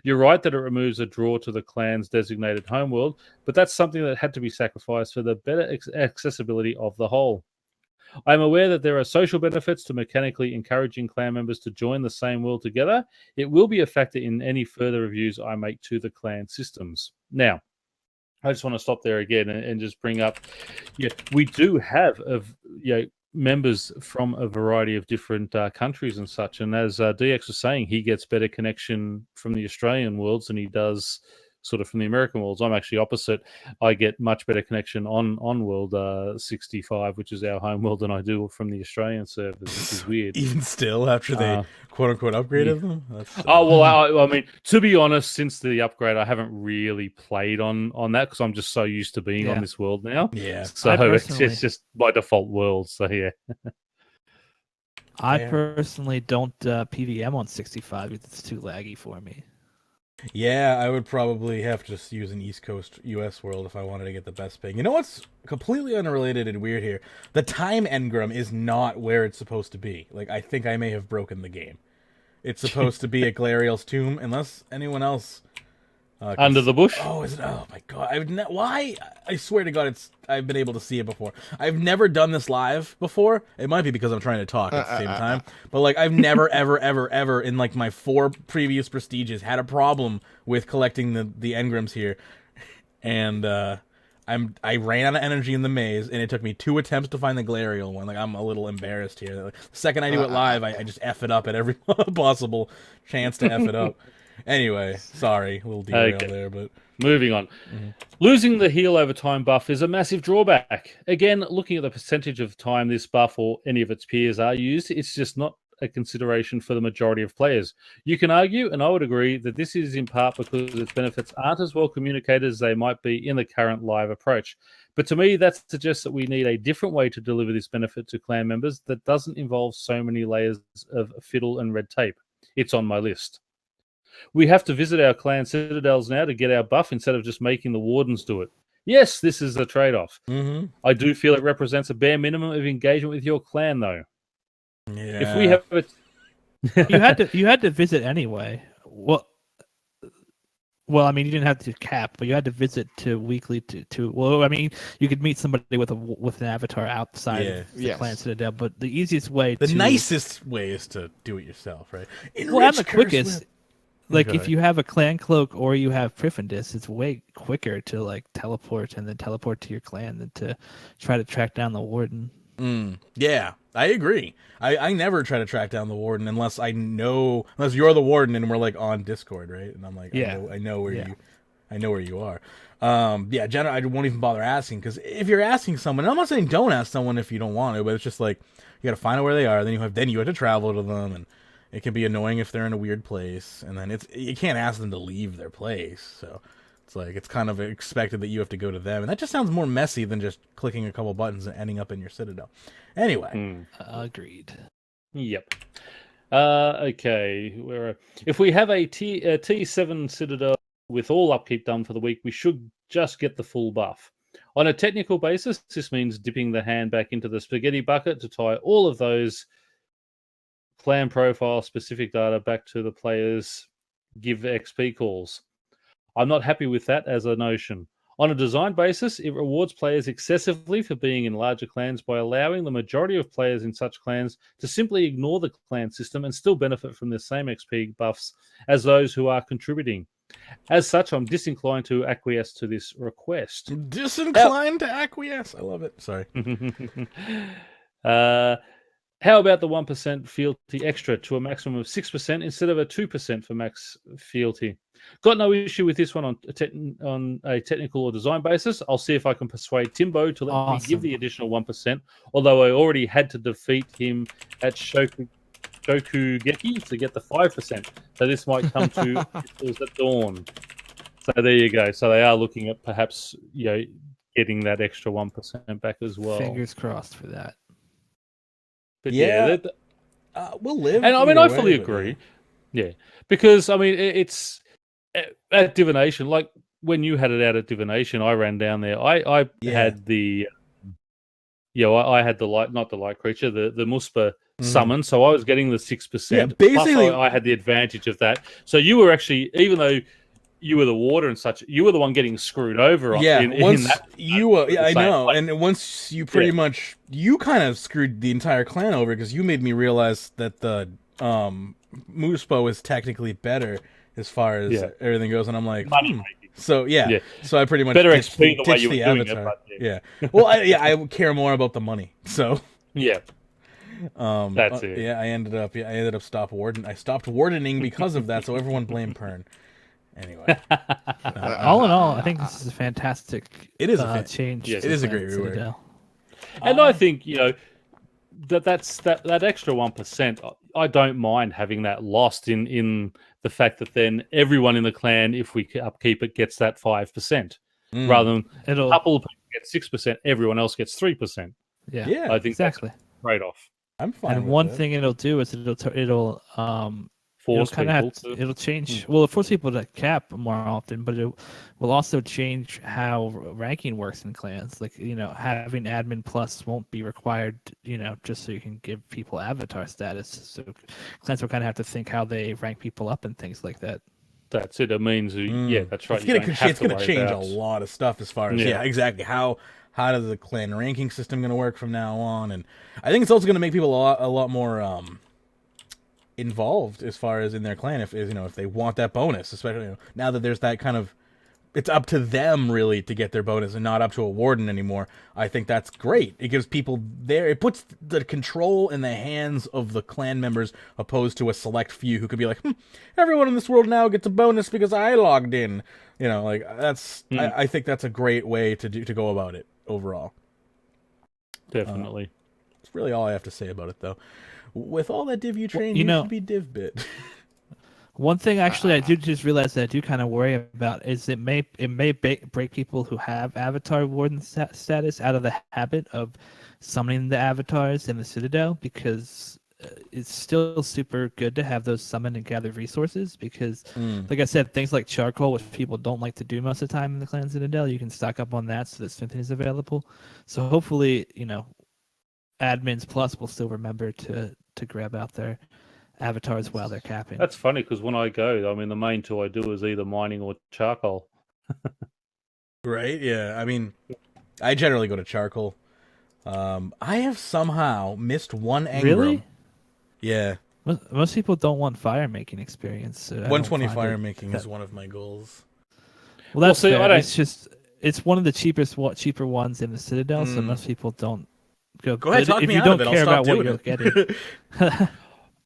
Speaker 2: You're right that it removes a draw to the clan's designated homeworld, but that's something that had to be sacrificed for the better accessibility of the whole. I'm aware that there are social benefits to mechanically encouraging clan members to join the same world together. It will be a factor in any further reviews I make to the clan systems. Now, I just want to stop there again and just bring up, we do have members from a variety of different countries and such. And as DX was saying, he gets better connection from the Australian worlds than he does sort of from the American worlds. I'm actually opposite. I get much better connection on World 65, which is our home world, than I do from the Australian servers, which is weird.
Speaker 1: Even still, after they quote-unquote upgraded them?
Speaker 2: I mean, to be honest, since the upgrade, I haven't really played on that because I'm just so used to being on this world now.
Speaker 1: Yeah.
Speaker 2: So it's just my default world, so yeah.
Speaker 4: I personally don't PVM on 65 because it's too laggy for me.
Speaker 1: Yeah, I would probably have to just use an East Coast US world if I wanted to get the best ping. You know what's completely unrelated and weird here? The time engram is not where it's supposed to be. Like, I think I may have broken the game. It's supposed to be at Galariel's tomb, unless anyone else...
Speaker 2: under the bush?
Speaker 1: Oh, is it? Oh, my God. Why? I swear to God, I've been able to see it before. I've never done this live before. It might be because I'm trying to talk at the same time. But, like, I've never, ever, in, like, my 4 previous prestiges had a problem with collecting the engrams here. And, I ran out of energy in the maze, and it took me 2 attempts to find the Galariel one. Like, I'm a little embarrassed here. Like, the second I do it live, I just F it up at every possible chance to F it up. Anyway, sorry, a little derail there, but...
Speaker 2: Moving on. Mm-hmm. Losing the heal over time buff is a massive drawback. Again, looking at the percentage of time this buff or any of its peers are used, it's just not a consideration for the majority of players. You can argue, and I would agree, that this is in part because its benefits aren't as well communicated as they might be in the current live approach. But to me, that suggests that we need a different way to deliver this benefit to clan members that doesn't involve so many layers of fiddle and red tape. It's on my list. We have to visit our clan citadels now to get our buff instead of just making the wardens do it. Yes, this is a trade-off.
Speaker 1: Mm-hmm.
Speaker 2: I do feel it represents a bare minimum of engagement with your clan, though.
Speaker 1: Yeah.
Speaker 2: If we have it,
Speaker 4: you had to visit anyway. Well, I mean, you didn't have to cap, but you had to visit to weekly to. Well, I mean, you could meet somebody with an avatar outside of the clan citadel. But the easiest way,
Speaker 1: nicest way, is to do it yourself, right?
Speaker 4: And the quickest. Like, if you have a clan cloak or you have Priffendis, it's way quicker to, like, teleport and then teleport to your clan than to try to track down the warden.
Speaker 1: Yeah, I agree. I never try to track down the warden unless you're the warden and we're, like, on Discord, right? And I'm like, I know where you are. Generally, I won't even bother asking, because if you're asking someone, and I'm not saying don't ask someone if you don't want to, but it's just like, you got to find out where they are, then you have to travel to them, and it can be annoying if they're in a weird place, and then you can't ask them to leave their place. So it's like, it's kind of expected that you have to go to them, and that just sounds more messy than just clicking a couple buttons and ending up in your citadel. Anyway,
Speaker 4: agreed.
Speaker 2: Yep. Okay. If we have a T7 citadel with all upkeep done for the week, we should just get the full buff. On a technical basis, this means dipping the hand back into the spaghetti bucket to tie all of those clan profile specific data back to the players' give XP calls. I'm not happy with that as a notion. On a design basis, it rewards players excessively for being in larger clans by allowing the majority of players in such clans to simply ignore the clan system and still benefit from the same XP buffs as those who are contributing. As such, I'm disinclined to acquiesce to this request.
Speaker 1: Disinclined to acquiesce? I love it. Sorry.
Speaker 2: How about the 1% fealty extra to a maximum of 6% instead of a 2% for max fealty? Got no issue with this one on a technical or design basis. I'll see if I can persuade Timbo to let me give the additional 1%, although I already had to defeat him at Shokugeki to get the 5%. So this might come to it at dawn. So there you go. So they are looking at perhaps getting that extra 1% back as well.
Speaker 4: Fingers crossed for that.
Speaker 2: But
Speaker 1: we'll live.
Speaker 2: And I mean, I fully agree. Yeah, because I mean, it's at Divination. Like when you had it out at Divination, I ran down there. I had the, I had the light, not the light creature, the Muspa summon. So I was getting the 6%.
Speaker 1: Yeah, basically,
Speaker 2: plus I had the advantage of that. So you were actually, even though you were the warder and such, you were the one getting screwed over.
Speaker 1: Yeah,
Speaker 2: in that
Speaker 1: I know. And once you pretty much, you kind of screwed the entire clan over, because you made me realize that the Muspo is technically better as far as everything goes, and I'm like, So so I pretty much
Speaker 2: better
Speaker 1: ditched
Speaker 2: XP the way you were
Speaker 1: the
Speaker 2: doing
Speaker 1: avatar.
Speaker 2: it. But
Speaker 1: Well, I care more about the money. So
Speaker 2: that's it.
Speaker 1: Yeah, I ended up stopped wardening because of that. So everyone blamed Pern. Anyway,
Speaker 4: all in all, I think this is a fantastic.
Speaker 1: It is a
Speaker 4: change.
Speaker 1: Yes, it is a great rework.
Speaker 2: And I think that's that extra 1%. I don't mind having that lost in the fact that then everyone in the clan, if we upkeep it, gets that 5%, rather than a couple of people get 6%, everyone else gets 3%.
Speaker 4: Yeah,
Speaker 2: I think
Speaker 4: exactly.
Speaker 2: That's a trade-off.
Speaker 1: I'm fine.
Speaker 4: And
Speaker 1: with
Speaker 4: one
Speaker 1: that.
Speaker 4: thing it'll do is it'll
Speaker 2: force people
Speaker 4: it'll change. Well, it'll force people to cap more often, but it will also change how ranking works in clans. Like, having admin plus won't be required, just so you can give people avatar status. So clans will kind of have to think how they rank people up and things like that.
Speaker 2: That's it. It means, that's right.
Speaker 1: It's going to change a lot of stuff as far as exactly how does the clan ranking system going to work from now on, and I think it's also going to make people a lot more involved as far as in their clan if they want that bonus, especially now that there's that kind of, it's up to them really to get their bonus and not up to a warden anymore. I think that's great. It gives people it puts the control in the hands of the clan members, opposed to a select few who could be like, everyone in this world now gets a bonus because I logged in. That's I think that's a great way to go about it overall.
Speaker 2: Definitely.
Speaker 1: That's really all I have to say about it, though. With all that div you train,
Speaker 4: you know,
Speaker 1: should be div bit.
Speaker 4: One thing, actually, I do just realize that I do kind of worry about is it may break people who have Avatar Warden status out of the habit of summoning the avatars in the Citadel, because it's still super good to have those summon and gather resources, because, like I said, things like charcoal, which people don't like to do most of the time in the Clan Citadel, you can stock up on that so that smithing is available. So hopefully, admins plus will still remember to grab out their avatars while they're capping.
Speaker 2: That's funny because when I go, I mean, the main two I do is either mining or charcoal.
Speaker 1: Right? Yeah. I mean, I generally go to charcoal. I have somehow missed one engram.
Speaker 4: Really?
Speaker 1: Yeah.
Speaker 4: Most people don't want fire making experience. So
Speaker 1: 120 fire making is one of my goals.
Speaker 4: Well, that's
Speaker 2: see,
Speaker 4: fair. It's one of the cheaper ones in the Citadel, so most people don't go.
Speaker 1: Go ahead, talk
Speaker 4: if
Speaker 1: me
Speaker 4: you
Speaker 1: out
Speaker 4: don't
Speaker 1: of it.
Speaker 4: care
Speaker 1: I'll stop
Speaker 4: about what
Speaker 1: doing
Speaker 4: you're getting.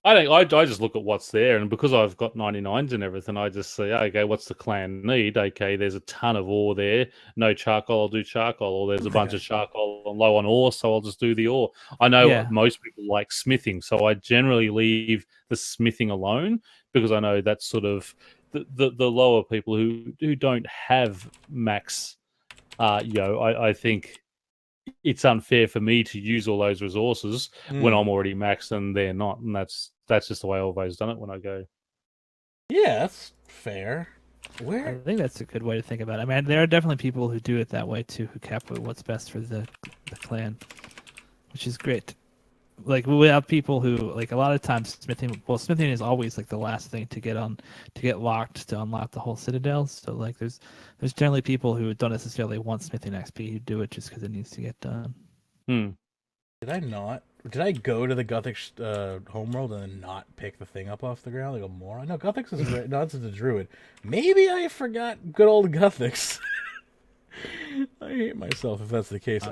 Speaker 2: I just look at what's there, and because I've got 99s and everything, I just say, okay, what's the clan need? Okay, there's a ton of ore there. No charcoal, I'll do charcoal. Or there's a bunch of charcoal, I'm low on ore, so I'll just do the ore. I know most people like smithing, so I generally leave the smithing alone because I know that's sort of the lower people who don't have max. I think it's unfair for me to use all those resources when I'm already maxed and they're not, and that's just the way I've always done it when I go.
Speaker 1: Yeah, that's fair.
Speaker 4: I think that's a good way to think about it. I mean, there are definitely people who do it that way too, who cap what's best for the clan, which is great. Like, we have people who, like, a lot of times smithing is always like the last thing to get locked to unlock the whole Citadel. So like there's generally people who don't necessarily want smithing XP who do it just because it needs to get done.
Speaker 1: Did I go to the Guthix homeworld and then not pick the thing up off the ground like a moron? No, Guthix is right. No, it's the druid. Maybe I forgot good old Guthix. I hate myself if that's the case.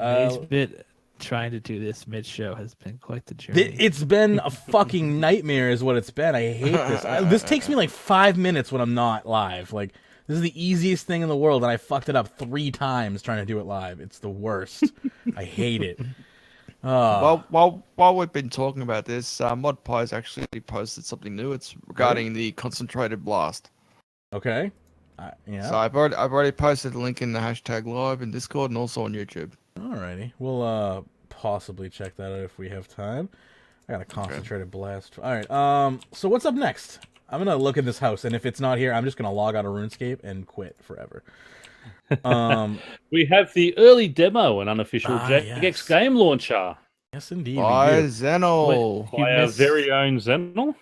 Speaker 4: Trying to do this mid-show has been quite the journey.
Speaker 1: It's been a fucking nightmare is what it's been. I hate this. This takes me like 5 minutes when I'm not live. Like, this is the easiest thing in the world, and I fucked it up 3 times trying to do it live. It's the worst. I hate it.
Speaker 3: Well, while we've been talking about this, ModPie's actually posted something new. It's regarding the concentrated blast.
Speaker 1: Okay. Yeah.
Speaker 3: So I've already posted a link in the hashtag live in Discord and also on YouTube.
Speaker 1: Alrighty. We'll possibly check that out if we have time. I got a concentrated blast. Alright, so what's up next? I'm gonna look in this house, and if it's not here, I'm just gonna log out of RuneScape and quit forever.
Speaker 2: We have the early demo and unofficial Jagex game launcher.
Speaker 1: Yes, indeed.
Speaker 3: By Zeno.
Speaker 2: By our very own Zeno.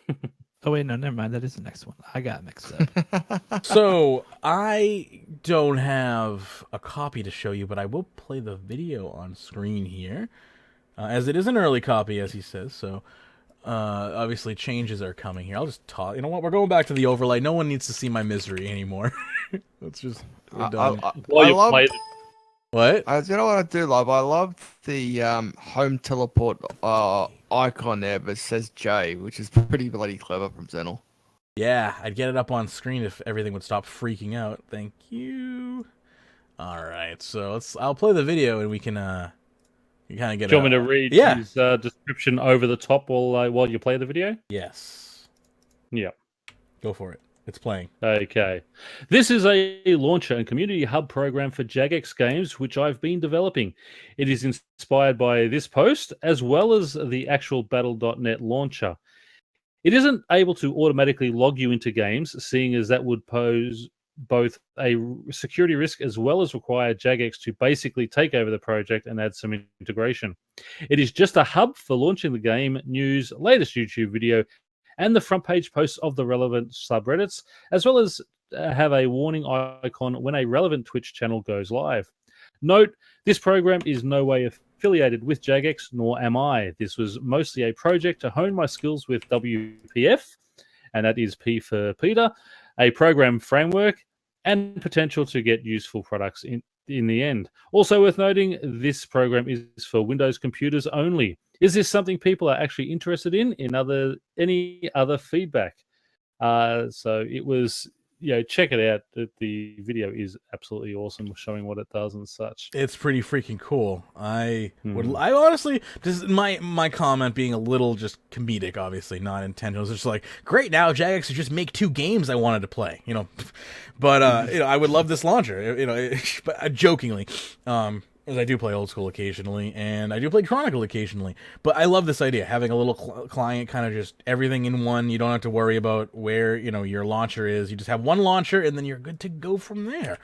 Speaker 4: Oh, wait, no, never mind. That is the next one. I got mixed up.
Speaker 1: So, I don't have a copy to show you, but I will play the video on screen here, as it is an early copy, as he says, so obviously changes are coming here. I'll just talk. You know what? We're going back to the overlay. No one needs to see my misery anymore. Let's just... We're done. What?
Speaker 3: You know what I do love? I love the home teleport icon there, but it says J, which is pretty bloody clever from Zenel.
Speaker 1: Yeah, I'd get it up on screen if everything would stop freaking out. Thank you. All right, so I'll play the video and we can kind of get.
Speaker 2: Do you want me to read his description over the top while you play the video?
Speaker 1: Yes.
Speaker 2: Yeah.
Speaker 1: Go for it. It's playing.
Speaker 2: Okay. This is a launcher and community hub program for Jagex games, which I've been developing. It is inspired by this post, as well as the actual Battle.net launcher. It isn't able to automatically log you into games, seeing as that would pose both a security risk as well as require Jagex to basically take over the project and add some integration. It is just a hub for launching the game, news, latest YouTube video, and the front page posts of the relevant subreddits, as well as have a warning icon when a relevant Twitch channel goes live. Note, this program is no way affiliated with Jagex, nor am I. This was mostly a project to hone my skills with WPF, and that is P for Peter, a program framework, and potential to get useful products in the end. Also worth noting, this program is for Windows computers only. Is this something people are actually interested in any other feedback? So it was check it out. The video is absolutely awesome, showing what it does and such.
Speaker 1: It's pretty freaking cool. I honestly, just my comment being a little just comedic, obviously not intentional. It's just like, great, now Jagex should just make 2 games I wanted to play, But I would love this launcher, but jokingly. As I do play old school occasionally, and I do play Chronicle occasionally. But I love this idea, having a little client, kind of just everything in one. You don't have to worry about where your launcher is. You just have one launcher, and then you're good to go from there.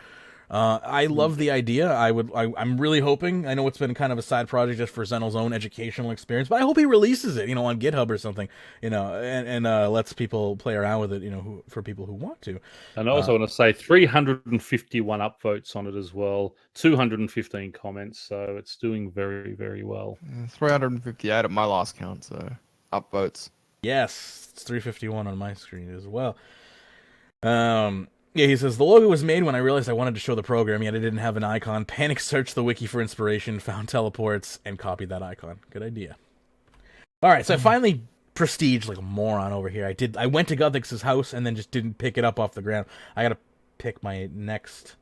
Speaker 1: I love the idea. I'm really hoping. I know it's been kind of a side project just for Zenel's own educational experience, but I hope he releases it, on GitHub or something, and lets people play around with it, for people who want to.
Speaker 2: And I also want to say 351 upvotes on it as well, 215 comments, so it's doing very, very well.
Speaker 3: 358 at my last count, so upvotes.
Speaker 1: Yes, it's 351 on my screen as well. Yeah, he says, the logo was made when I realized I wanted to show the program, yet I didn't have an icon. Panic searched the wiki for inspiration, found teleports, and copied that icon. Good idea. All right, so I finally prestiged like a moron over here. I went to Guthix's house and then just didn't pick it up off the ground. I got to pick my next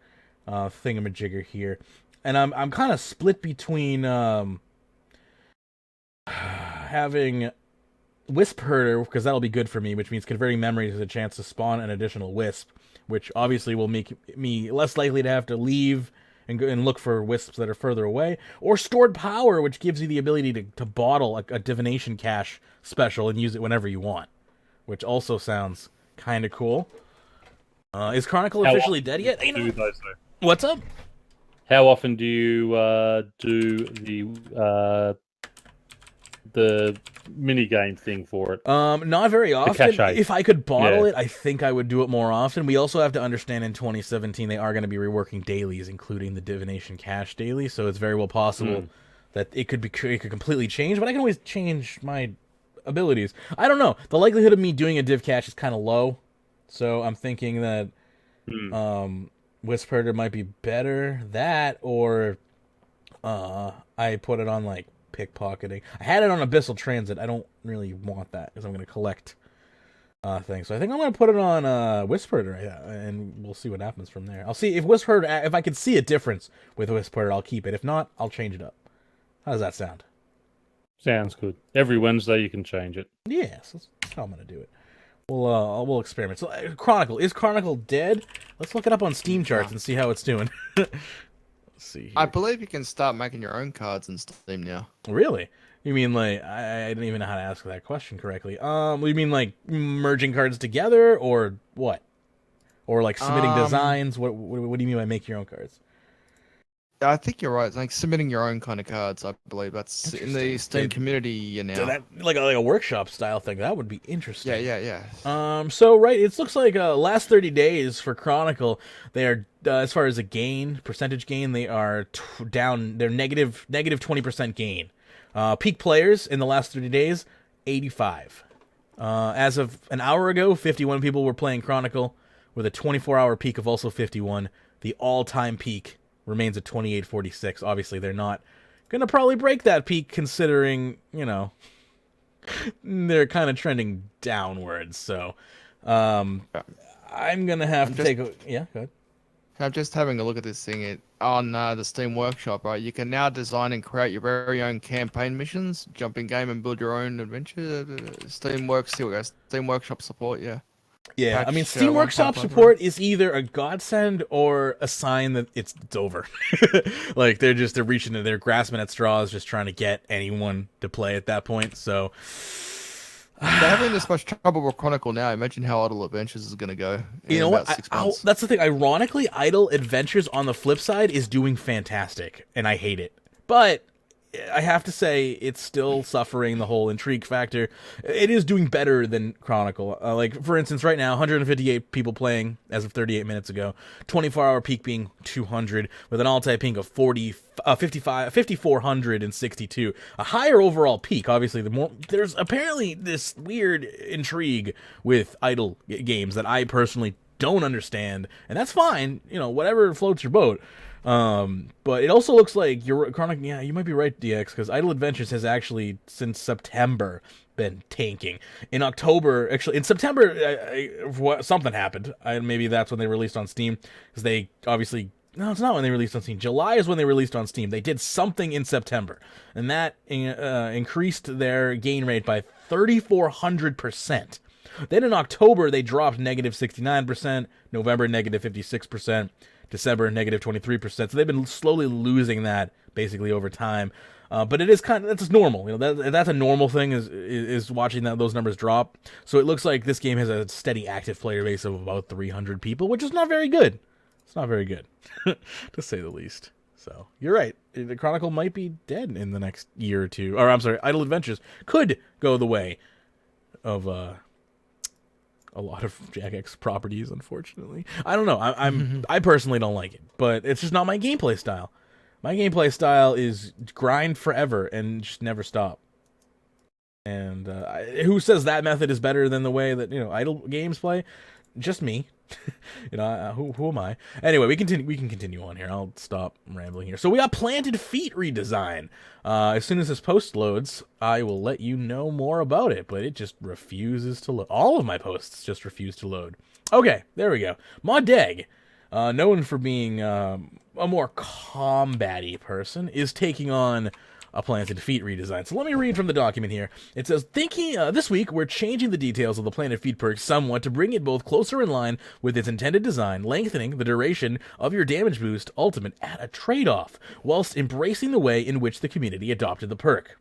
Speaker 1: thingamajigger here. And I'm kind of split between having Wisp Herder, because that'll be good for me, which means converting memories is a chance to spawn an additional Wisp, which obviously will make me less likely to have to leave and go and look for wisps that are further away, or stored power, which gives you the ability to bottle a divination cache special and use it whenever you want, which also sounds kind of cool. Is Chronicle officially dead yet? What's up?
Speaker 2: How often do you do the minigame thing for it?
Speaker 1: Not very often. If I could bottle it, I think I would do it more often. We also have to understand in 2017 they are going to be reworking dailies, including the divination cache daily, so it's very well possible that it could completely change, but I can always change my abilities. I don't know. The likelihood of me doing a div cache is kind of low, so I'm thinking that Wisp Herder might be better. That, or I put it on like pickpocketing. I had it on Abyssal Transit. I don't really want that because I'm going to collect things. So I think I'm going to put it on Wisp Herder, and we'll see what happens from there. I'll see if Wisp Herder, if I can see a difference with Wisp Herder, I'll keep it. If not, I'll change it up. How does that sound?
Speaker 2: Sounds good. Every Wednesday you can change it.
Speaker 1: Yes, that's how I'm going to do it. We'll experiment. So Chronicle, is Chronicle dead? Let's look it up on Steam charts and see how it's doing. See here.
Speaker 3: I believe you can start making your own cards in Steam now.
Speaker 1: Really? You mean like I didn't even know how to ask that question correctly. You mean like merging cards together, or what? Or like submitting designs? What do you mean by make your own cards?
Speaker 3: I think you're right. It's like submitting your own kind of cards. I believe that's in the Steam community now.
Speaker 1: So that like a workshop style thing. That would be interesting.
Speaker 3: Yeah.
Speaker 1: So right, it looks like last 30 days for Chronicle, they are as far as a percentage gain, they are down. They're negative 20% gain. Peak players in the last 30 days, 85. As of an hour ago, 51 people were playing Chronicle with a 24-hour peak of also 51. The all-time peak remains at 2846. Obviously, they're not going to probably break that peak, considering, they're kind of trending downwards. So, I'm going to have to take a... Yeah, go ahead.
Speaker 3: I'm just having a look at this thing on the Steam Workshop, right? You can now design and create your very own campaign missions, jump in game and build your own adventure. Steam Workshop support, yeah.
Speaker 1: Yeah, I mean, Steam Workshop support is either a godsend or a sign that it's over. Like, they're reaching, they're grasping at straws, just trying to get anyone to play at that point, so...
Speaker 3: They're having this much trouble with Chronicle now. Imagine how Idle Adventures is going to go in about 6 months.
Speaker 1: That's the thing. Ironically, Idle Adventures, on the flip side, is doing fantastic, and I hate it. But I have to say, it's still suffering the whole intrigue factor. It is doing better than Chronicle. Like, for instance, right now, 158 people playing as of 38 minutes ago. 24-hour peak being 200, with an all-time peak of 5,462. A higher overall peak, obviously. There's apparently this weird intrigue with idle games that I personally don't understand, and that's fine. Whatever floats your boat. But it also looks like your Chronicle. Yeah, you might be right, DX, because Idle Adventures has actually since September been tanking. In October, actually, in September, something happened. Maybe that's when they released on Steam, because they obviously... No, it's not when they released on Steam. July is when they released on Steam. They did something in September, and that increased their gain rate by 3,400%. Then in October, they dropped negative 69%, November negative 56%, December negative 23%. So they've been slowly losing that basically over time. But it is that's normal. You know, that's a normal thing is watching those numbers drop. So it looks like this game has a steady active player base of about 300 people, which is not very good. It's not very good, to say the least. So, you're right. The Chronicle might be dead in the next year or two. Or, I'm sorry, Idle Adventures could go the way of a lot of Jagex properties, unfortunately. I don't know. I personally don't like it, but it's just not my gameplay style. My gameplay style is grind forever and just never stop. And who says that method is better than the way that, idle games play? Just me. Who am I? Anyway, we can continue on here. I'll stop rambling here. So we got Planted Feet redesign. As soon as this post loads, I will let you know more about it, but it just refuses to load. All of my posts just refuse to load. Okay, there we go. Modeg, known for being a more combat-y person, is taking on a Planted Feet redesign. So let me read from the document here. It says, this week we're changing the details of the Planted Feet perk somewhat to bring it both closer in line with its intended design, lengthening the duration of your damage boost ultimate at a trade-off, whilst embracing the way in which the community adopted the perk.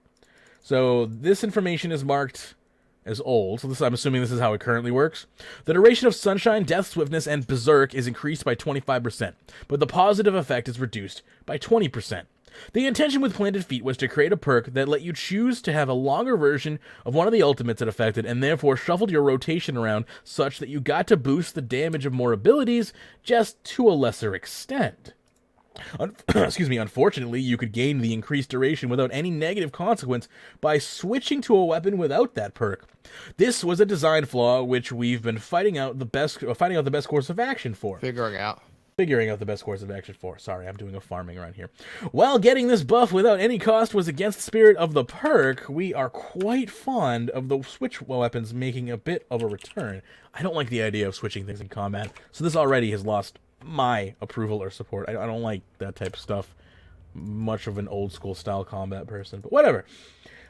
Speaker 1: So this information is marked as old, so I'm assuming this is how it currently works. The duration of Sunshine, Death, Swiftness, and Berserk is increased by 25%, but the positive effect is reduced by 20%. The intention with Planted Feet was to create a perk that let you choose to have a longer version of one of the ultimates it affected, and therefore shuffled your rotation around such that you got to boost the damage of more abilities, just to a lesser extent. Unfortunately, you could gain the increased duration without any negative consequence by switching to a weapon without that perk. This was a design flaw which we've been finding out the best course of action for.
Speaker 3: Figuring out
Speaker 1: the best course of action for. Sorry, I'm doing a farming around here. While getting this buff without any cost was against the spirit of the perk, we are quite fond of the switch weapons making a bit of a return. I don't like the idea of switching things in combat, so this already has lost my approval or support. I don't like that type of stuff. Much of an old school style combat person, but whatever.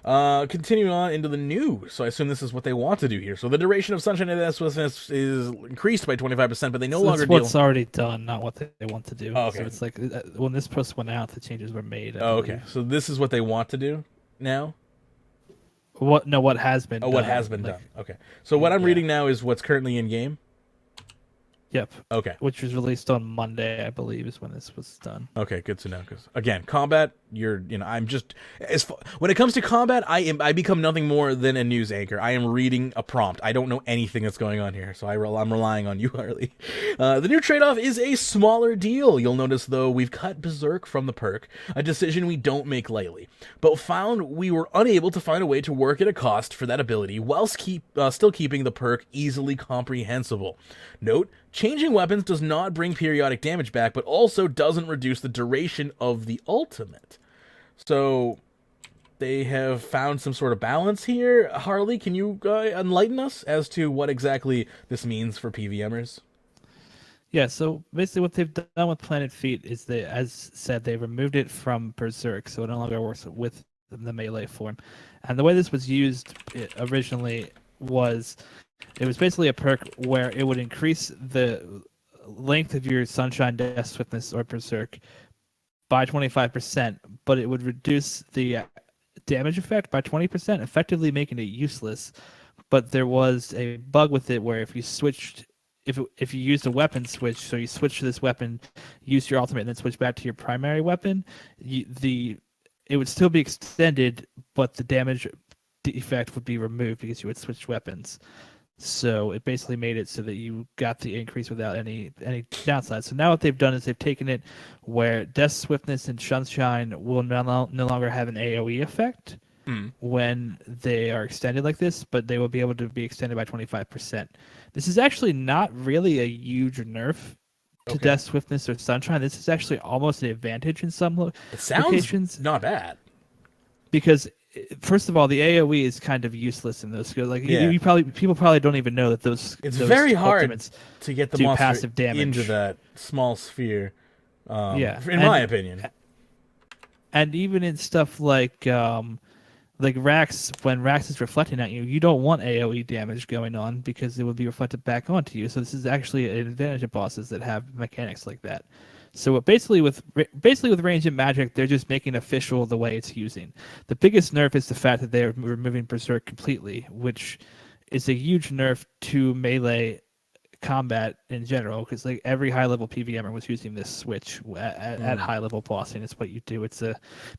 Speaker 1: Continuing on into the news. So I assume this is what they want to do here. So the duration of Sunshine and Death Swiftness is increased by 25%, but they no longer deal...
Speaker 4: That's what's already done, not what they want to do.
Speaker 1: Oh, okay.
Speaker 4: So it's like, when this post went out, the changes were made.
Speaker 1: Okay. So this is what they want to do now?
Speaker 4: What has been done.
Speaker 1: What has been done. Okay. So what I'm reading now is what's currently in game?
Speaker 4: Yep.
Speaker 1: Okay.
Speaker 4: Which was released on Monday, I believe, is when this was done.
Speaker 1: Okay, good to know. Because again, combat, I'm just when it comes to combat, I become nothing more than a news anchor. I am reading a prompt. I don't know anything that's going on here, so I'm relying on you, Harley. The new trade-off is a smaller deal. You'll notice though we've cut Berserk from the perk, a decision we don't make lightly, but found we were unable to find a way to work at a cost for that ability whilst still keeping the perk easily comprehensible. Note, changing weapons does not bring periodic damage back, but also doesn't reduce the duration of the ultimate. So they have found some sort of balance here. Harley, can you enlighten us as to what exactly this means for PVMers?
Speaker 4: Yeah, so basically what they've done with Planted Feet is as said, they removed it from Berserk, so it no longer works with the melee form. And the way this was used originally was... It was basically a perk where it would increase the length of your Sunshine, Death, Swiftness, or Berserk by 25%, but it would reduce the damage effect by 20%, effectively making it useless. But there was a bug with it where if you used a weapon switch, so you switch to this weapon, use your ultimate, and then switch back to your primary weapon, it would still be extended, but the damage effect would be removed because you would switch weapons. So it basically made it so that you got the increase without any downside. So now what they've done is they've taken it where Death, Swiftness, and Sunshine will no longer have an AoE effect when they are extended like this, but they will be able to be extended by 25%. This is actually not really a huge nerf to Death, Swiftness, or Sunshine. This is actually almost an advantage in some locations.
Speaker 1: It sounds not bad.
Speaker 4: Because first of all, the AOE is kind of useless in those skills. Like
Speaker 1: Yeah.
Speaker 4: people probably don't even know that those.
Speaker 1: It's
Speaker 4: those
Speaker 1: very hard
Speaker 4: ultimates
Speaker 1: to get the
Speaker 4: do
Speaker 1: monster
Speaker 4: passive damage
Speaker 1: into that small sphere.
Speaker 4: Yeah,
Speaker 1: in my opinion.
Speaker 4: And even in stuff like Rax, when Rax is reflecting at you, you don't want AoE damage going on because it would be reflected back onto you. So this is actually an advantage of bosses that have mechanics like that. So basically with range and magic, they're just making official the way it's using. The biggest nerf is the fact that they're removing Berserk completely, which is a huge nerf to melee combat in general, because like every high level PVMer was using this switch at high level bossing. It's what you do. It's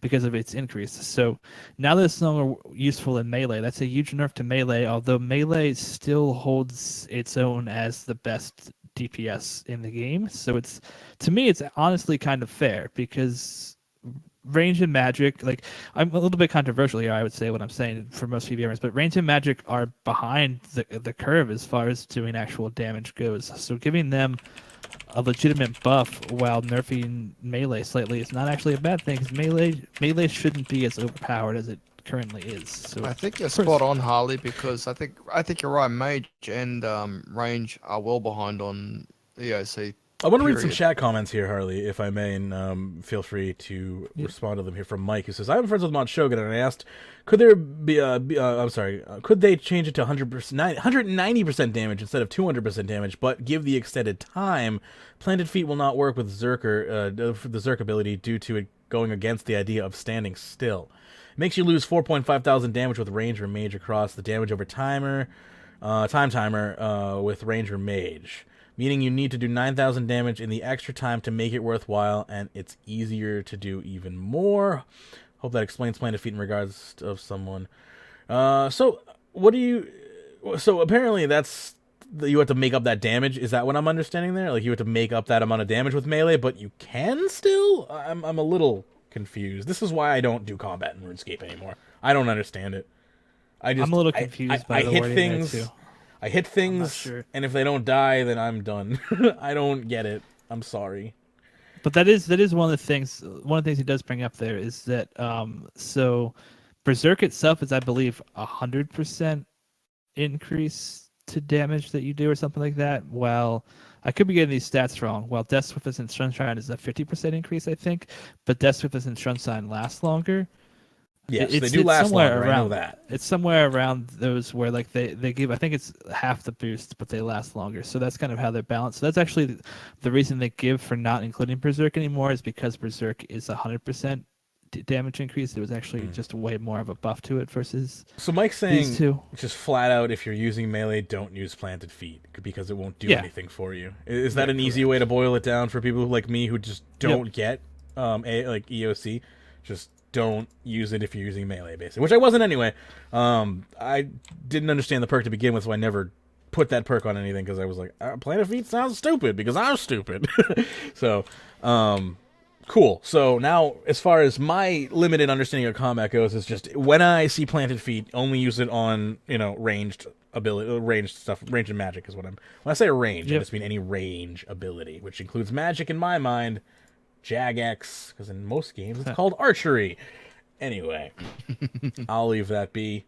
Speaker 4: because of its increase. So now that it's no longer useful in melee, that's a huge nerf to melee. Although melee still holds its own as the best DPS in the game. So it's, to me, it's honestly kind of fair, because range and magic, like, I'm a little bit controversial here, I would say, what I'm saying for most PVMers, but range and magic are behind the curve as far as doing actual damage goes. So giving them a legitimate buff while nerfing melee slightly is not actually a bad thing, because melee shouldn't be as overpowered as it currently is. So
Speaker 3: I think you're spot on, Harley, because I think you're right. Mage and range are well behind on EOC.
Speaker 1: I want to read some chat comments here, Harley, if I may, and feel free to respond to them here from Mike, who says, I'm friends with Mod Shogun, and I asked, could there could they change it to 190% damage instead of 200% damage, but give the extended time? Planted Feet will not work with Zerker, the Zerk ability, due to it going against the idea of standing still. It makes you lose 4,500 damage with range or mage across the damage over time timer with range or mage, meaning you need to do 9,000 damage in the extra time to make it worthwhile, and it's easier to do even more. Hope that explains Planted Feet in regards of someone. So apparently that's, you have to make up that damage. Is that what I'm understanding there? Like, you have to make up that amount of damage with melee, but you can still? I'm a little confused. This is why I don't do combat in RuneScape anymore. I don't understand it. I'm a little confused by the wording there, too. I hit things, and if they don't die, then I'm done. I don't get it. I'm sorry.
Speaker 4: But that is one of the things. One of the things he does bring up there is that so Berserk itself is, I believe, 100% increase to damage that you do, or something like that. While I could be getting these stats wrong. While Death Swiftness and Sunshine is a 50% increase, I think, but Death Swiftness and Sunshine last longer.
Speaker 1: Yes, they do last longer. I know that.
Speaker 4: It's somewhere around those where, like, they give, I think it's half the boost, but they last longer. So that's kind of how they're balanced. So that's actually the reason they give for not including Berserk anymore, is because Berserk is 100% damage increase. There was actually just way more of a buff to it versus.
Speaker 1: So Mike's saying,
Speaker 4: these two.
Speaker 1: Just flat out, if you're using melee, don't use Planted Feet, because it won't do anything for you. Is that an easy way to boil it down for people like me who just don't get EOC? Just don't use it if you're using melee, basically. Which I wasn't anyway. I didn't understand the perk to begin with, so I never put that perk on anything, because I was like, Planted Feet sounds stupid, because I'm stupid. So, cool. So now, as far as my limited understanding of combat goes, is just when I see Planted Feet, only use it on, ranged ability, ranged stuff. Range and magic is what when I say range, I just mean any range ability, which includes magic in my mind. Jagex, because in most games it's called archery. Anyway, I'll leave that be.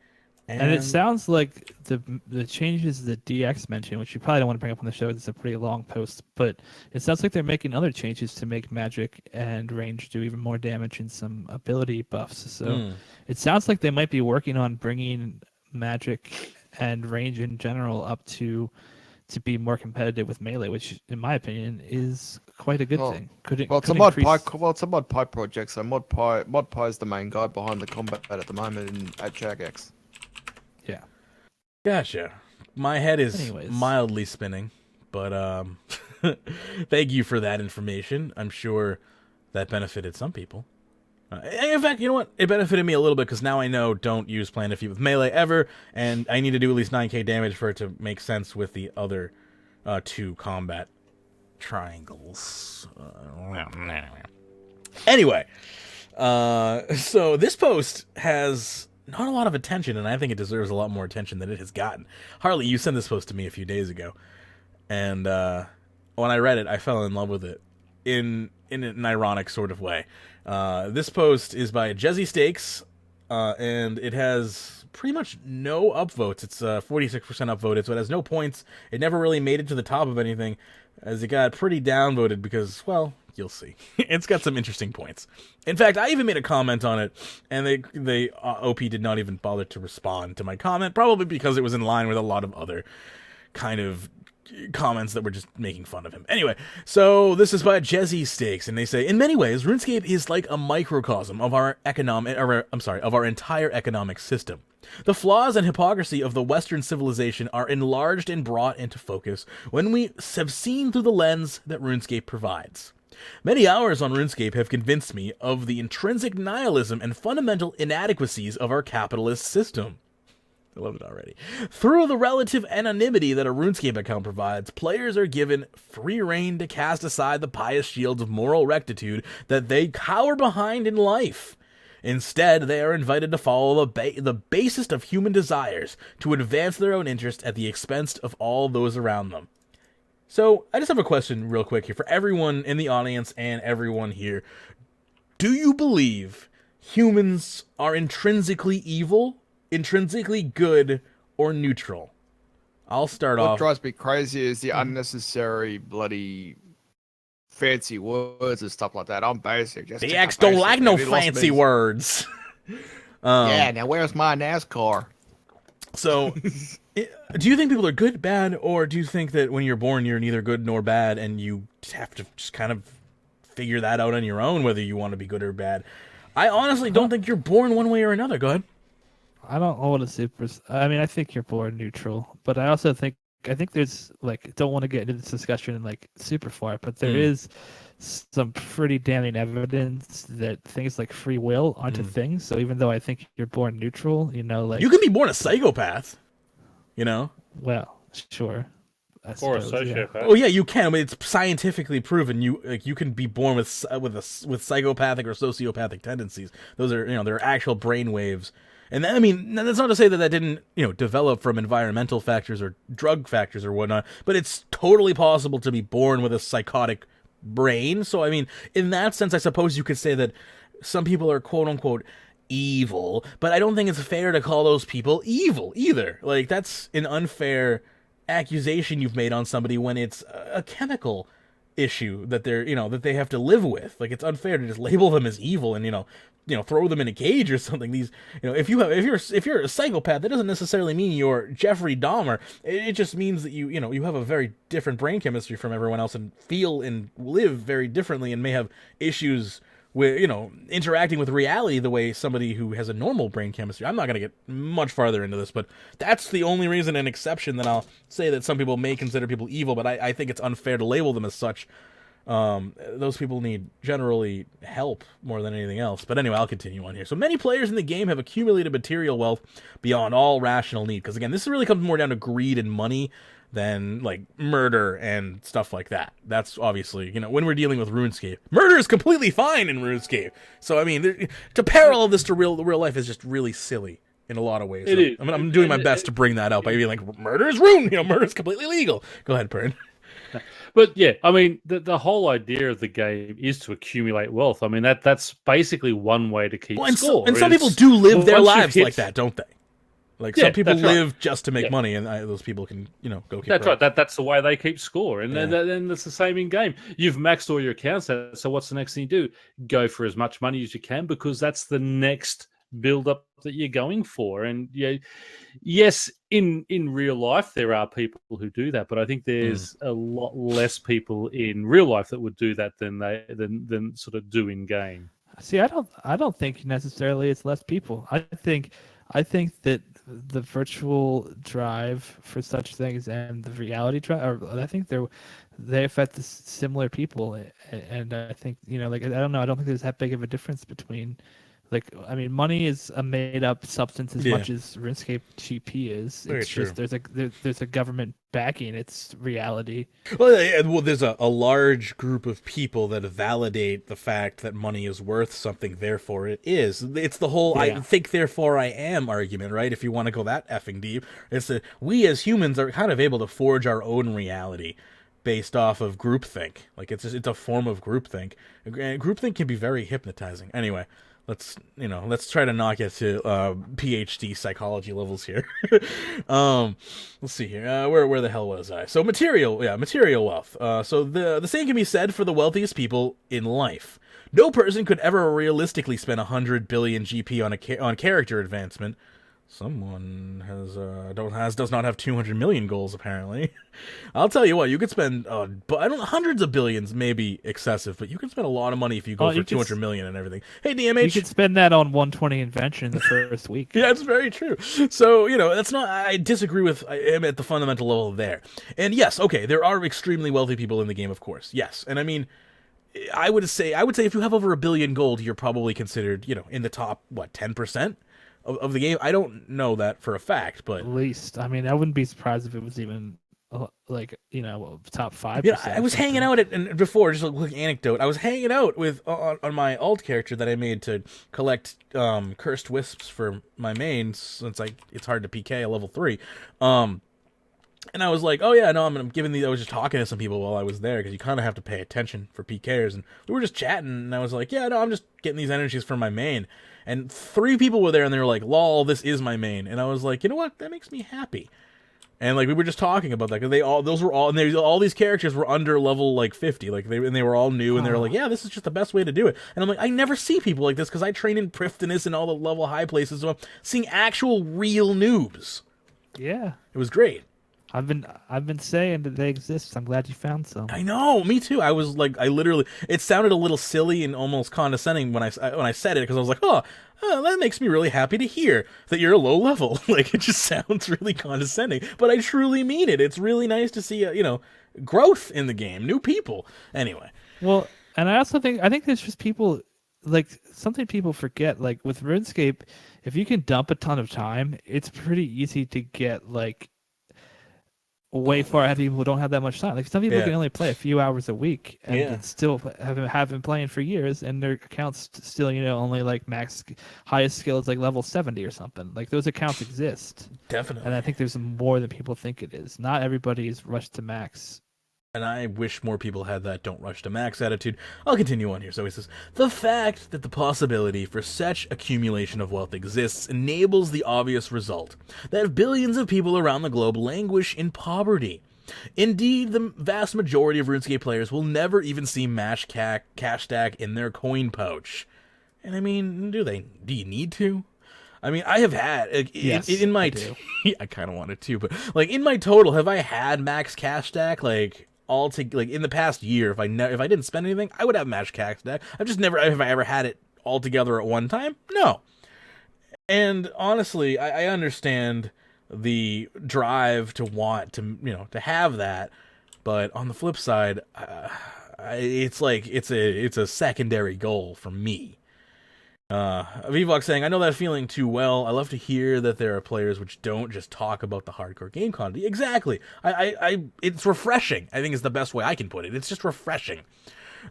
Speaker 4: And it sounds like the changes that DX mentioned, which you probably don't want to bring up on the show, it's a pretty long post, but it sounds like they're making other changes to make magic and range do even more damage and some ability buffs. So it sounds like they might be working on bringing magic and range in general up to be more competitive with melee, which, in my opinion, is quite a good thing.
Speaker 3: It's a mod pie project, so mod pie is the main guy behind the combat at the moment at Jagex.
Speaker 4: Yeah.
Speaker 1: Gotcha. My head is mildly spinning, but thank you for that information. I'm sure that benefited some people. In fact, you know what? It benefited me a little bit, because now I know don't use Planted Feet with melee ever, and I need to do at least 9k damage for it to make sense with the other two combat triangles. Anyway, so this post has not a lot of attention, and I think it deserves a lot more attention than it has gotten. Harley, you sent this post to me a few days ago, and when I read it, I fell in love with it in an ironic sort of way. This post is by Jezzy Stakes, and it has pretty much no upvotes. It's 46% upvoted, so it has no points. It never really made it to the top of anything, as it got pretty downvoted because, well, you'll see. It's got some interesting points. In fact, I even made a comment on it, and they OP did not even bother to respond to my comment, probably because it was in line with a lot of other kind of comments that were just making fun of him. Anyway, so this is by Jesse Stakes, and they say, in many ways, RuneScape is like a microcosm of our entire economic system. The flaws and hypocrisy of the Western civilization are enlarged and brought into focus when we have seen through the lens that RuneScape provides. Many hours on RuneScape have convinced me of the intrinsic nihilism and fundamental inadequacies of our capitalist system. I love it already. Through the relative anonymity that a RuneScape account provides, players are given free rein to cast aside the pious shields of moral rectitude that they cower behind in life. Instead, they are invited to follow the basest of human desires to advance their own interest at the expense of all those around them. So, I just have a question real quick here for everyone in the audience and everyone here. Do you believe humans are intrinsically evil, intrinsically good, or neutral? I'll start off.
Speaker 3: What drives me crazy is the unnecessary bloody fancy words and stuff like that. I'm basic. Just
Speaker 1: The X don't like no fancy words.
Speaker 3: Yeah, now where's my NASCAR?
Speaker 1: So, do you think people are good, bad, or do you think that when you're born you're neither good nor bad and you have to just kind of figure that out on your own whether you want to be good or bad? I honestly don't think you're born one way or another. Go ahead.
Speaker 4: I don't want to super. I mean, I think you're born neutral, but I also think there's like, don't want to get into this discussion and like super far, but there is some pretty damning evidence that things like free will aren't a thing. So even though I think you're born neutral, like
Speaker 1: you can be born a psychopath,
Speaker 4: Well, sure.
Speaker 2: Or a sociopath.
Speaker 1: Yeah. Oh yeah, you can. I mean, it's scientifically proven. You can be born with psychopathic or sociopathic tendencies. Those are there are actual brain waves. And then, I mean, that's not to say that didn't, develop from environmental factors or drug factors or whatnot, but it's totally possible to be born with a psychotic brain. So, I mean, in that sense, I suppose you could say that some people are quote-unquote evil, but I don't think it's fair to call those people evil either. Like, that's an unfair accusation you've made on somebody when it's a chemical issue that they're, that they have to live with. Like, it's unfair to just label them as evil and, throw them in a cage or something. These, if you're a psychopath, that doesn't necessarily mean you're Jeffrey Dahmer. It just means that you have a very different brain chemistry from everyone else and feel and live very differently and may have issues with, interacting with reality the way somebody who has a normal brain chemistry. I'm not going to get much farther into this, but that's the only reason and exception that I'll say that some people may consider people evil, but I think it's unfair to label them as such. Those people need generally help more than anything else. But anyway, I'll continue on here. So many players in the game have accumulated material wealth beyond all rational need. Because again, this really comes more down to greed and money than like murder and stuff like that. That's obviously, when we're dealing with RuneScape, murder is completely fine in RuneScape. So I mean, to parallel this to real life is just really silly in a lot of ways.
Speaker 2: It is.
Speaker 1: I'm doing my best to bring that out by being like, murder is Rune. Murder is completely legal. Go ahead, Pern.
Speaker 2: But yeah, I mean, the whole idea of the game is to accumulate wealth. I mean, that's basically one way to keep score.
Speaker 1: And some people do live their lives like that, don't they? Like, some people live just to make money, and those people can, go keep
Speaker 2: That's
Speaker 1: right.
Speaker 2: That's the way they keep score. And then it's the same in game. You've maxed all your accounts out, so what's the next thing you do? Go for as much money as you can, because that's the next build-up that you're going for. And yes, in real life there are people who do that, but I think there's a lot less people in real life that would do that than sort of do in game.
Speaker 4: See, I don't think necessarily it's less people. I think that the virtual drive for such things and the reality drive, I think they affect similar people, and I think I don't know. I don't think there's that big of a difference between. Like, I mean, money is a made-up substance as much as RuneScape GP is.
Speaker 1: Very
Speaker 4: it's
Speaker 1: true.
Speaker 4: just there's a government backing its reality.
Speaker 1: Well, there's a large group of people that validate the fact that money is worth something, therefore it is. It's the whole I think, therefore I am argument, right? If you want to go that effing deep. It's that we as humans are kind of able to forge our own reality based off of groupthink. Like, it's a form of groupthink. And groupthink can be very hypnotizing. Anyway, let's try to not get to PhD psychology levels here. Let's see here. Where the hell was I? So material wealth. So the same can be said for the wealthiest people in life. No person could ever realistically spend 100 billion GP on character advancement. Someone does not have 200 million goals, apparently. I'll tell you what, you could spend, hundreds of billions may be excessive, but you can spend a lot of money if you go for 200 million and everything. Hey, DMH.
Speaker 4: You could spend that on 120 invention in the first week.
Speaker 1: Yeah, it's very true. So, that's not, I disagree with, I am at the fundamental level there. And yes, okay, there are extremely wealthy people in the game, of course. Yes. And I mean, I would say if you have over 1 billion gold, you're probably considered, in the top, 10%? Of the game. I don't know that for a fact, but
Speaker 4: at least, I mean, I wouldn't be surprised if it was even top 5%.
Speaker 1: Yeah, I was hanging out and before, just a quick anecdote. I was hanging out with on my alt character that I made to collect cursed wisps for my main, since it's hard to PK a level 3. And I was like, oh yeah, no, I'm giving these. I was just talking to some people while I was there because you kind of have to pay attention for PKers, and we were just chatting, and I was like, yeah, no, I'm just getting these energies for my main. And 3 people were there, and they were like, lol, this is my main. And I was like, you know what? That makes me happy. And, we were just talking about that, because all these characters were under level, 50. They were all new, and they were like, yeah, this is just the best way to do it. And I'm like, I never see people like this, because I train in Prifddinas and all the level high places, so I'm seeing actual real noobs.
Speaker 4: Yeah.
Speaker 1: It was great.
Speaker 4: I've been saying that they exist. I'm glad you found some.
Speaker 1: I know, me too. I was like, it sounded a little silly and almost condescending when I said it, because I was like, oh, that makes me really happy to hear that you're a low level. It just sounds really condescending, but I truly mean it. It's really nice to see, growth in the game, new people. Anyway.
Speaker 4: Well, and I think there's just people, something people forget, with RuneScape, if you can dump a ton of time, it's pretty easy to get, way far ahead of people who don't have that much time. Some people can only play a few hours a week and still have been playing for years, and their accounts still, only max highest skill is level 70 or something. Those accounts exist.
Speaker 1: Definitely.
Speaker 4: And I think there's more than people think it is. Not everybody is rushed to max.
Speaker 1: And I wish more people had that don't rush to max attitude. I'll continue on here. So he says, the fact that the possibility for such accumulation of wealth exists enables the obvious result, that billions of people around the globe languish in poverty. Indeed, the vast majority of RuneScape players will never even see cash stack in their coin pouch. And I mean, do you need to? I mean, I have had
Speaker 4: yes,
Speaker 1: in my I kind of wanted to, but in my total, have I had max cash stack all to in the past year? If I didn't spend anything, I would have max cash stack. I've just never have I ever had it all together at one time. No. And honestly, I understand the drive to want to have that, but on the flip side, it's a secondary goal for me. Vivok saying, I know that feeling too well. I love to hear that there are players which don't just talk about the hardcore game content. Exactly. It's refreshing, I think is the best way I can put it. It's just refreshing.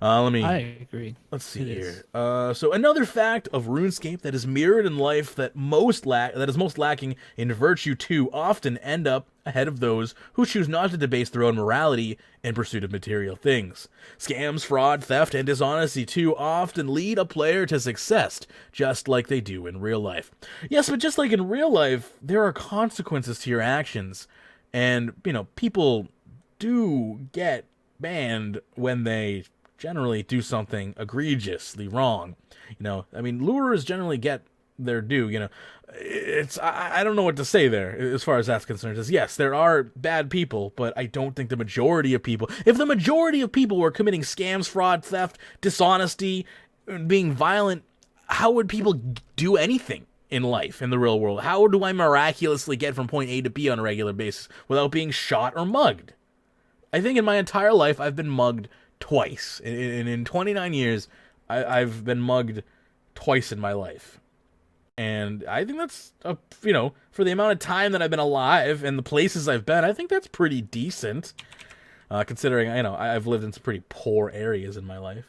Speaker 4: I agree.
Speaker 1: Let's see here. So another fact of RuneScape that is mirrored in life that is most lacking in virtue too often end up ahead of those who choose not to debase their own morality in pursuit of material things. Scams, fraud, theft, and dishonesty too often lead a player to success, just like they do in real life. Yes, but just like in real life, there are consequences to your actions, and people do get banned when they generally do something egregiously wrong. Lurers generally get their due. I don't know what to say there as far as that's concerned. Yes, there are bad people, but I don't think the majority of people, if the majority of people were committing scams, fraud, theft, dishonesty, being violent, how would people do anything in life, in the real world? How do I miraculously get from point A to B on a regular basis without being shot or mugged? I think in my entire life I've been mugged twice. In 29 years, I've been mugged twice in my life. And I think that's, for the amount of time that I've been alive and the places I've been, I think that's pretty decent. Considering, I've lived in some pretty poor areas in my life.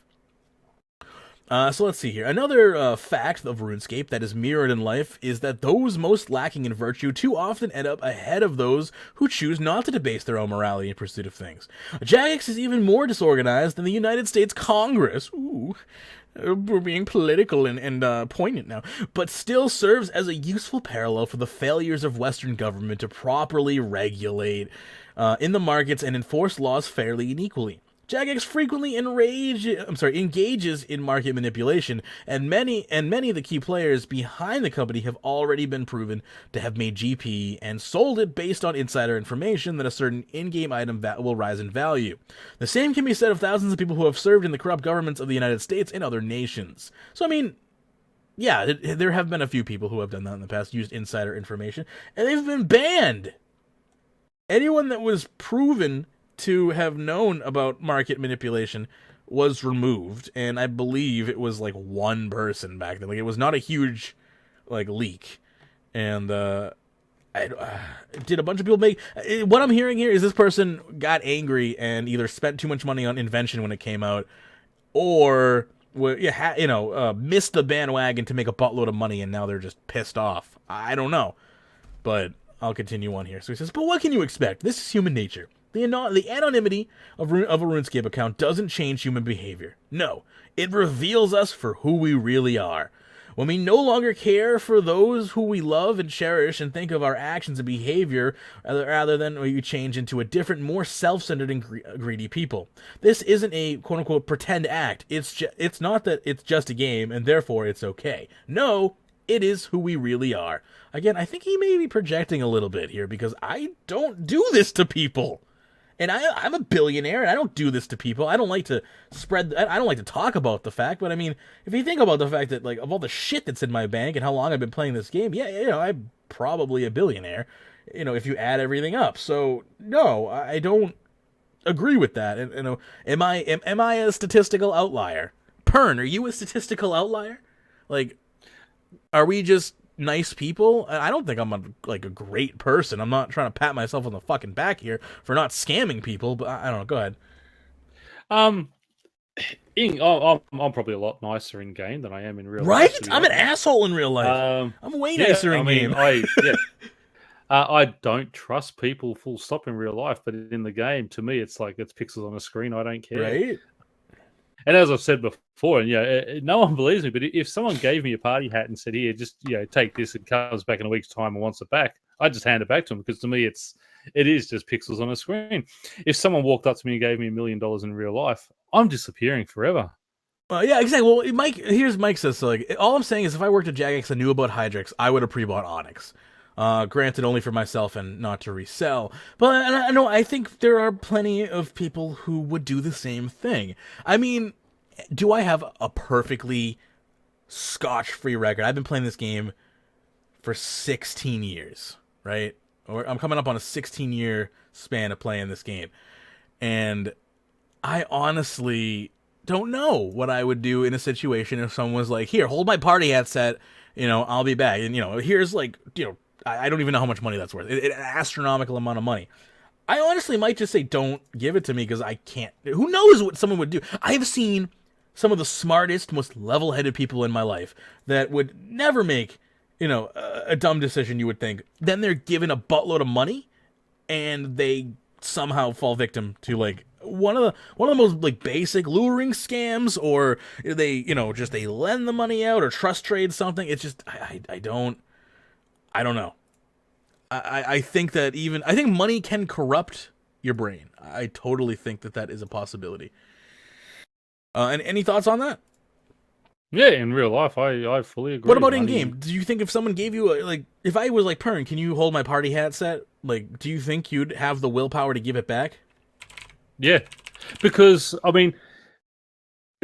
Speaker 1: So let's see here. Another fact of RuneScape that is mirrored in life is that those most lacking in virtue too often end up ahead of those who choose not to debase their own morality in pursuit of things. Jagex is even more disorganized than the United States Congress. Ooh. we're being political and poignant now, but still serves as a useful parallel for the failures of Western government to properly regulate in the markets and enforce laws fairly and equally. Jagex frequently engages in market manipulation, and many of the key players behind the company have already been proven to have made GP and sold it based on insider information that a certain in-game item will rise in value. The same can be said of thousands of people who have served in the corrupt governments of the United States and other nations. So, I mean, yeah, there have been a few people who have done that in the past, used insider information, and they've been banned. Anyone that was proven to have known about market manipulation was removed, and I believe it was like one person back then. Like, it was not a huge like leak, and did a bunch of people make? What I'm hearing here is this person got angry and either spent too much money on invention when it came out, or missed the bandwagon to make a buttload of money, and now they're just pissed off. I don't know, but I'll continue on here. So he says, but what can you expect? This is human nature. The anonymity of a RuneScape account doesn't change human behavior. No, it reveals us for who we really are. When we no longer care for those who we love and cherish and think of our actions and behavior rather than we change into a different, more self-centered and greedy people. This isn't a quote-unquote pretend act. It's not that it's just a game and therefore it's okay. No, it is who we really are. Again, I think he may be projecting a little bit here because I don't do this to people. And I'm a billionaire, and I don't do this to people. I don't like to I don't like to talk about the fact, but I mean, if you think about the fact that, like, of all the shit that's in my bank and how long I've been playing this game, yeah, I'm probably a billionaire, if you add everything up. So, no, I don't agree with that. And, am I a statistical outlier? Pern, are you a statistical outlier? Like, are we just nice people? I don't think I'm a great person. I'm not trying to pat myself on the fucking back here for not scamming people, but I don't know. Go ahead.
Speaker 2: I'm probably a lot nicer in game than I am in real life.
Speaker 1: Right? I'm an asshole in real life. I'm way nicer in game.
Speaker 2: I don't trust people full stop in real life, but in the game, to me, it's like it's pixels on a screen. I don't care.
Speaker 1: Right?
Speaker 2: And as I've said before, and no one believes me, but if someone gave me a party hat and said, "Here, just take this," and comes back in a week's time and wants it back, I just hand it back to them because to me, it is just pixels on a screen. If someone walked up to me and gave me $1 million in real life, I'm disappearing forever.
Speaker 1: Yeah, exactly. Well, Mike says, so, like, all I'm saying is if I worked at Jagex and knew about Hydrix, I would have pre-bought Onyx. Granted, only for myself and not to resell. But I think there are plenty of people who would do the same thing. I mean, do I have a perfectly scotch-free record? I've been playing this game for 16 years, right? Or I'm coming up on a 16-year span of playing this game. And I honestly don't know what I would do in a situation if someone was like, "Here, hold my party hat set, I'll be back." And, here's I don't even know how much money that's worth. An astronomical amount of money. I honestly might just say, don't give it to me because I can't. Who knows what someone would do? I have seen some of the smartest, most level-headed people in my life that would never make, a dumb decision, you would think. Then they're given a buttload of money and they somehow fall victim to, like, one of the most, like, basic luring scams, or they, they lend the money out or trust trade something. It's just, I don't know. I think that I think money can corrupt your brain. I totally think that is a possibility. And any thoughts on that?
Speaker 2: Yeah, in real life, I fully agree.
Speaker 1: What about in game? Do you think if someone gave you if I was like, "Pern, can you hold my party hat set?" Like, do you think you'd have the willpower to give it back?
Speaker 2: Yeah, because I mean,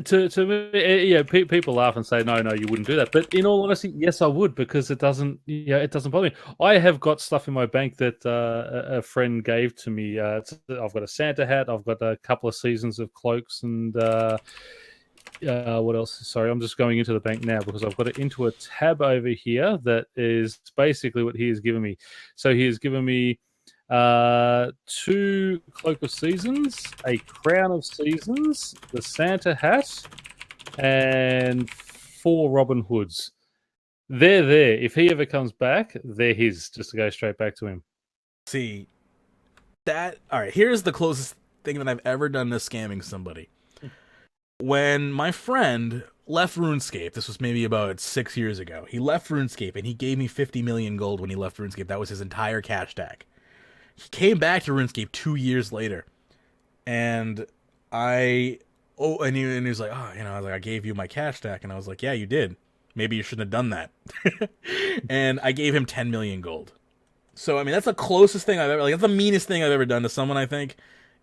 Speaker 2: to me, people laugh and say, no, you wouldn't do that. But in all honesty, yes, I would, because it doesn't bother me. I have got stuff in my bank that a friend gave to me. I've got a Santa hat. I've got a couple of seasons of cloaks and what else? Sorry, I'm just going into the bank now because I've got it into a tab over here that is basically what he has given me. So he has given me 2 Cloak of Seasons, a Crown of Seasons, the Santa hat, and 4 Robin Hoods. They're there. If he ever comes back, they're his, just to go straight back to him.
Speaker 1: See, all right, here's the closest thing that I've ever done to scamming somebody. When my friend left RuneScape. This was maybe about 6 years ago. He left RuneScape, and he gave me 50 million gold when he left RuneScape. That was his entire cash stack. He came back to RuneScape 2 years later, and he was like, oh, I was like, I gave you my cash stack, and I was like, yeah, you did. Maybe you shouldn't have done that. And I gave him 10 million gold. So, I mean, that's the closest thing I've ever, like, that's the meanest thing I've ever done to someone, I think,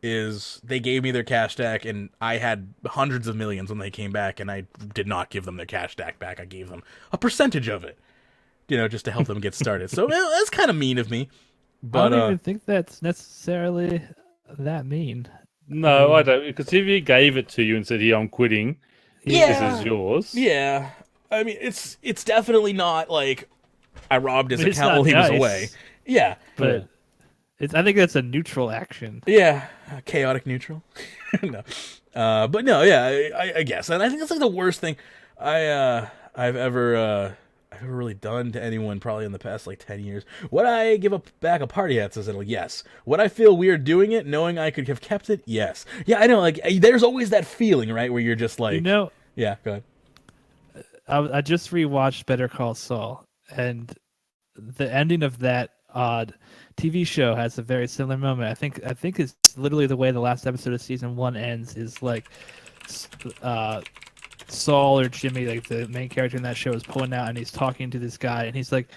Speaker 1: is they gave me their cash stack, and I had hundreds of millions when they came back, and I did not give them their cash stack back. I gave them a percentage of it, just to help them get started. So, that's kind of mean of me. But,
Speaker 4: I don't even think that's necessarily that mean.
Speaker 2: No, I don't, because if he gave it to you and said, "Here, I'm quitting. This is yours."
Speaker 1: Yeah. I mean, it's definitely not like I robbed his account while he was away. Yeah.
Speaker 4: But I think that's a neutral action.
Speaker 1: Yeah. Chaotic neutral. No. But no, yeah, I guess. And I think that's like the worst thing I've ever really done to anyone probably in the past like 10 years. Would I give back a party hat? Says it'll yes. Would I feel weird doing it, knowing I could have kept it? Yes. Yeah, I know. Like, there's always that feeling, right, where you're just like, yeah, go ahead.
Speaker 4: I just rewatched Better Call Saul, and the ending of that odd TV show has a very similar moment. I think it's literally the way the last episode of season 1 ends is like Saul or Jimmy, like the main character in that show, is pulling out and he's talking to this guy, and he's like,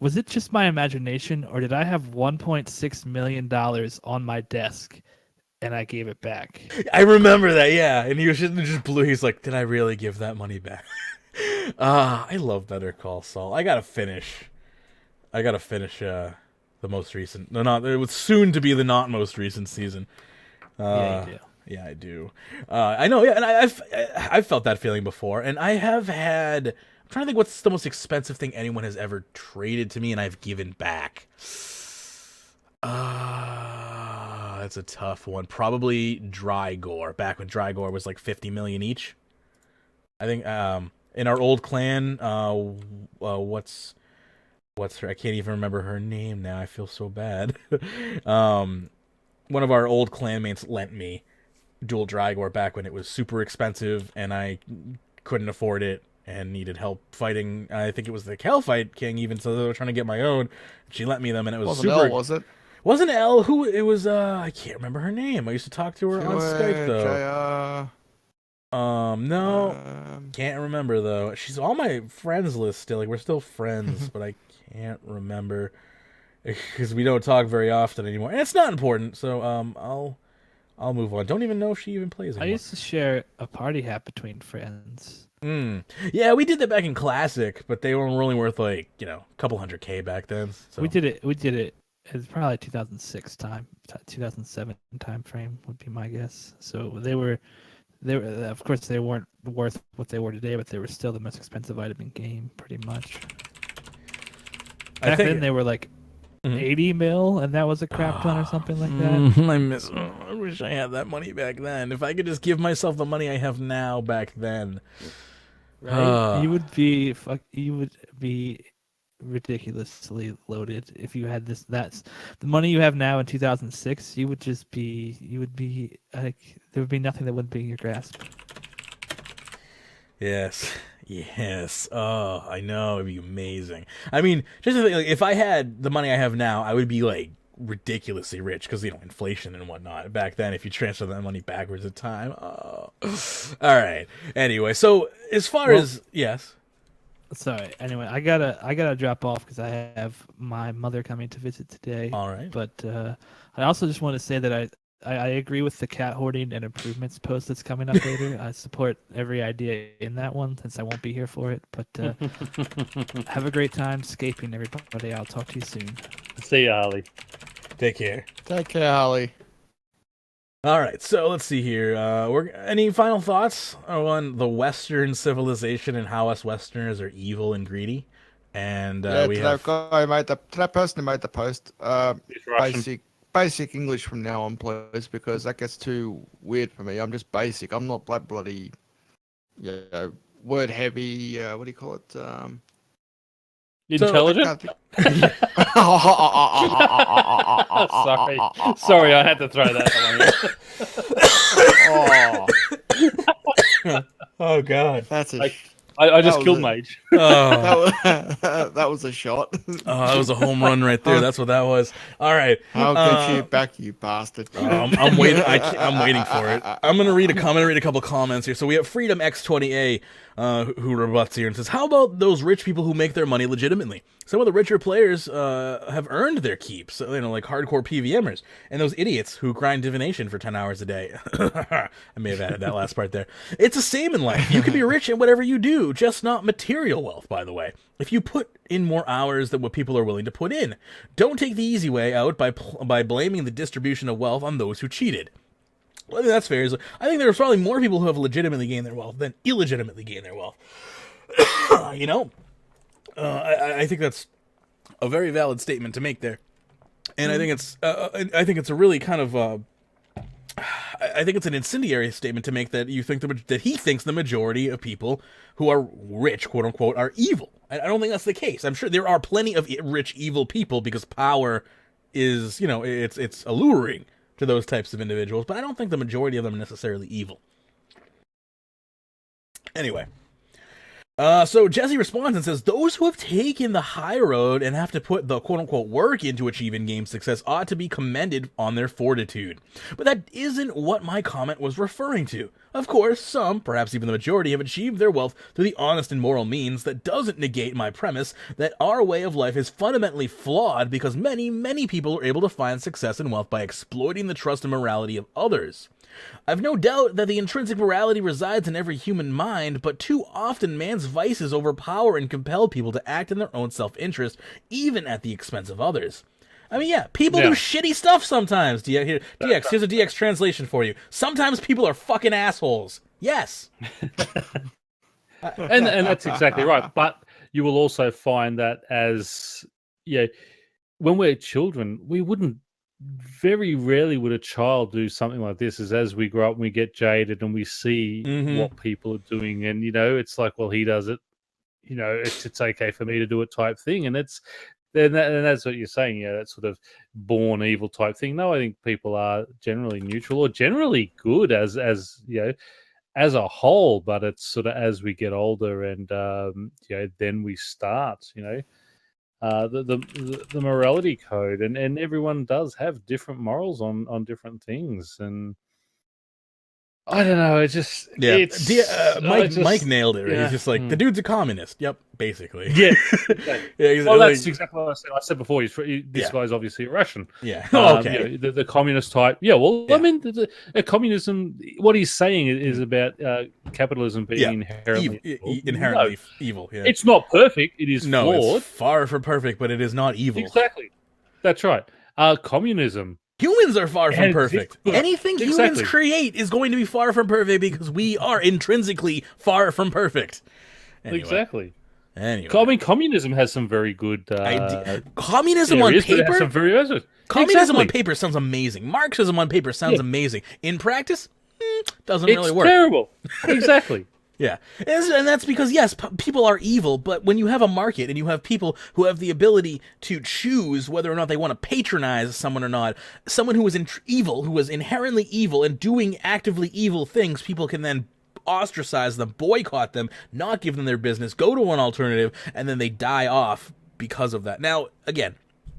Speaker 4: was it just my imagination, or did I have $1.6 million on my desk and I gave it back?
Speaker 1: I remember that, yeah. And he was just blew. He's like, did I really give that money back? I love Better Call Saul. I gotta finish the most recent. No, not it was soon to be the not most recent season.
Speaker 4: Yeah, you do.
Speaker 1: Yeah, I do. I know. Yeah, and I've felt that feeling before, and I have had. I'm trying to think what's the most expensive thing anyone has ever traded to me, and I've given back. That's a tough one. Probably Drygore. Back when Drygore was like 50 million each. I think. In our old clan, what's her? I can't even remember her name now. I feel so bad. One of our old clanmates lent me Dual Drygore back when it was super expensive, and I couldn't afford it and needed help fighting. I think it was the Calphite King, even, so they were trying to get my own. She lent me them, and it was super.
Speaker 3: Elle, was it?
Speaker 1: Wasn't Elle? Who? It was. I can't remember her name. I used to talk to her on Skype though. No, can't remember though. She's on my friends list still. Like, we're still friends, but I can't remember because we don't talk very often anymore, and it's not important. So I'll move on. Don't even know if she even plays anymore.
Speaker 4: I used to share a party hat between friends.
Speaker 1: Yeah, we did that back in Classic, but they were only worth like a couple $100K back then. So.
Speaker 4: We did it. It's probably 2007 time frame would be my guess. So they were, of course, they weren't worth what they were today, but they were still the most expensive item in game, pretty much. Back then, they were like 80 mil, and that was a crap ton or something like that.
Speaker 1: I wish I had that money back then. If I could just give myself the money I have now back then,
Speaker 4: right? You would be ridiculously loaded if you had this. That's the money you have now in 2006. You would be like, there would be nothing that wouldn't be in your grasp.
Speaker 1: Yes. Oh, I know, it'd be amazing. I mean, just to think, like, if I had the money I have now, I would be like ridiculously rich because inflation and whatnot. Back then, if you transfer that money backwards in time, all right. Anyway, so as far as yes.
Speaker 4: Sorry. Anyway, I gotta drop off because I have my mother coming to visit today.
Speaker 1: All right.
Speaker 4: But I also just want to say that I agree with the cat hoarding and improvements post that's coming up later. I support every idea in that one since I won't be here for it. But have a great time scaping, everybody. I'll talk to you soon.
Speaker 2: See you, Harley.
Speaker 1: Take care.
Speaker 3: Take care, Harley.
Speaker 1: All right, so let's see here. Any final thoughts on the Western civilization and how us Westerners are evil and greedy? And that
Speaker 3: person who made the post, basic English from now on, please, because that gets too weird for me. I'm just basic. I'm not that bloody, word heavy. What do you call it?
Speaker 2: Intelligent? Sorry, I had to throw that
Speaker 1: Oh God.
Speaker 3: That's a.
Speaker 2: I just
Speaker 3: That
Speaker 2: killed
Speaker 3: was
Speaker 2: Mage.
Speaker 1: Oh,
Speaker 3: that was a shot.
Speaker 1: that was a home run right there. That's what that was. All right.
Speaker 3: I'll get you back, you bastard.
Speaker 1: I'm waiting. I'm waiting for it. I'm gonna read a couple comments here. So we have Freedom X20A, who rebuts here and says, "How about those rich people who make their money legitimately? Some of the richer players have earned their keeps. Like hardcore PVMers, and those idiots who grind divination for 10 hours a day." I may have added that last part there. It's the same in life. You can be rich in whatever you do, just not material wealth. By the way, if you put in more hours than what people are willing to put in, don't take the easy way out by blaming the distribution of wealth on those who cheated. Well, I think that's fair. I think there's probably more people who have legitimately gained their wealth than illegitimately gained their wealth. I think that's a very valid statement to make there, and I think it's a really kind of I think it's an incendiary statement to make that you think that he thinks the majority of people who are rich, quote unquote, are evil. I don't think that's the case. I'm sure there are plenty of rich, evil people because power is, it's alluring to those types of individuals, but I don't think the majority of them are necessarily evil. Anyway. So Jesse responds and says, those who have taken the high road and have to put the quote-unquote work into achieving game success ought to be commended on their fortitude. But that isn't what my comment was referring to. Of course, some, perhaps even the majority, have achieved their wealth through the honest and moral means. That doesn't negate my premise that our way of life is fundamentally flawed because many, many people are able to find success and wealth by exploiting the trust and morality of others. I've no doubt that the intrinsic morality resides in every human mind, but too often man's vices overpower and compel people to act in their own self-interest, even at the expense of others. I mean, people do shitty stuff sometimes. DX, here's a DX translation for you. Sometimes people are fucking assholes. Yes.
Speaker 2: and that's exactly right. But you will also find that when we're children, we wouldn't. Very rarely would a child do something like this. As we grow up and we get jaded and we see what people are doing, and it's like, well, he does it, it's okay for me to do it type thing, and that's what you're saying, that sort of born evil type thing. No, I think people are generally neutral or generally good as a whole, but it's sort of as we get older and then we start, the morality code, and everyone does have different morals on different things, and I don't know. It's just
Speaker 1: Mike nailed it. Right? He's just like the dude's a communist. Yep, basically.
Speaker 2: Yeah. Exactly. Well, that's exactly what I said. I said before. This guy's obviously a Russian.
Speaker 1: Yeah. Okay.
Speaker 2: The communist type. Yeah. Well, I mean, the communism. What he's saying is about capitalism being inherently
Speaker 1: evil. Yeah.
Speaker 2: It's not perfect. It is flawed.
Speaker 1: It's far from perfect, but it is not evil.
Speaker 2: Exactly. That's right. Communism.
Speaker 1: Humans are far from perfect. Anything humans create is going to be far from perfect because we are intrinsically far from perfect. Anyway.
Speaker 2: Exactly.
Speaker 1: Anyway.
Speaker 2: I mean, communism has some very good
Speaker 1: communism on paper. Communism on paper sounds amazing. Marxism on paper sounds amazing. In practice, doesn't really work.
Speaker 2: It's terrible. Exactly.
Speaker 1: Yeah, and that's because, yes, people are evil, but when you have a market and you have people who have the ability to choose whether or not they want to patronize someone or not, someone who is evil, who is inherently evil and doing actively evil things, people can then ostracize them, boycott them, not give them their business, go to an alternative, and then they die off because of that. Now, again,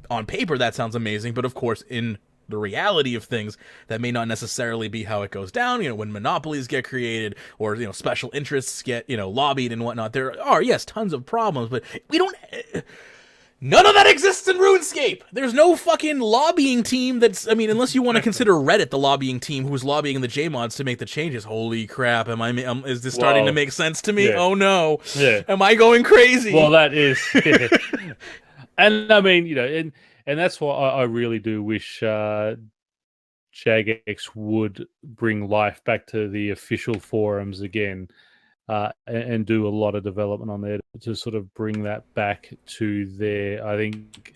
Speaker 1: on paper that sounds amazing, but of course in the reality of things, that may not necessarily be how it goes down. When monopolies get created or special interests get lobbied and whatnot, there are tons of problems, but we don't. None of that exists in RuneScape. There's no fucking lobbying team unless you want to consider Reddit the lobbying team who's lobbying the JMods to make the changes. Holy crap, is this starting to make sense to me? Yeah. Oh no. Yeah. Am I going crazy?
Speaker 2: Well, that is. And I mean, and that's why I really do wish Jagex would bring life back to the official forums again, and do a lot of development on there to sort of bring that back to there. I think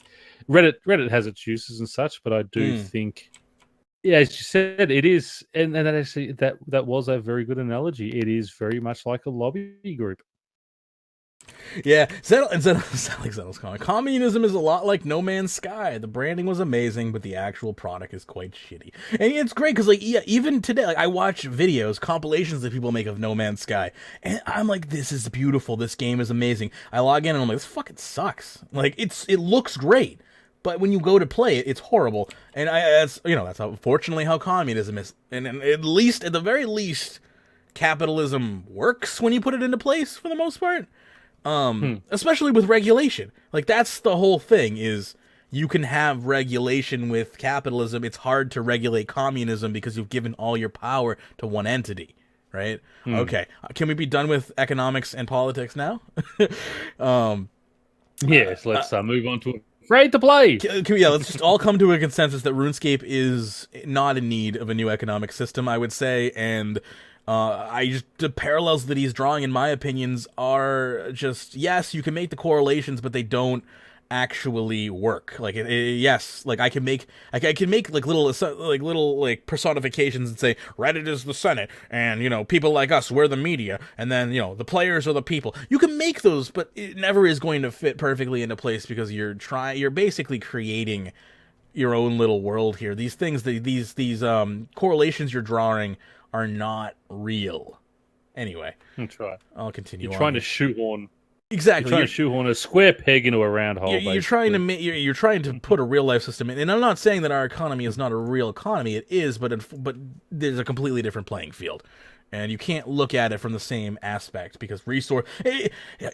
Speaker 2: Reddit has its uses and such, but I do think, as you said, it is, and that actually that was a very good analogy. It is very much like a lobby group.
Speaker 1: Yeah, Zenit's comment. Communism is a lot like No Man's Sky. The branding was amazing, but the actual product is quite shitty. And it's great because, like, yeah, even today, like, I watch videos, compilations that people make of No Man's Sky, and I'm like, this is beautiful. This game is amazing. I log in and I'm like, this fucking sucks. Like, it looks great, but when you go to play it, it's horrible. And that's unfortunately how communism is. And at the very least, capitalism works when you put it into place for the most part. Especially with regulation. Like, that's the whole thing, is you can have regulation with capitalism. It's hard to regulate communism because you've given all your power to one entity, right? Okay, can we be done with economics and politics now?
Speaker 2: Yes, let's move on to Afraid to Play.
Speaker 1: Let's just all come to a consensus that RuneScape is not in need of a new economic system, I would say, and the parallels that he's drawing, in my opinions, are just, yes, you can make the correlations, but they don't actually work. Like, yes, like I can make like little personifications and say Reddit is the Senate, and people like us, we're the media, and then the players are the people. You can make those, but it never is going to fit perfectly into place because you're basically creating your own little world here. These things, these correlations you're drawing are not real. Anyway,
Speaker 2: that's right.
Speaker 1: I'll continue.
Speaker 2: You're trying to shoehorn.
Speaker 1: Exactly.
Speaker 2: You're trying to shoehorn a square peg into a round hole.
Speaker 1: You're trying to put a real life system in, and I'm not saying that our economy is not a real economy. It is, but there's a completely different playing field, and you can't look at it from the same aspect because resource.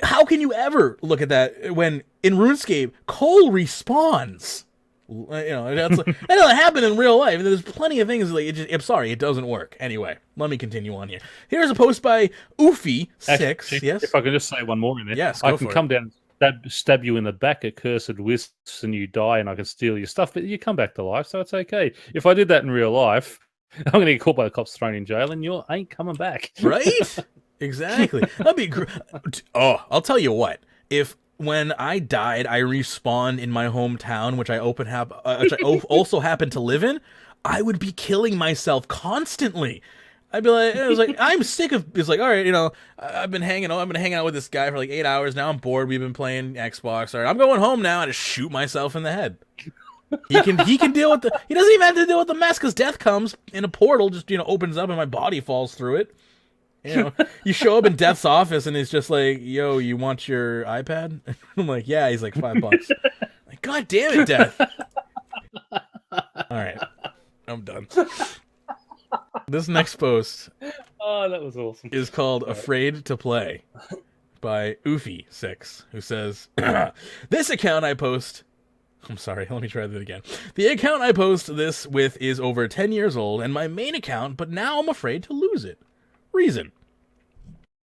Speaker 1: How can you ever look at that when in RuneScape coal respawns? That doesn't happen in real life. There's plenty of things like I'm sorry, it doesn't work. Anyway, let me continue on here. Here's a post by Oofy6. Yes,
Speaker 2: if I can just say one more in there.
Speaker 1: Yes,
Speaker 2: I can come down and stab you in the back at cursed wisps, and you die, and I can steal your stuff, but you come back to life, so it's okay. If I did that in real life, I'm going to get caught by the cops, thrown in jail, and you ain't coming back.
Speaker 1: Right? Exactly. That'd be I'll tell you what. When I died, I respawned in my hometown, which I also happen to live in, I would be killing myself constantly. I'd be like, I'm sick of. It's like, all right, I've been hanging out with this guy for like 8 hours now. I'm bored. We've been playing Xbox. All right, I'm going home now. I just shoot myself in the head. He can deal with He doesn't even have to deal with the mess because death comes in a portal, just opens up and my body falls through it. You show up in Death's office and he's just like, yo, you want your iPad? I'm like, yeah. He's like, $5. Like, God damn it, Death. All right, I'm done. This next post
Speaker 2: that was awesome.
Speaker 1: is called Afraid to Play by Oofy6, who says, this account I post... I'm sorry, let me try that again. The account I post this with is over 10 years old and my main account, but now I'm afraid to lose it. Reason.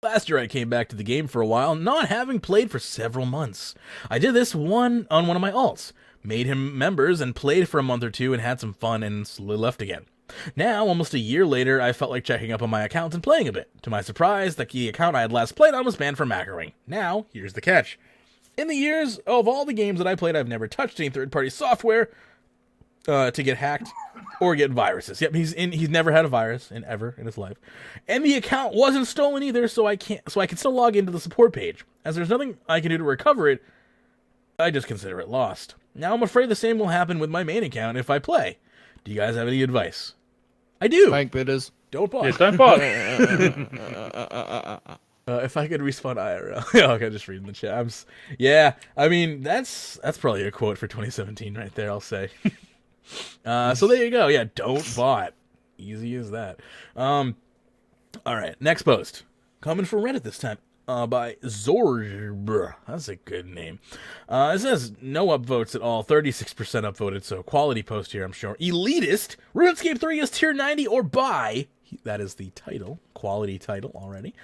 Speaker 1: Last year I came back to the game for a while, not having played for several months. I did this on one of my alts, made him members and played for a month or two and had some fun and slowly left again. Now, almost a year later, I felt like checking up on my account and playing a bit. To my surprise, the account I had last played on was banned for macroing. Now, here's the catch. In the years of all the games that I played, I've never touched any third-party software to get hacked or get viruses. Yep, he's never had a virus ever in his life. And the account wasn't stolen either, so I can still log into the support page. As there's nothing I can do to recover it, I just consider it lost. Now I'm afraid the same will happen with my main account if I play. Do you guys have any advice? I do.
Speaker 3: Bank bidders.
Speaker 1: Don't bot.
Speaker 2: Yeah, don't bot.
Speaker 1: If I could respawn IRL. Okay, just reading the chat. I mean, that's probably a quote for 2017 right there, I'll say. So there you go. Yeah, don't bot. Easy as that. All right, next post. Coming from Reddit this time. By Zorb. That's a good name. It says no upvotes at all. 36% upvoted, so quality post here, I'm sure. Elitist. RuneScape 3 is tier 90 or buy. That is the title. Quality title already.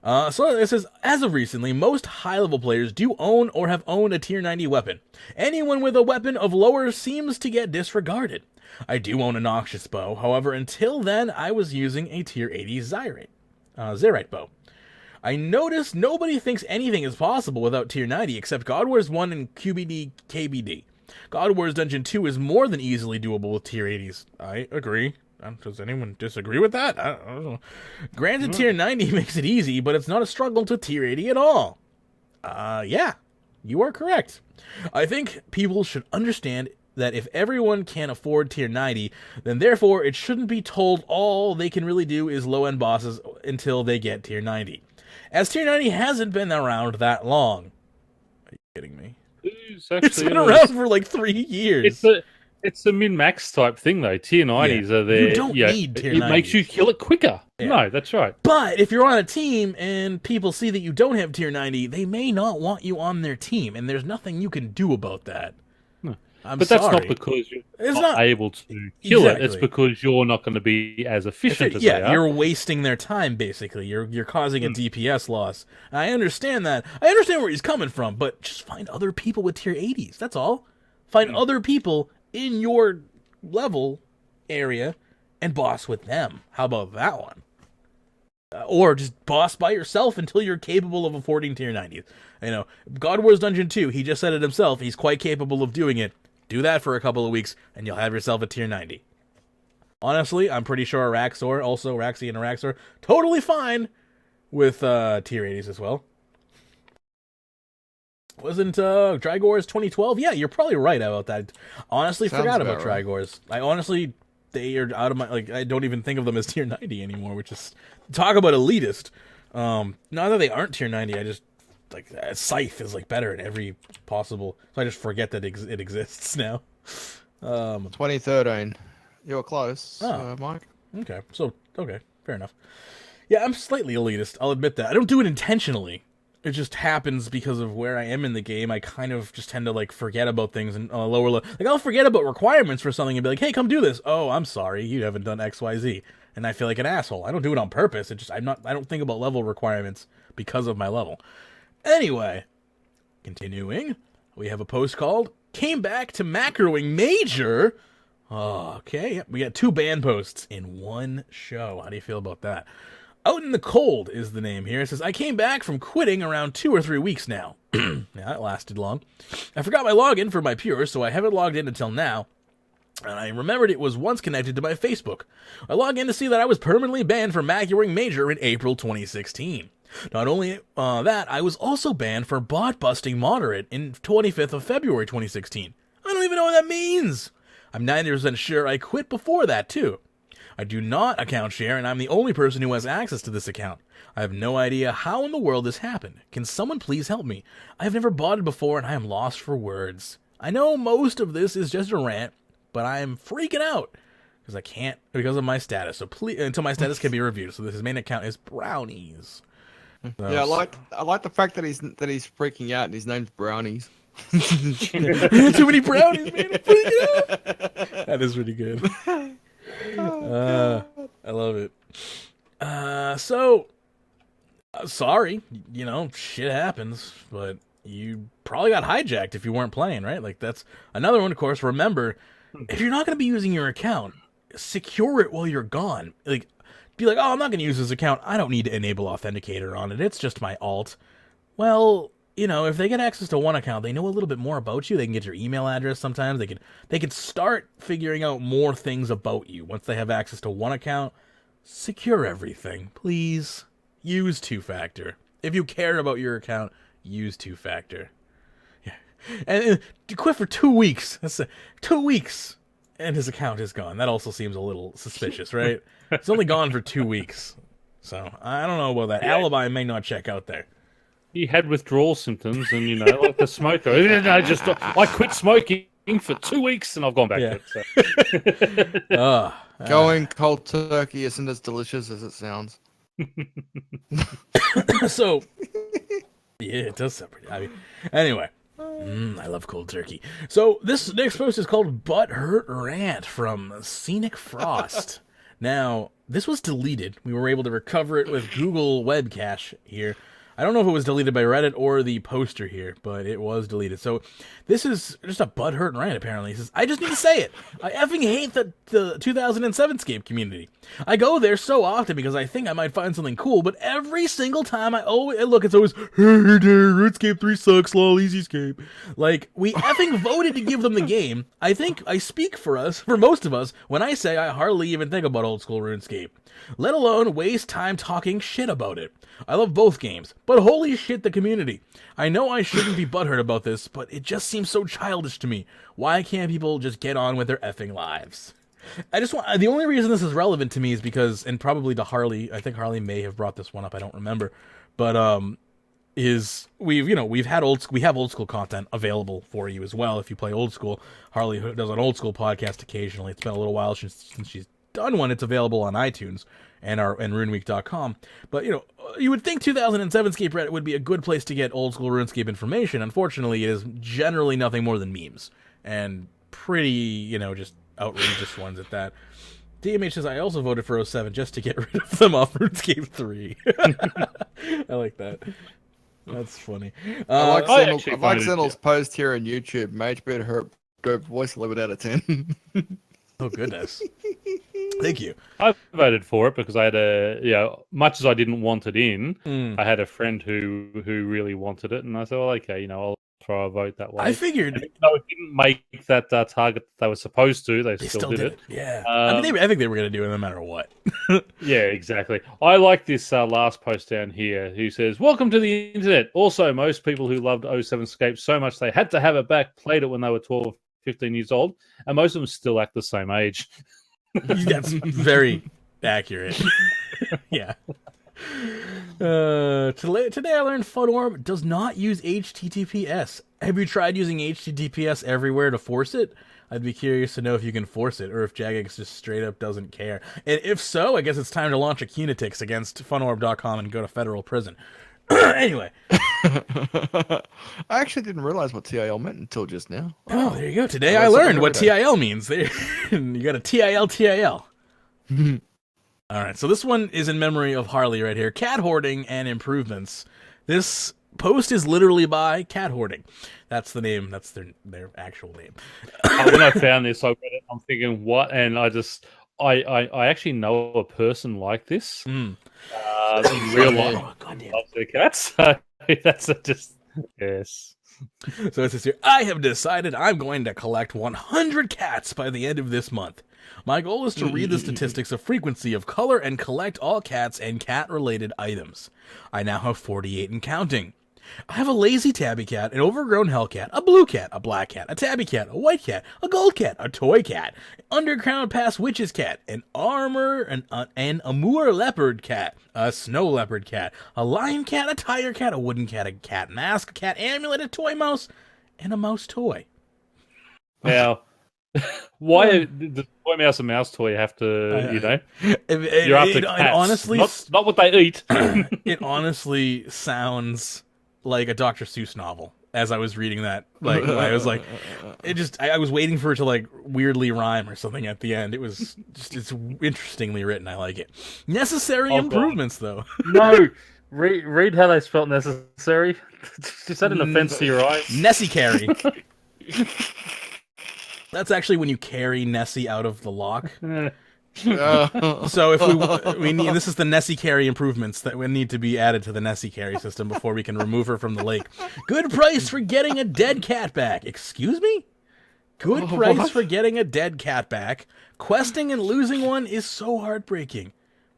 Speaker 1: So it says, as of recently, most high-level players do own or have owned a tier 90 weapon. Anyone with a weapon of lower seems to get disregarded. I do own a noxious bow. However, until then, I was using a tier 80 Zerite bow. I noticed nobody thinks anything is possible without tier 90 except God Wars 1 and QBD KBD. God Wars Dungeon 2 is more than easily doable with tier 80s. I agree. Does anyone disagree with that? I don't know. Granted, tier 90 makes it easy, but it's not a struggle to tier 80 at all. Yeah, you are correct. I think people should understand that if everyone can afford tier 90, then therefore it shouldn't be told all they can really do is low-end bosses until they get tier 90. As tier 90 hasn't been around that long. Are you kidding me? It's been around for like 3 years.
Speaker 2: It's a min-max type thing, though. Tier 90s are there.
Speaker 1: You don't need tier 90s.
Speaker 2: It makes you kill it quicker. Yeah. No, that's right.
Speaker 1: But if you're on a team and people see that you don't have tier 90, they may not want you on their team, and there's nothing you can do about that.
Speaker 2: But that's not because you're not able to kill it. It's because you're not going to be as efficient as they are.
Speaker 1: You're wasting their time, basically. You're causing a DPS loss. I understand that. I understand where he's coming from, but just find other people with tier 80s. That's all. Find other people in your level area and boss with them. How about that one? Or just boss by yourself until you're capable of affording tier 90s. You know, God Wars Dungeon 2, he just said it himself. He's quite capable of doing it. Do that for a couple of weeks, and you'll have yourself a tier 90. Honestly, I'm pretty sure Araxor, also Raxi and Araxor, totally fine with tier 80s as well. Wasn't Drygor's 2012? Yeah, you're probably right about that. Honestly, forgot about Drygor's. I honestly, they are out of my, like, I don't even think of them as tier 90 anymore, which is, talk about elitist. Not that they aren't tier 90, I just, like, Scythe is like better in every possible, so I just forget that it exists now.
Speaker 3: 2013. You were close, Mike.
Speaker 1: Okay, fair enough. Yeah, I'm slightly elitist, I'll admit that. I don't do it intentionally. It just happens because of where I am in the game. I kind of just tend to, like, forget about things and lower level. Like, I'll forget about requirements for something and be like, hey, come do this. Oh, I'm sorry, you haven't done XYZ. And I feel like an asshole. I don't do it on purpose. It just, I don't think about level requirements because of my level. Anyway, continuing, we have a post called Came Back to Macroing Major. Oh, okay, we got 2 ban posts in one show. How do you feel about that? Out in the Cold is the name here. It says, I came back from quitting around 2 or 3 weeks now. Yeah, that lasted long. I forgot my login for my Pure, so I haven't logged in until now. And I remembered it was once connected to my Facebook. I logged in to see that I was permanently banned for Macroing Major in April 2016. Not only that, I was also banned for bot-busting Moderate in 25th of February 2016. I don't even know what that means. I'm 90% sure I quit before that, too. I do not account share, and I'm the only person who has access to this account. I have no idea how in the world this happened. Can someone please help me? I have never botted before, and I am lost for words. I know most of this is just a rant, but I am freaking out. Because I can't, because of my status. So please, until my status can be reviewed. So his main account is Brownies.
Speaker 3: Yeah, I like the fact that he's freaking out and his name's Brownies.
Speaker 1: Too many brownies, man. I'm freaking out. That is really good. I love it. Sorry, you know, shit happens, but you probably got hijacked if you weren't playing, right? Like, that's another one, of course. Remember, if you're not going to be using your account, secure it while you're gone. Like, be like, oh, I'm not going to use this account. I don't need to enable Authenticator on it. It's just my alt. Well, you know, if they get access to one account, they know a little bit more about you. They can get your email address sometimes. They can start figuring out more things about you. Once they have access to one account, secure everything. Please use 2-factor. If you care about your account, use 2-factor. Yeah. And you quit for 2 weeks. That's 2 weeks. And his account is gone. That also seems a little suspicious, right? It's only gone for 2 weeks. So, I don't know about that. Yeah. Alibi may not check out there.
Speaker 2: He had withdrawal symptoms and, you know, like the smoker. I quit smoking for 2 weeks and I've gone back to it. So.
Speaker 3: Going cold turkey isn't as delicious as it sounds.
Speaker 1: So, yeah, it does sound pretty. I mean, anyway. I love cold turkey. So this next post is called Butthurt Rant from Scenic Frost. Now, this was deleted. We were able to recover it with Google Web Cache here. I don't know if it was deleted by Reddit or the poster here, but it was deleted. So this is just a butthurt rant, apparently. He says, I just need to say it. I effing hate the 2007 Scape community. I go there so often because I think I might find something cool, but every single time I look, it's always, hey, Runescape 3 sucks, lol, easy Scape. Like, we effing voted to give them the game. I think I speak for most of us, when I say I hardly even think about old school RuneScape, let alone waste time talking shit about it. I love both games. But holy shit, the community. I know I shouldn't be butthurt about this, but it just seems so childish to me. Why can't people just get on with their effing lives? The only reason this is relevant to me is because, and probably to Harley, I think Harley may have brought this one up, I don't remember, but we have old school content available for you as well if you play old school. Harley does an old school podcast occasionally. It's been a little while since she's done one. It's available on iTunes and runeweek.com. But you would think 2007scape Reddit would be a good place to get old school RuneScape information. Unfortunately, it is generally nothing more than memes and pretty, just outrageous ones at that. DMH says, I also voted for 07 just to get rid of them off RuneScape 3. I like that. That's funny.
Speaker 3: I like Zenel's post here on YouTube. Magebit, her dope voice, 11 out of 10.
Speaker 1: Oh, goodness. Thank you.
Speaker 2: I voted for it because I had much as I didn't want it in, I had a friend who really wanted it, and I said, well, okay, I'll try a vote that way.
Speaker 1: I figured.
Speaker 2: And even though it didn't make that target that they were supposed to, they still did it.
Speaker 1: Yeah. I think they were going to do it no matter what.
Speaker 2: Yeah, exactly. I like this last post down here who says, welcome to the internet. Also, most people who loved 07scape so much they had to have it back played it when they were 12, 15 years old, and most of them still act the same age.
Speaker 1: That's very accurate. Yeah. Today I learned FunOrb does not use HTTPS. Have you tried using HTTPS everywhere to force it? I'd be curious to know if you can force it, or if Jagex just straight up doesn't care. And if so, I guess it's time to launch a Cunitix against funorb.com and go to federal prison. Anyway.
Speaker 3: I actually didn't realize what TIL meant until just now.
Speaker 1: Oh, there you go. Today I learned what TIL means. You got a TIL. All right, so this one is in memory of Harley right here. Cat hoarding and improvements. This post is literally by Cat Hoarding. That's the name. That's their actual name.
Speaker 2: When I found this, I read it. I'm thinking, what? And I actually know a person like this. In real life, loves their cats. That's just yes.
Speaker 1: So it says here, I have decided I'm going to collect 100 cats by the end of this month. My goal is to read the statistics of frequency of color and collect all cats and cat-related items. I now have 48 and counting. I have a lazy tabby cat, an overgrown hellcat, a blue cat, a black cat, a tabby cat, a white cat, a gold cat, a toy cat, an underground pass witch's cat, an amur leopard cat, a snow leopard cat, a lion cat, a tiger cat, a wooden cat, a cat mask, a cat amulet, a toy mouse, and a mouse toy.
Speaker 2: Now, why does toy mouse and mouse toy have to, you're after cats, honestly, not what they eat.
Speaker 1: It honestly sounds like a Dr. Seuss novel. As I was reading that, I was like, I was waiting for it to weirdly rhyme or something at the end. It was it's interestingly written. I like it. Necessary improvements, though.
Speaker 2: No, read how they spelled necessary. Is that an offense to your eyes?
Speaker 1: Nessie carry. That's actually when you carry Nessie out of the lock. So if we need, this is the Nessie carry improvements that would need to be added to the Nessie carry system before we can remove her from the lake. Good price for getting a dead cat back. Excuse me? Good price for getting a dead cat back. Questing and losing one is so heartbreaking.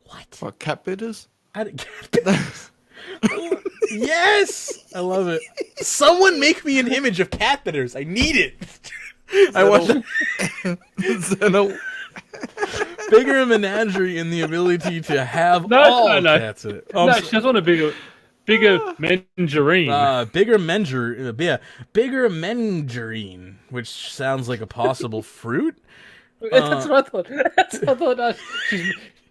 Speaker 1: What
Speaker 3: cat bidders?
Speaker 1: Cat bidders. Yes! I love it. Someone make me an image of cat bidders. I need it. I want bigger menagerie and the ability to have all cats in it.
Speaker 2: No, she just want a bigger mengerine.
Speaker 1: Bigger mengerine, which sounds like a possible fruit.
Speaker 2: That's what I thought.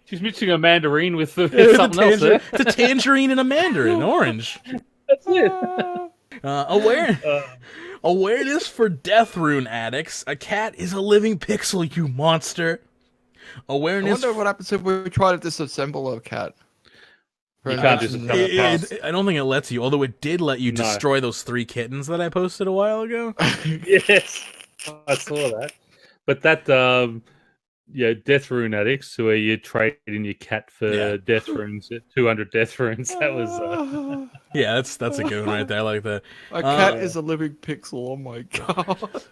Speaker 2: She's mixing a mandarin with something else. There.
Speaker 1: It's a tangerine and a mandarin, orange.
Speaker 2: That's it.
Speaker 1: Awareness for death rune addicts. A cat is a living pixel, you monster. Awareness.
Speaker 3: I wonder what happens if we try to disassemble a cat.
Speaker 2: You can't disassemble
Speaker 1: I don't think it lets you, although it did let you destroy those 3 kittens that I posted a while ago.
Speaker 2: Yes, I saw that. But that, death rune addicts, where you trade in your cat for death runes, 200 death runes. That was.
Speaker 1: Yeah, that's a good one right there. I like that.
Speaker 3: A cat is a living pixel. Oh my god.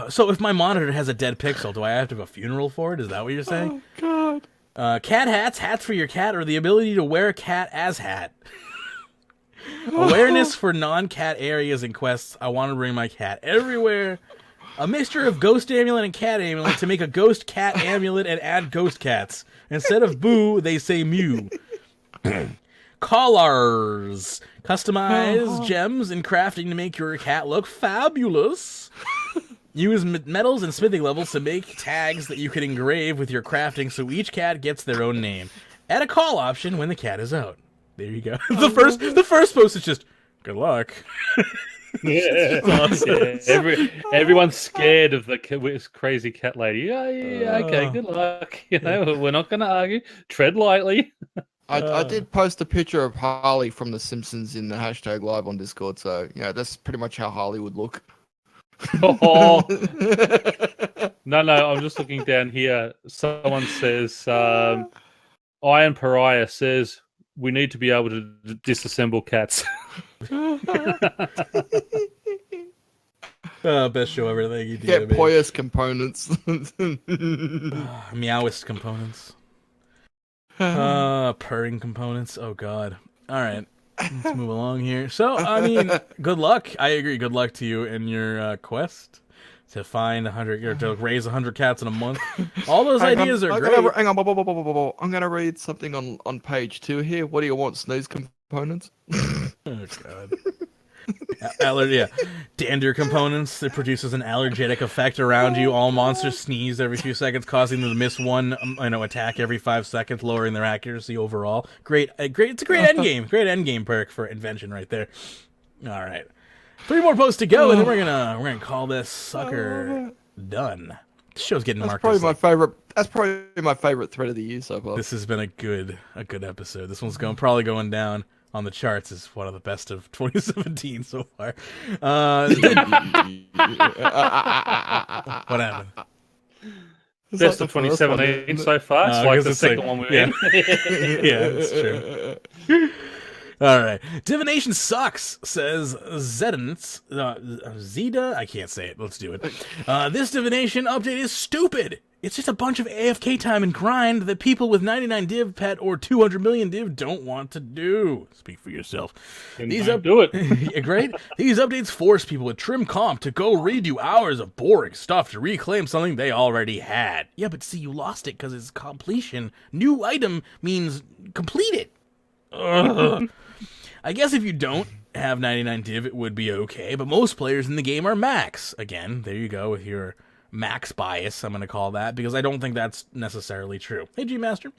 Speaker 1: So if my monitor has a dead pixel, do I have to have a funeral for it? Is that what you're saying?
Speaker 3: Oh god.
Speaker 1: Cat hats for your cat, or the ability to wear a cat as hat. Awareness for non-cat areas and quests. I want to bring my cat everywhere. A mixture of ghost amulet and cat amulet to make a ghost cat amulet and add ghost cats. Instead of boo, they say mew. Collars. Customize gems and crafting to make your cat look fabulous. Use metals and smithing levels to make tags that you can engrave with your crafting so each cat gets their own name. Add a call option when the cat is out. There you go. The first post is just, good luck.
Speaker 2: Yeah. Everyone's scared of the crazy cat lady. Yeah, okay, good luck. You know, we're not going to argue. Tread lightly.
Speaker 3: I did post a picture of Harley from The Simpsons in the hashtag live on Discord, so yeah, that's pretty much how Harley would look.
Speaker 2: Oh. No, I'm just looking down here. Someone says, Iron Pariah says, we need to be able to disassemble cats.
Speaker 1: Best show ever. Thank you,
Speaker 3: Get Poyas components.
Speaker 1: Meowist components. Purring components. Oh, God. All right. Let's move along here. So, I mean, good luck. I agree. Good luck to you in your quest to find 100, or to raise 100 cats in a month. All those ideas are great.
Speaker 3: Hang on. I'm going to read something on page 2 here. What do you want, sneeze components?
Speaker 1: Oh, God. Dander components. It produces an allergenic effect around you. All monsters sneeze every few seconds, causing them to miss one attack every 5 seconds, lowering their accuracy overall. Great. It's a great endgame. Great endgame perk for invention right there. All right, 3 more posts to go, and then we're gonna call this sucker done. This show's getting marked.
Speaker 3: That's probably my favorite thread of the year so far.
Speaker 1: This has been a good episode. This one's probably going down on the charts is one of the best of 2017 so far. What happened?
Speaker 2: Best of 2017 so far. It's like the second one we're in.
Speaker 1: Yeah, that's true. All right. Divination sucks, says Zedans. Zeta? I can't say it. Let's do it. This divination update is stupid. It's just a bunch of AFK time and grind that people with 99 div pet or 200 million div don't want to do. Speak for yourself.
Speaker 2: Do it.
Speaker 1: Yeah, great. These updates force people with trim comp to go redo hours of boring stuff to reclaim something they already had. Yeah, but see, you lost it because it's completion. New item means complete it. Ugh. I guess if you don't have 99 div, it would be okay, but most players in the game are max. Again, there you go with your max bias, I'm going to call that, because I don't think that's necessarily true. Hey, G-Master.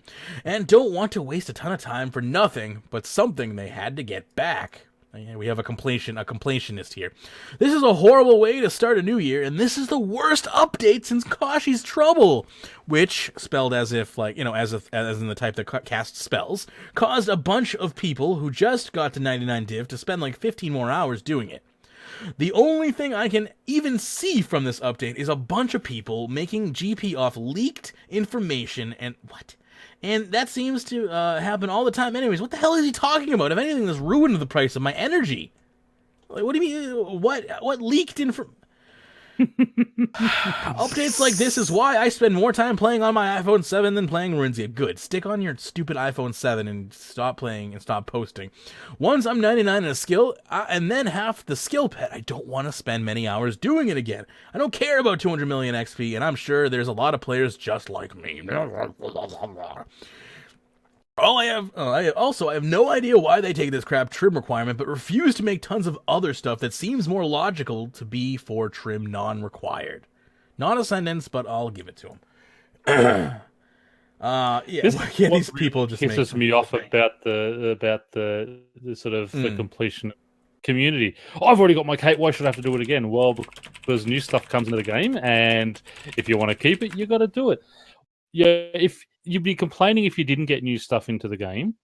Speaker 1: And don't want to waste a ton of time for nothing but something they had to get back. We have a completionist here. This is a horrible way to start a new year, and this is the worst update since Kashi's Trouble, which, spelled as if, as in the type that casts spells, caused a bunch of people who just got to 99 div to spend 15 more hours doing it. The only thing I can even see from this update is a bunch of people making GP off leaked information and what? And that seems to happen all the time anyways. What the hell is he talking about? If anything, this ruined the price of my energy. What do you mean? What leaked information? Updates like this is why I spend more time playing on my iPhone 7 than playing Runescape. Good. Stick on your stupid iPhone 7 and stop playing and stop posting. Once I'm 99 in a skill, and then half the skill pet, I don't want to spend many hours doing it again. I don't care about 200 million XP, and I'm sure there's a lot of players just like me. I have no idea why they take this crap trim requirement, but refuse to make tons of other stuff that seems more logical to be for trim non-required. Not a sentence, but I'll give it to them. These people just
Speaker 2: pisses me off about the sort of the completion community. I've already got my cape. Why should I have to do it again? Well, because new stuff comes into the game, and if you want to keep it, you got to do it. Yeah, if you'd be complaining if you didn't get new stuff into the game.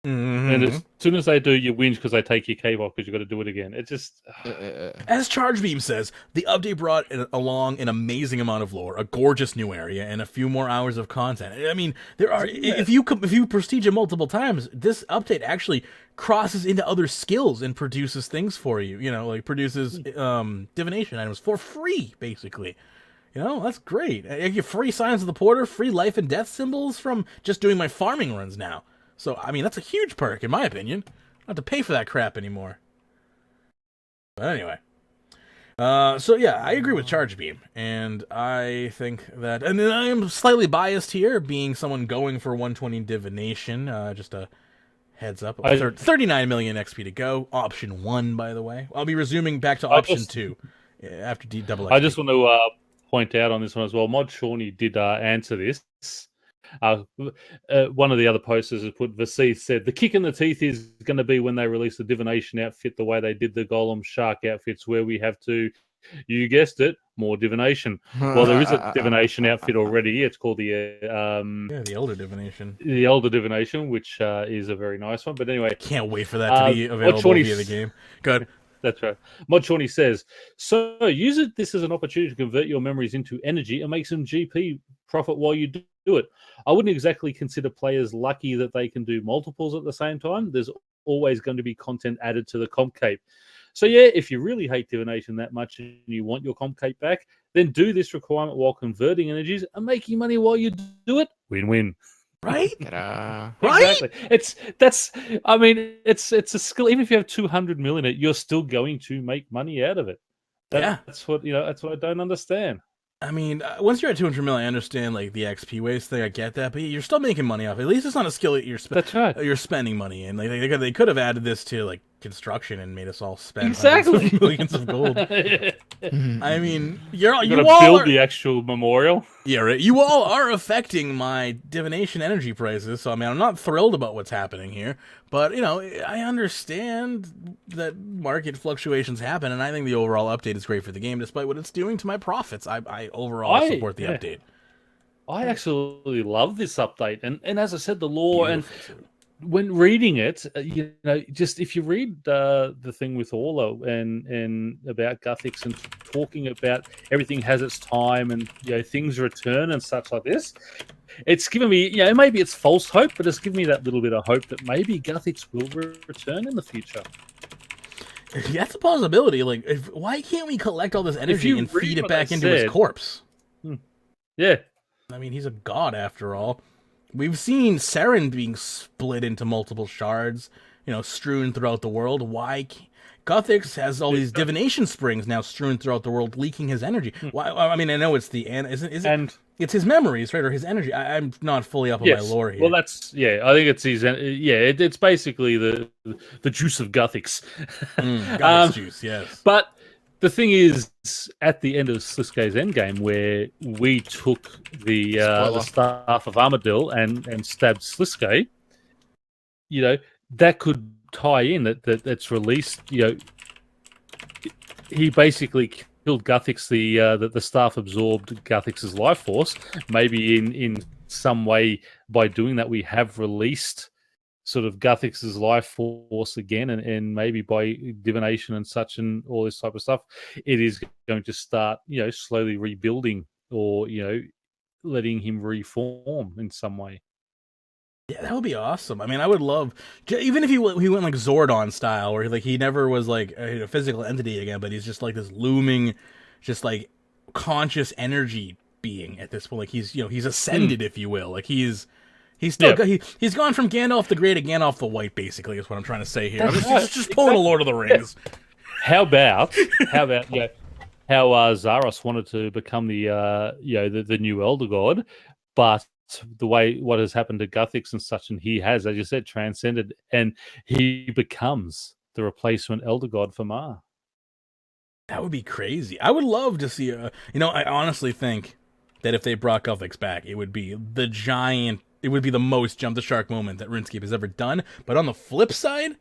Speaker 2: Mm-hmm. And as soon as they do, you whinge because they take your cape off because you've got to do it again. It's just...
Speaker 1: As Chargebeam says, the update brought along an amazing amount of lore, a gorgeous new area, and a few more hours of content. I mean, there are... If you prestige it multiple times, this update actually crosses into other skills and produces things for you. Produces divination items for free, basically. You know, that's great. I get free Signs of the Porter, free life and death symbols from just doing my farming runs now. So, I mean, that's a huge perk, in my opinion. I don't have to pay for that crap anymore. But anyway. So yeah, I agree with Charge Beam, and I think that, and then I am slightly biased here, being someone going for 120 Divination, just a heads up. 39 million XP to go. Option 1, by the way. I'll be resuming back to option 2 after double XP.
Speaker 2: I just want to point out on this one as well. Mod Shawnee did answer this. One of the other posters has put, Vasith said, the kick in the teeth is going to be when they release the Divination outfit the way they did the Golem Shark outfits, where we have to, you guessed it, more Divination. Well, there is a Divination outfit already. It's called the
Speaker 1: Elder Divination.
Speaker 2: The Elder Divination, which is a very nice one. But anyway,
Speaker 1: can't wait for that to be available via the game. Good.
Speaker 2: That's right. Mod Shawnee says, so use this as an opportunity to convert your memories into energy and make some GP profit while you do it. I wouldn't exactly consider players lucky that they can do multiples at the same time. There's always going to be content added to the comp cape. So yeah, if you really hate Divination that much and you want your comp cape back, then do this requirement while converting energies and making money while you do it. Win-win.
Speaker 1: Right?
Speaker 2: Right? Exactly. It's a skill. Even if you have 200 mil in it, you're still going to make money out of it. That's what I don't understand.
Speaker 1: I mean, once you're at 200 mil, I understand like the XP waste thing. I get that, but you're still making money off it. At least it's not a skill that
Speaker 2: That's right.
Speaker 1: You're spending money in. Like they could have added this to like construction and made us all spend
Speaker 2: exactly
Speaker 1: millions of gold. I mean, you all
Speaker 2: build the actual memorial.
Speaker 1: Yeah, right. You all are affecting my divination energy prices. So I mean, I'm not thrilled about what's happening here, but you know, I understand that market fluctuations happen, and I think the overall update is great for the game, despite what it's doing to my profits. I overall support the update.
Speaker 2: I absolutely love this update, and as I said, the lore and. When reading it, just if you read the thing with Orlo and about Guthix and talking about everything has its time and things return and such like this, it's given me maybe it's false hope, but it's given me that little bit of hope that maybe Guthix will return in the future.
Speaker 1: That's a possibility. Like, why can't we collect all this energy and feed it back into his corpse?
Speaker 2: Yeah,
Speaker 1: I mean, he's a god after all. We've seen Saren being split into multiple shards, strewn throughout the world. Why? Guthix has all these divination springs now strewn throughout the world, leaking his energy. Why? I mean, I know it's it's his memories, right, or his energy. I'm not fully up on my lore here.
Speaker 2: Well, I think it's his. It's basically the juice of Guthix.
Speaker 1: Guthix juice, yes.
Speaker 2: But the thing is, at the end of Sliskay's endgame, where we took the staff of Armadil and stabbed Sliskay, that could tie in that's released. He basically killed Guthix. The staff absorbed Guthix's life force. Maybe in some way by doing that, we have released sort of Guthix's life force again, and maybe by divination and such and all this type of stuff, it is going to start, slowly rebuilding or, letting him reform in some way.
Speaker 1: Yeah, that would be awesome. I mean, I would love, even if he went like Zordon style, where like he never was like a physical entity again, but he's just like this looming, just like conscious energy being at this point. Like he's ascended, if you will. Like he's still he's gone from Gandalf the Grey to Gandalf the White, basically, is what I'm trying to say here. I'm just pulling a Lord of the Rings.
Speaker 2: How about how Zaros wanted to become the new Elder God, but the way what has happened to Guthix and such, and he has, as you said, transcended, and he becomes the replacement Elder God for Ma.
Speaker 1: That would be crazy. I would love to see I honestly think that if they brought Guthix back, it would be the most jump the shark moment that RuneScape has ever done. But on the flip side,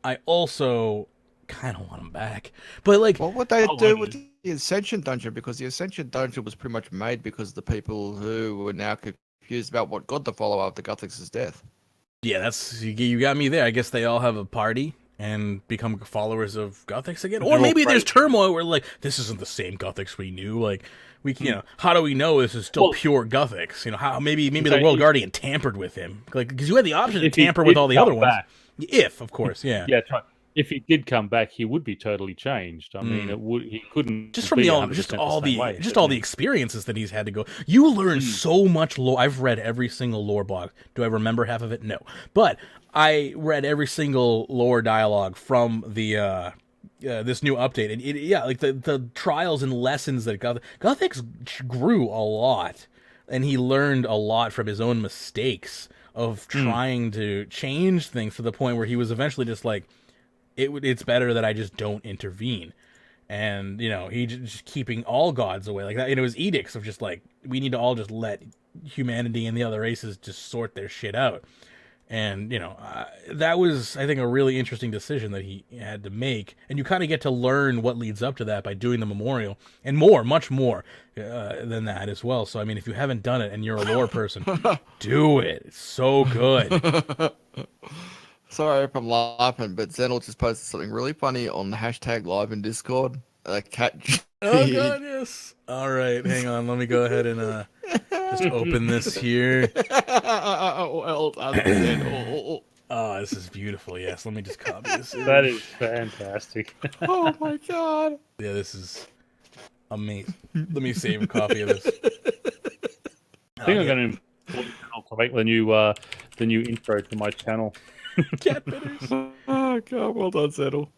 Speaker 1: I also kind of want him back. But like,
Speaker 3: what would they do with the Ascension Dungeon? Because the Ascension Dungeon was pretty much made because the people who were now confused about what God to follow after Guthix's death.
Speaker 1: Yeah, that's you got me there. I guess they all have a party and become followers of Guthix again. Or maybe there's turmoil where like this isn't the same Guthix we knew. Like we, how do we know this is still pure Guthix? How maybe the World Guardian tampered with him, like because you had the option to tamper with all the other ones. If, of course, yeah.
Speaker 2: Yeah, if he did come back, he would be totally changed. I mean, he couldn't
Speaker 1: just from
Speaker 2: be
Speaker 1: the
Speaker 2: 100%
Speaker 1: all
Speaker 2: the same way,
Speaker 1: all the experiences that he's had to go. You learn so much lore. I've read every single lore blog. Do I remember half of it? No, but I read every single lore dialogue from the this new update, and like the trials and lessons that Guthix grew a lot, and he learned a lot from his own mistakes of trying to change things to the point where he was eventually just like, it's better that I just don't intervene. And, he just keeping all gods away. Like that, it was edicts of just like, we need to all just let humanity and the other races just sort their shit out. And, that was, I think, a really interesting decision that he had to make. And you kind of get to learn what leads up to that by doing the memorial. And much more than that as well. So, I mean, if you haven't done it and you're a lore person, do it. It's so good.
Speaker 3: Sorry if I'm laughing, but Zenel just posted something really funny on the hashtag live in Discord. Cat.
Speaker 1: Oh, God, yes. All right, hang on. Let me go ahead and just open this here.
Speaker 3: Well done, Zenel.
Speaker 1: Oh, this is beautiful. Yes, let me just copy this.
Speaker 2: That is fantastic.
Speaker 3: Oh, my God.
Speaker 1: Yeah, this is amazing. Let me save a copy of this.
Speaker 2: I think I'm going to make the new intro to my channel.
Speaker 1: Cat bitters.
Speaker 3: Oh, God, well done, Zenel.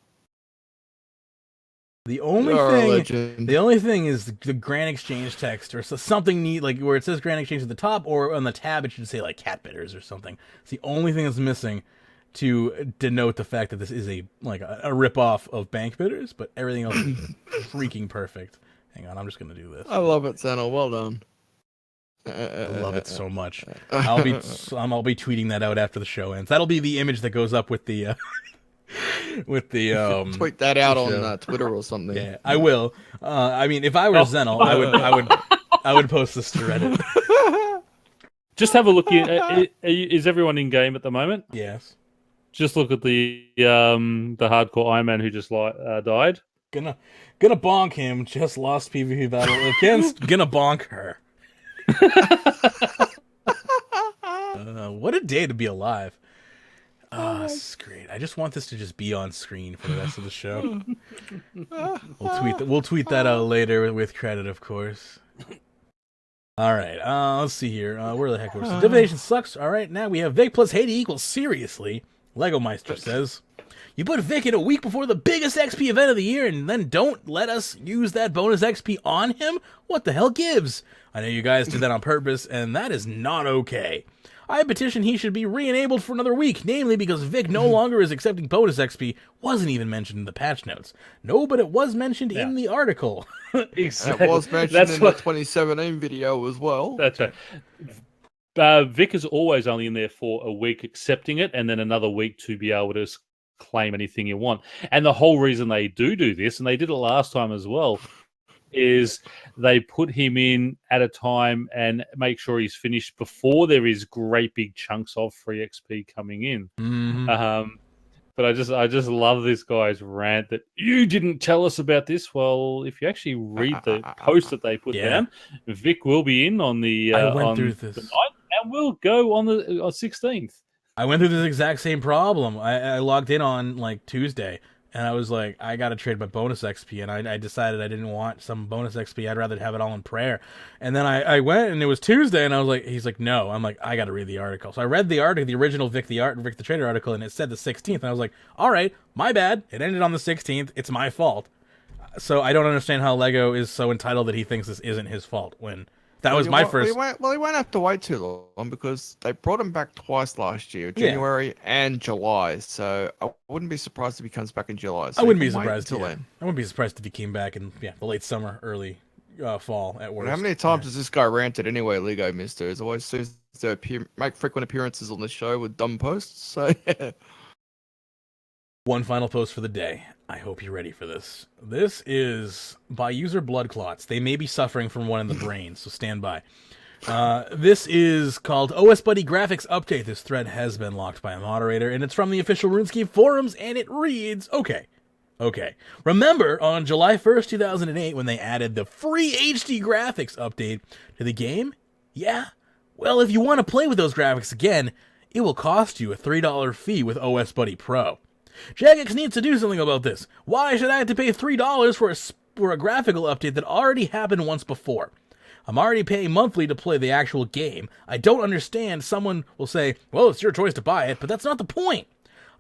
Speaker 1: The only thing is the Grand Exchange text or something neat, like where it says Grand Exchange at the top, or on the tab it should say like cat bitters or something. It's the only thing that's missing to denote the fact that this is a rip-off of bank bitters, but everything else is freaking perfect. Hang on, I'm just gonna do this.
Speaker 3: I love it, Zenel. Well done.
Speaker 1: I love it so much. I'll be tweeting that out after the show ends. That'll be the image that goes up with the
Speaker 3: tweet that out on Twitter or something.
Speaker 1: Yeah, I will. I mean, if I were Zenel, I would post this to Reddit.
Speaker 2: Just have a look here. Is everyone in game at the moment?
Speaker 1: Yes.
Speaker 2: Just look at the hardcore Iron Man who just died.
Speaker 1: Gonna bonk him. Just lost PvP battle against. Gonna bonk her. What a day to be alive. This is great. I just want this to just be on screen for the rest of the show. We'll tweet that out later with credit, of course. All right. Let's see here. Where the heck was it? Divination sucks. All right. Now we have Vic plus Haiti equals seriously. Lego Meister says, you put Vic in a week before the biggest XP event of the year and then don't let us use that bonus XP on him? What the hell gives? I know you guys did that on purpose, and that is not okay. I petition he should be re-enabled for another week, namely because Vic no longer is accepting bonus XP, wasn't even mentioned in the patch notes. No, but it was mentioned in the article.
Speaker 2: Exactly.
Speaker 3: It was mentioned in the 2017 video as well.
Speaker 2: That's right. Vic is always only in there for a week accepting it, and then another week to be able to claim anything you want. And the whole reason they do this, and they did it last time as well, is they put him in at a time and make sure he's finished before there is great big chunks of free XP coming in.
Speaker 1: Mm-hmm.
Speaker 2: But I just love this guy's rant that you didn't tell us about this. Well, if you actually read the post that they put down, Vic will be in on the
Speaker 1: I went
Speaker 2: on
Speaker 1: through
Speaker 2: the
Speaker 1: this.
Speaker 2: 9th, and we'll go on the 16th.
Speaker 1: I went through this exact same problem. I logged in on like Tuesday, and I was like, I got to trade my bonus XP, and I decided I didn't want some bonus XP. I'd rather have it all in prayer. And then I went, and it was Tuesday, and I was like, he's like, no. I'm like, I got to read the article. So I read the article, the original Vic the Trader article, and it said the 16th, and I was like, all right, my bad. It ended on the 16th. It's my fault. So I don't understand how Lego is so entitled that he thinks this isn't his fault when that was my first.
Speaker 3: He won't have to wait too long because they brought him back twice last year, January and July. So I wouldn't be surprised if he comes back in July. So
Speaker 1: I wouldn't be surprised. I wouldn't be surprised if he came back in the late summer, early fall at worst.
Speaker 3: How many times has this guy ranted anyway, Lego Mister? He always seems to make frequent appearances on the show with dumb posts. So yeah.
Speaker 1: One final post for the day. I hope you're ready for this. This is by user Blood Clots. They may be suffering from one in the brain, so stand by. This is called OS Buddy Graphics Update. This thread has been locked by a moderator, and it's from the official RuneScape forums, and it reads, okay. Remember on July 1st, 2008, when they added the free HD graphics update to the game? Yeah? Well, if you want to play with those graphics again, it will cost you a $3 fee with OS Buddy Pro. Jagex needs to do something about this. Why should I have to pay $3 for a graphical update that already happened once before? I'm already paying monthly to play the actual game. I don't understand. Someone will say, well, it's your choice to buy it, but that's not the point.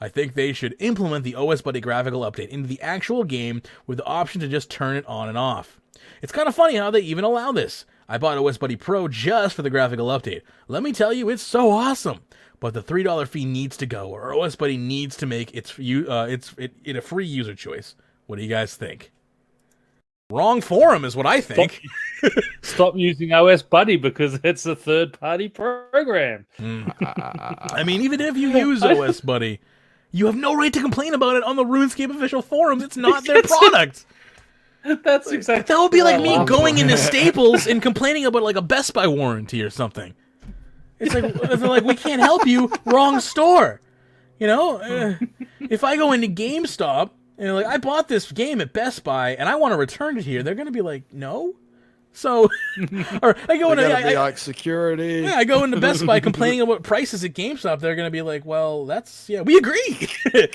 Speaker 1: I think they should implement the OS Buddy graphical update into the actual game with the option to just turn it on and off. It's kind of funny how they even allow this. I bought OS Buddy Pro just for the graphical update. Let me tell you, it's so awesome. But the $3 fee needs to go, or OS Buddy needs to make it a free user choice. What do you guys think? Wrong forum is what I think.
Speaker 2: Stop using OS Buddy because it's a third-party program.
Speaker 1: I mean, even if you use OS Buddy, you have no right to complain about it on the RuneScape official forums. It's not their product.
Speaker 2: That's exactly.
Speaker 1: That would be like me going into Staples and complaining about like a Best Buy warranty or something. It's like we can't help you. Wrong store. You know, if I go into GameStop and like I bought this game at Best Buy and I want to return it here, they're gonna be like, no. So, or I go into
Speaker 3: like security.
Speaker 1: Yeah, I go into Best Buy complaining about prices at GameStop. They're gonna be like, well, we agree.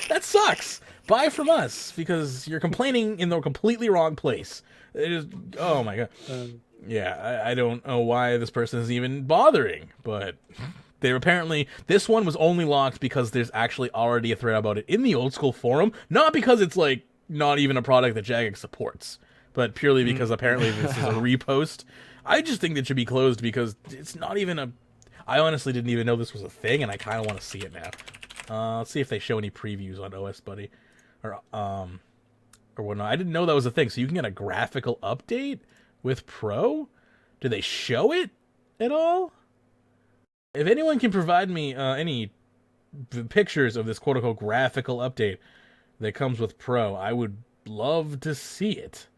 Speaker 1: That sucks. Buy from us because you're complaining in the completely wrong place. It is. Oh my god. Yeah, I don't know why this person is even bothering, but they're apparently this one was only locked because there's actually already a thread about it in the old school forum, not because it's like not even a product that Jagex supports, but purely because apparently this is a repost. I just think it should be closed because it's not even a. I honestly didn't even know this was a thing, and I kind of want to see it now. Let's see if they show any previews on OS Buddy, or whatnot. I didn't know that was a thing. So you can get a graphical update with Pro? Do they show it at all? If anyone can provide me any pictures of this quote-unquote graphical update that comes with Pro, I would love to see it.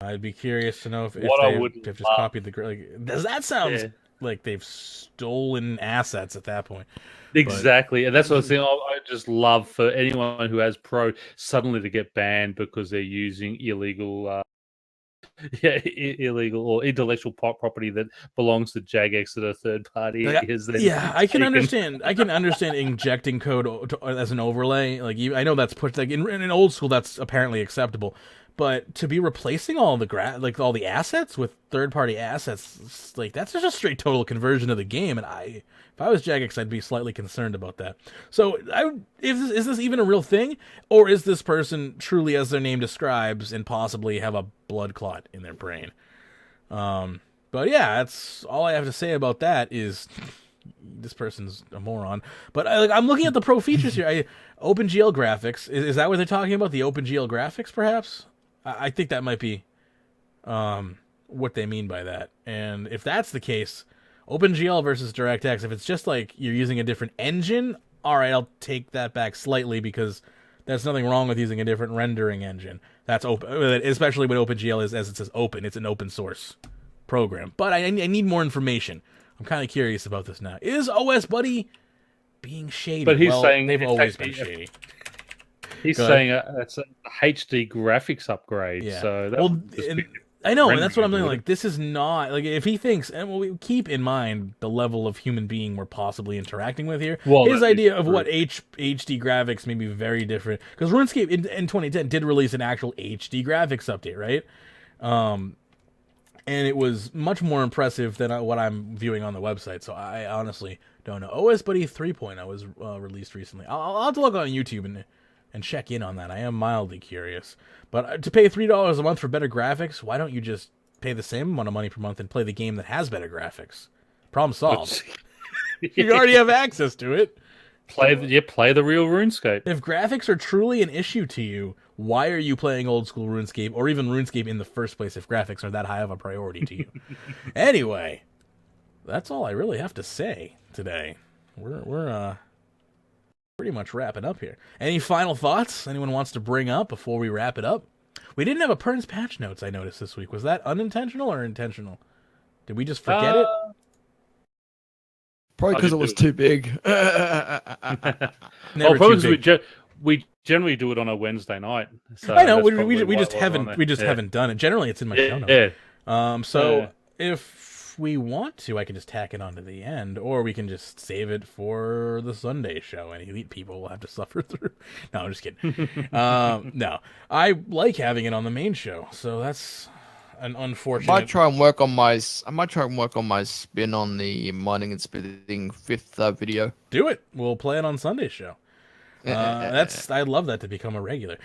Speaker 1: I'd be curious to know if they've just copied the... Like, does that sound like they've stolen assets at that point?
Speaker 2: Exactly, and that's what I was saying. I just love for anyone who has Pro suddenly to get banned because they're using illegal or intellectual property that belongs to Jagex that a third party is.
Speaker 1: I can understand. I can understand injecting code as an overlay. Like I know that's put like in old school. That's apparently acceptable, but to be replacing all the all the assets with third party assets, like that's just a straight total conversion of the game. And if I was Jagex, I'd be slightly concerned about that. So, is this even a real thing, or is this person truly, as their name describes, and possibly have a blood clot in their brain? But yeah, that's all I have to say about that. Is this person's a moron? But I'm looking at the pro features here. OpenGL graphics. Is that what they're talking about? The OpenGL graphics, perhaps? I think that might be what they mean by that. And if that's the case, OpenGL versus DirectX, if it's just like you're using a different engine, all right, I'll take that back slightly because there's nothing wrong with using a different rendering engine. That's open, especially when OpenGL is, as it says, open. It's an open source program. But I need more information. I'm kind of curious about this now. Is OS Buddy being shady?
Speaker 2: But he's saying
Speaker 1: they've always been shady.
Speaker 2: He's saying it's a HD graphics upgrade.
Speaker 1: Yeah.
Speaker 2: So
Speaker 1: I know, and that's what I'm saying. Like, this is not like if he thinks, and we keep in mind the level of human being we're possibly interacting with here.
Speaker 2: Well,
Speaker 1: his idea of what HD graphics may be very different because RuneScape in 2010 did release an actual HD graphics update, right? And it was much more impressive than what I'm viewing on the website. So I honestly don't know. OS Buddy 3.0 was released recently. I'll have to look on YouTube and check in on that. I am mildly curious. But to pay $3 a month for better graphics, why don't you just pay the same amount of money per month and play the game that has better graphics? Problem solved. You already have access to it.
Speaker 2: Play the real RuneScape.
Speaker 1: If graphics are truly an issue to you, why are you playing old school RuneScape or even RuneScape in the first place if graphics are that high of a priority to you? Anyway, that's all I really have to say today. We're pretty much wrapping up here. Any final thoughts anyone wants to bring up before we wrap it up? We didn't have a Pyrns patch notes, I noticed this week. Was that unintentional or intentional? Did we just forget it?
Speaker 3: Probably because it was too big.
Speaker 1: We
Speaker 2: generally do it on a Wednesday night. So
Speaker 1: I know we just haven't done it. Generally, it's in my show notes.
Speaker 2: Yeah.
Speaker 1: So if if we want to, I can just tack it on to the end, or we can just save it for the Sunday show, and elite people will have to suffer through. No, I'm just kidding. No, I like having it on the main show, so that's an unfortunate.
Speaker 3: I might try and work on my spin on the mining and spitting 5th video.
Speaker 1: Do it. We'll play it on Sunday show. I'd love that to become a regular.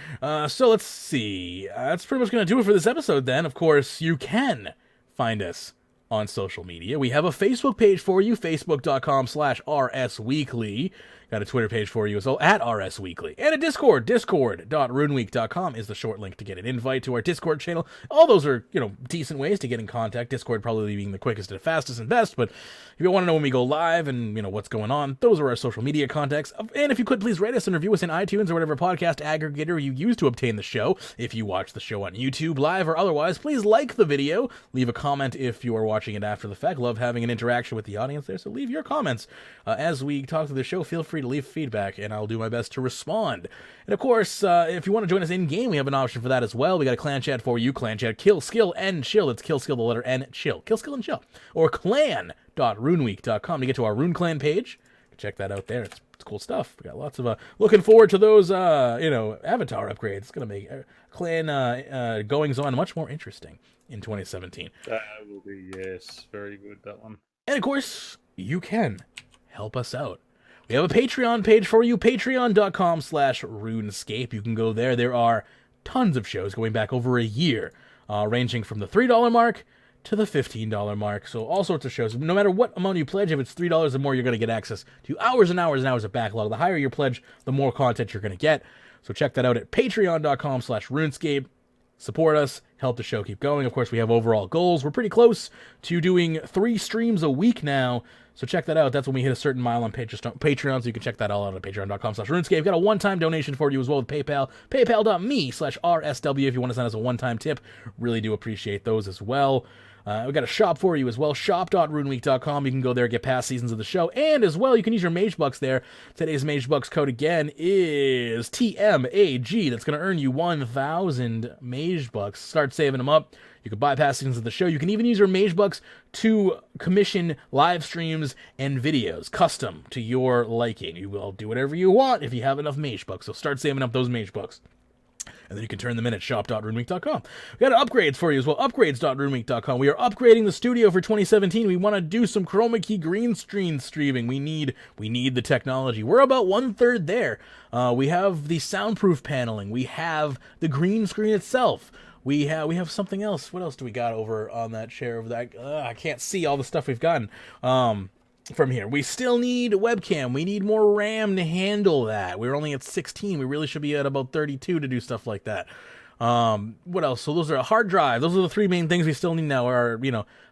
Speaker 1: So let's see. That's pretty much going to do it for this episode then. Of course, you can find us on social media. We have a Facebook page for you, facebook.com/rsweekly. Got a Twitter page for you as well, @rsweekly. And a Discord, discord.runeweek.com is the short link to get an invite to our Discord channel. All those are, decent ways to get in contact. Discord probably being the quickest and fastest and best, but if you want to know when we go live and, what's going on, those are our social media contacts. And if you could, please rate us and review us in iTunes or whatever podcast aggregator you use to obtain the show. If you watch the show on YouTube, live or otherwise, please like the video. Leave a comment if you are watching it after the fact. Love having an interaction with the audience there, so leave your comments. As we talk through the show, feel free to leave feedback, and I'll do my best to respond. And of course, if you want to join us in-game, we have an option for that as well. We got a clan chat for you, clan chat, kill, skill, and chill. It's kill, skill, the letter N, chill. Kill, skill, and chill. Or clan.runeweek.com to get to our Rune Clan page. Check that out there. It's cool stuff. We got lots of looking forward to those avatar upgrades. It's gonna make clan goings on much more interesting in 2017.
Speaker 2: That will be, yes, very good, that one.
Speaker 1: And of course, you can help us out. We have a Patreon page for you, patreon.com/RuneScape. You can go there. There are tons of shows going back over a year, ranging from the $3 mark to the $15 mark. So all sorts of shows. No matter what amount you pledge, if it's $3 or more, you're going to get access to hours and hours and hours of backlog. The higher your pledge, the more content you're going to get. So check that out at patreon.com/RuneScape. Support us, help the show keep going. Of course, we have overall goals. We're pretty close to doing 3 streams a week now, so check that out. That's when we hit a certain mile on Patreon, so you can check that all out at patreon.com/RuneScape. Got a one-time donation for you as well with PayPal, paypal.me/RSW if you want to send us a one-time tip. Really do appreciate those as well. We got a shop for you as well, shop.runeweek.com. You can go there, get past seasons of the show, and as well, you can use your Mage Bucks there. Today's Mage Bucks code again is TMAG. That's going to earn you 1,000 Mage Bucks. Start saving them up. You can buy past seasons of the show. You can even use your Mage Bucks to commission live streams and videos, custom to your liking. You will do whatever you want if you have enough Mage Bucks, so start saving up those Mage Bucks. And then you can turn them in at shop.runeweek.com. We got upgrades for you as well, upgrades.runeweek.com. We are upgrading the studio for 2017. We want to do some chroma key green screen streaming. We need the technology. We're about 1/3 there. We have the soundproof paneling. We have the green screen itself. We have something else. What else do we got over on that chair over there? I can't see all the stuff we've gotten. From here, we still need a webcam. We need more RAM to handle that. We're only at 16. We really should be at about 32 to do stuff like that. What else? So those are a hard drive. Those are the 3 main things we still need now are,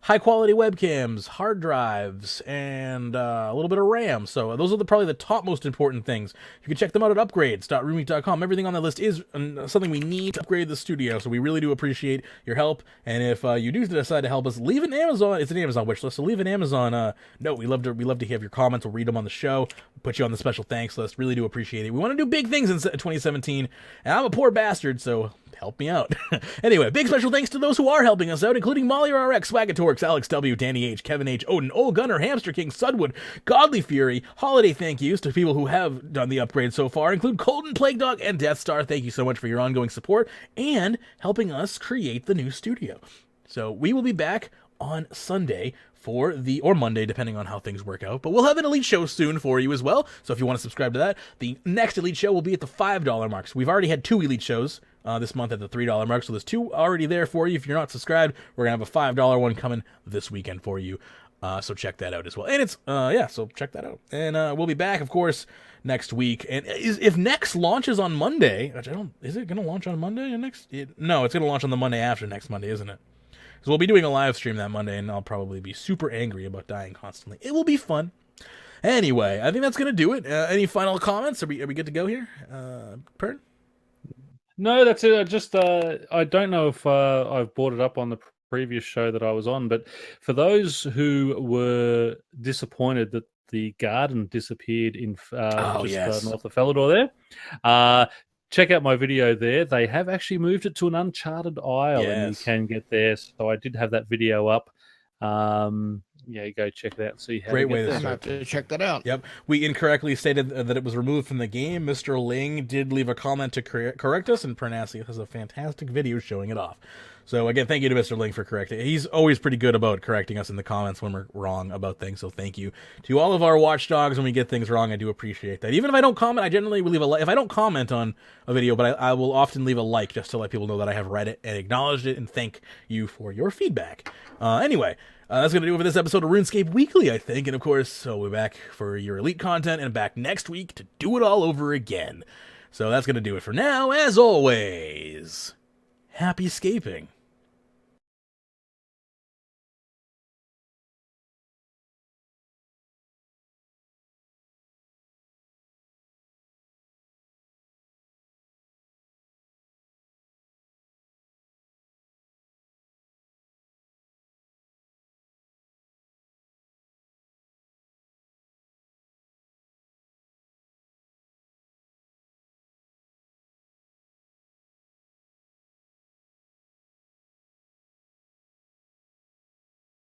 Speaker 1: high quality webcams, hard drives, and a little bit of RAM. So those are probably the top most important things. You can check them out at upgrades.runeweek.com. Everything on that list is something we need to upgrade the studio. So we really do appreciate your help. And if you do decide to help us, leave an Amazon. It's an Amazon wish list. So leave an Amazon note. We love to have your comments. We'll read them on the show. Put you on the special thanks list. Really do appreciate it. We want to do big things in 2017. And I'm a poor bastard, so help me out. Anyway, big special thanks to those who are helping us out, including Molly RX, Swagatorx, Alex W, Danny H, Kevin H, Odin, Old Gunner, Hamster King, Sudwood, Godly Fury. Holiday thank yous to people who have done the upgrade so far, include Colton, Plague Dog, and Death Star. Thank you so much for your ongoing support and helping us create the new studio. So we will be back on Sunday or Monday, depending on how things work out. But we'll have an Elite show soon for you as well. So if you want to subscribe to that, the next Elite show will be at the $5 mark. So we've already had 2 Elite shows this month at the $3 mark. So there's 2 already there for you. If you're not subscribed, we're going to have a $5 one coming this weekend for you. So check that out as well. And it's, so check that out. And we'll be back, of course, next week. And if next launches on Monday, which is it going to launch on Monday? No, it's going to launch on the Monday after next Monday, isn't it? So we'll be doing a live stream that Monday, and I'll probably be super angry about dying constantly. It will be fun. Anyway, I think that's going to do it. Any final comments? Are we good to go here? Pern?
Speaker 2: No, that's it. I don't know if I've brought it up on the previous show that I was on, but for those who were disappointed that the garden disappeared in north of Felidor there, check out my video there. They have actually moved it to an uncharted isle, and you can get there. So I did have that video up. Yeah, go check it out and see how
Speaker 1: Great
Speaker 2: to
Speaker 1: way
Speaker 2: get
Speaker 1: to
Speaker 2: there.
Speaker 3: I'm gonna have to check that out.
Speaker 1: Yep. We incorrectly stated that it was removed from the game. Mr. Ling did leave a comment to correct us, and Pyrnassius has a fantastic video showing it off. So, again, thank you to Mr. Ling for correcting. He's always pretty good about correcting us in the comments when we're wrong about things, so thank you to all of our watchdogs when we get things wrong. I do appreciate that. Even if I don't comment, I generally will leave a like. If I don't comment on a video, but I will often leave a like just to let people know that I have read it and acknowledged it, and thank you for your feedback. Anyway, that's going to do it for this episode of RuneScape Weekly, I think. And, of course, we'll be back for your Elite content and back next week to do it all over again. So that's going to do it for now. As always, happy scaping.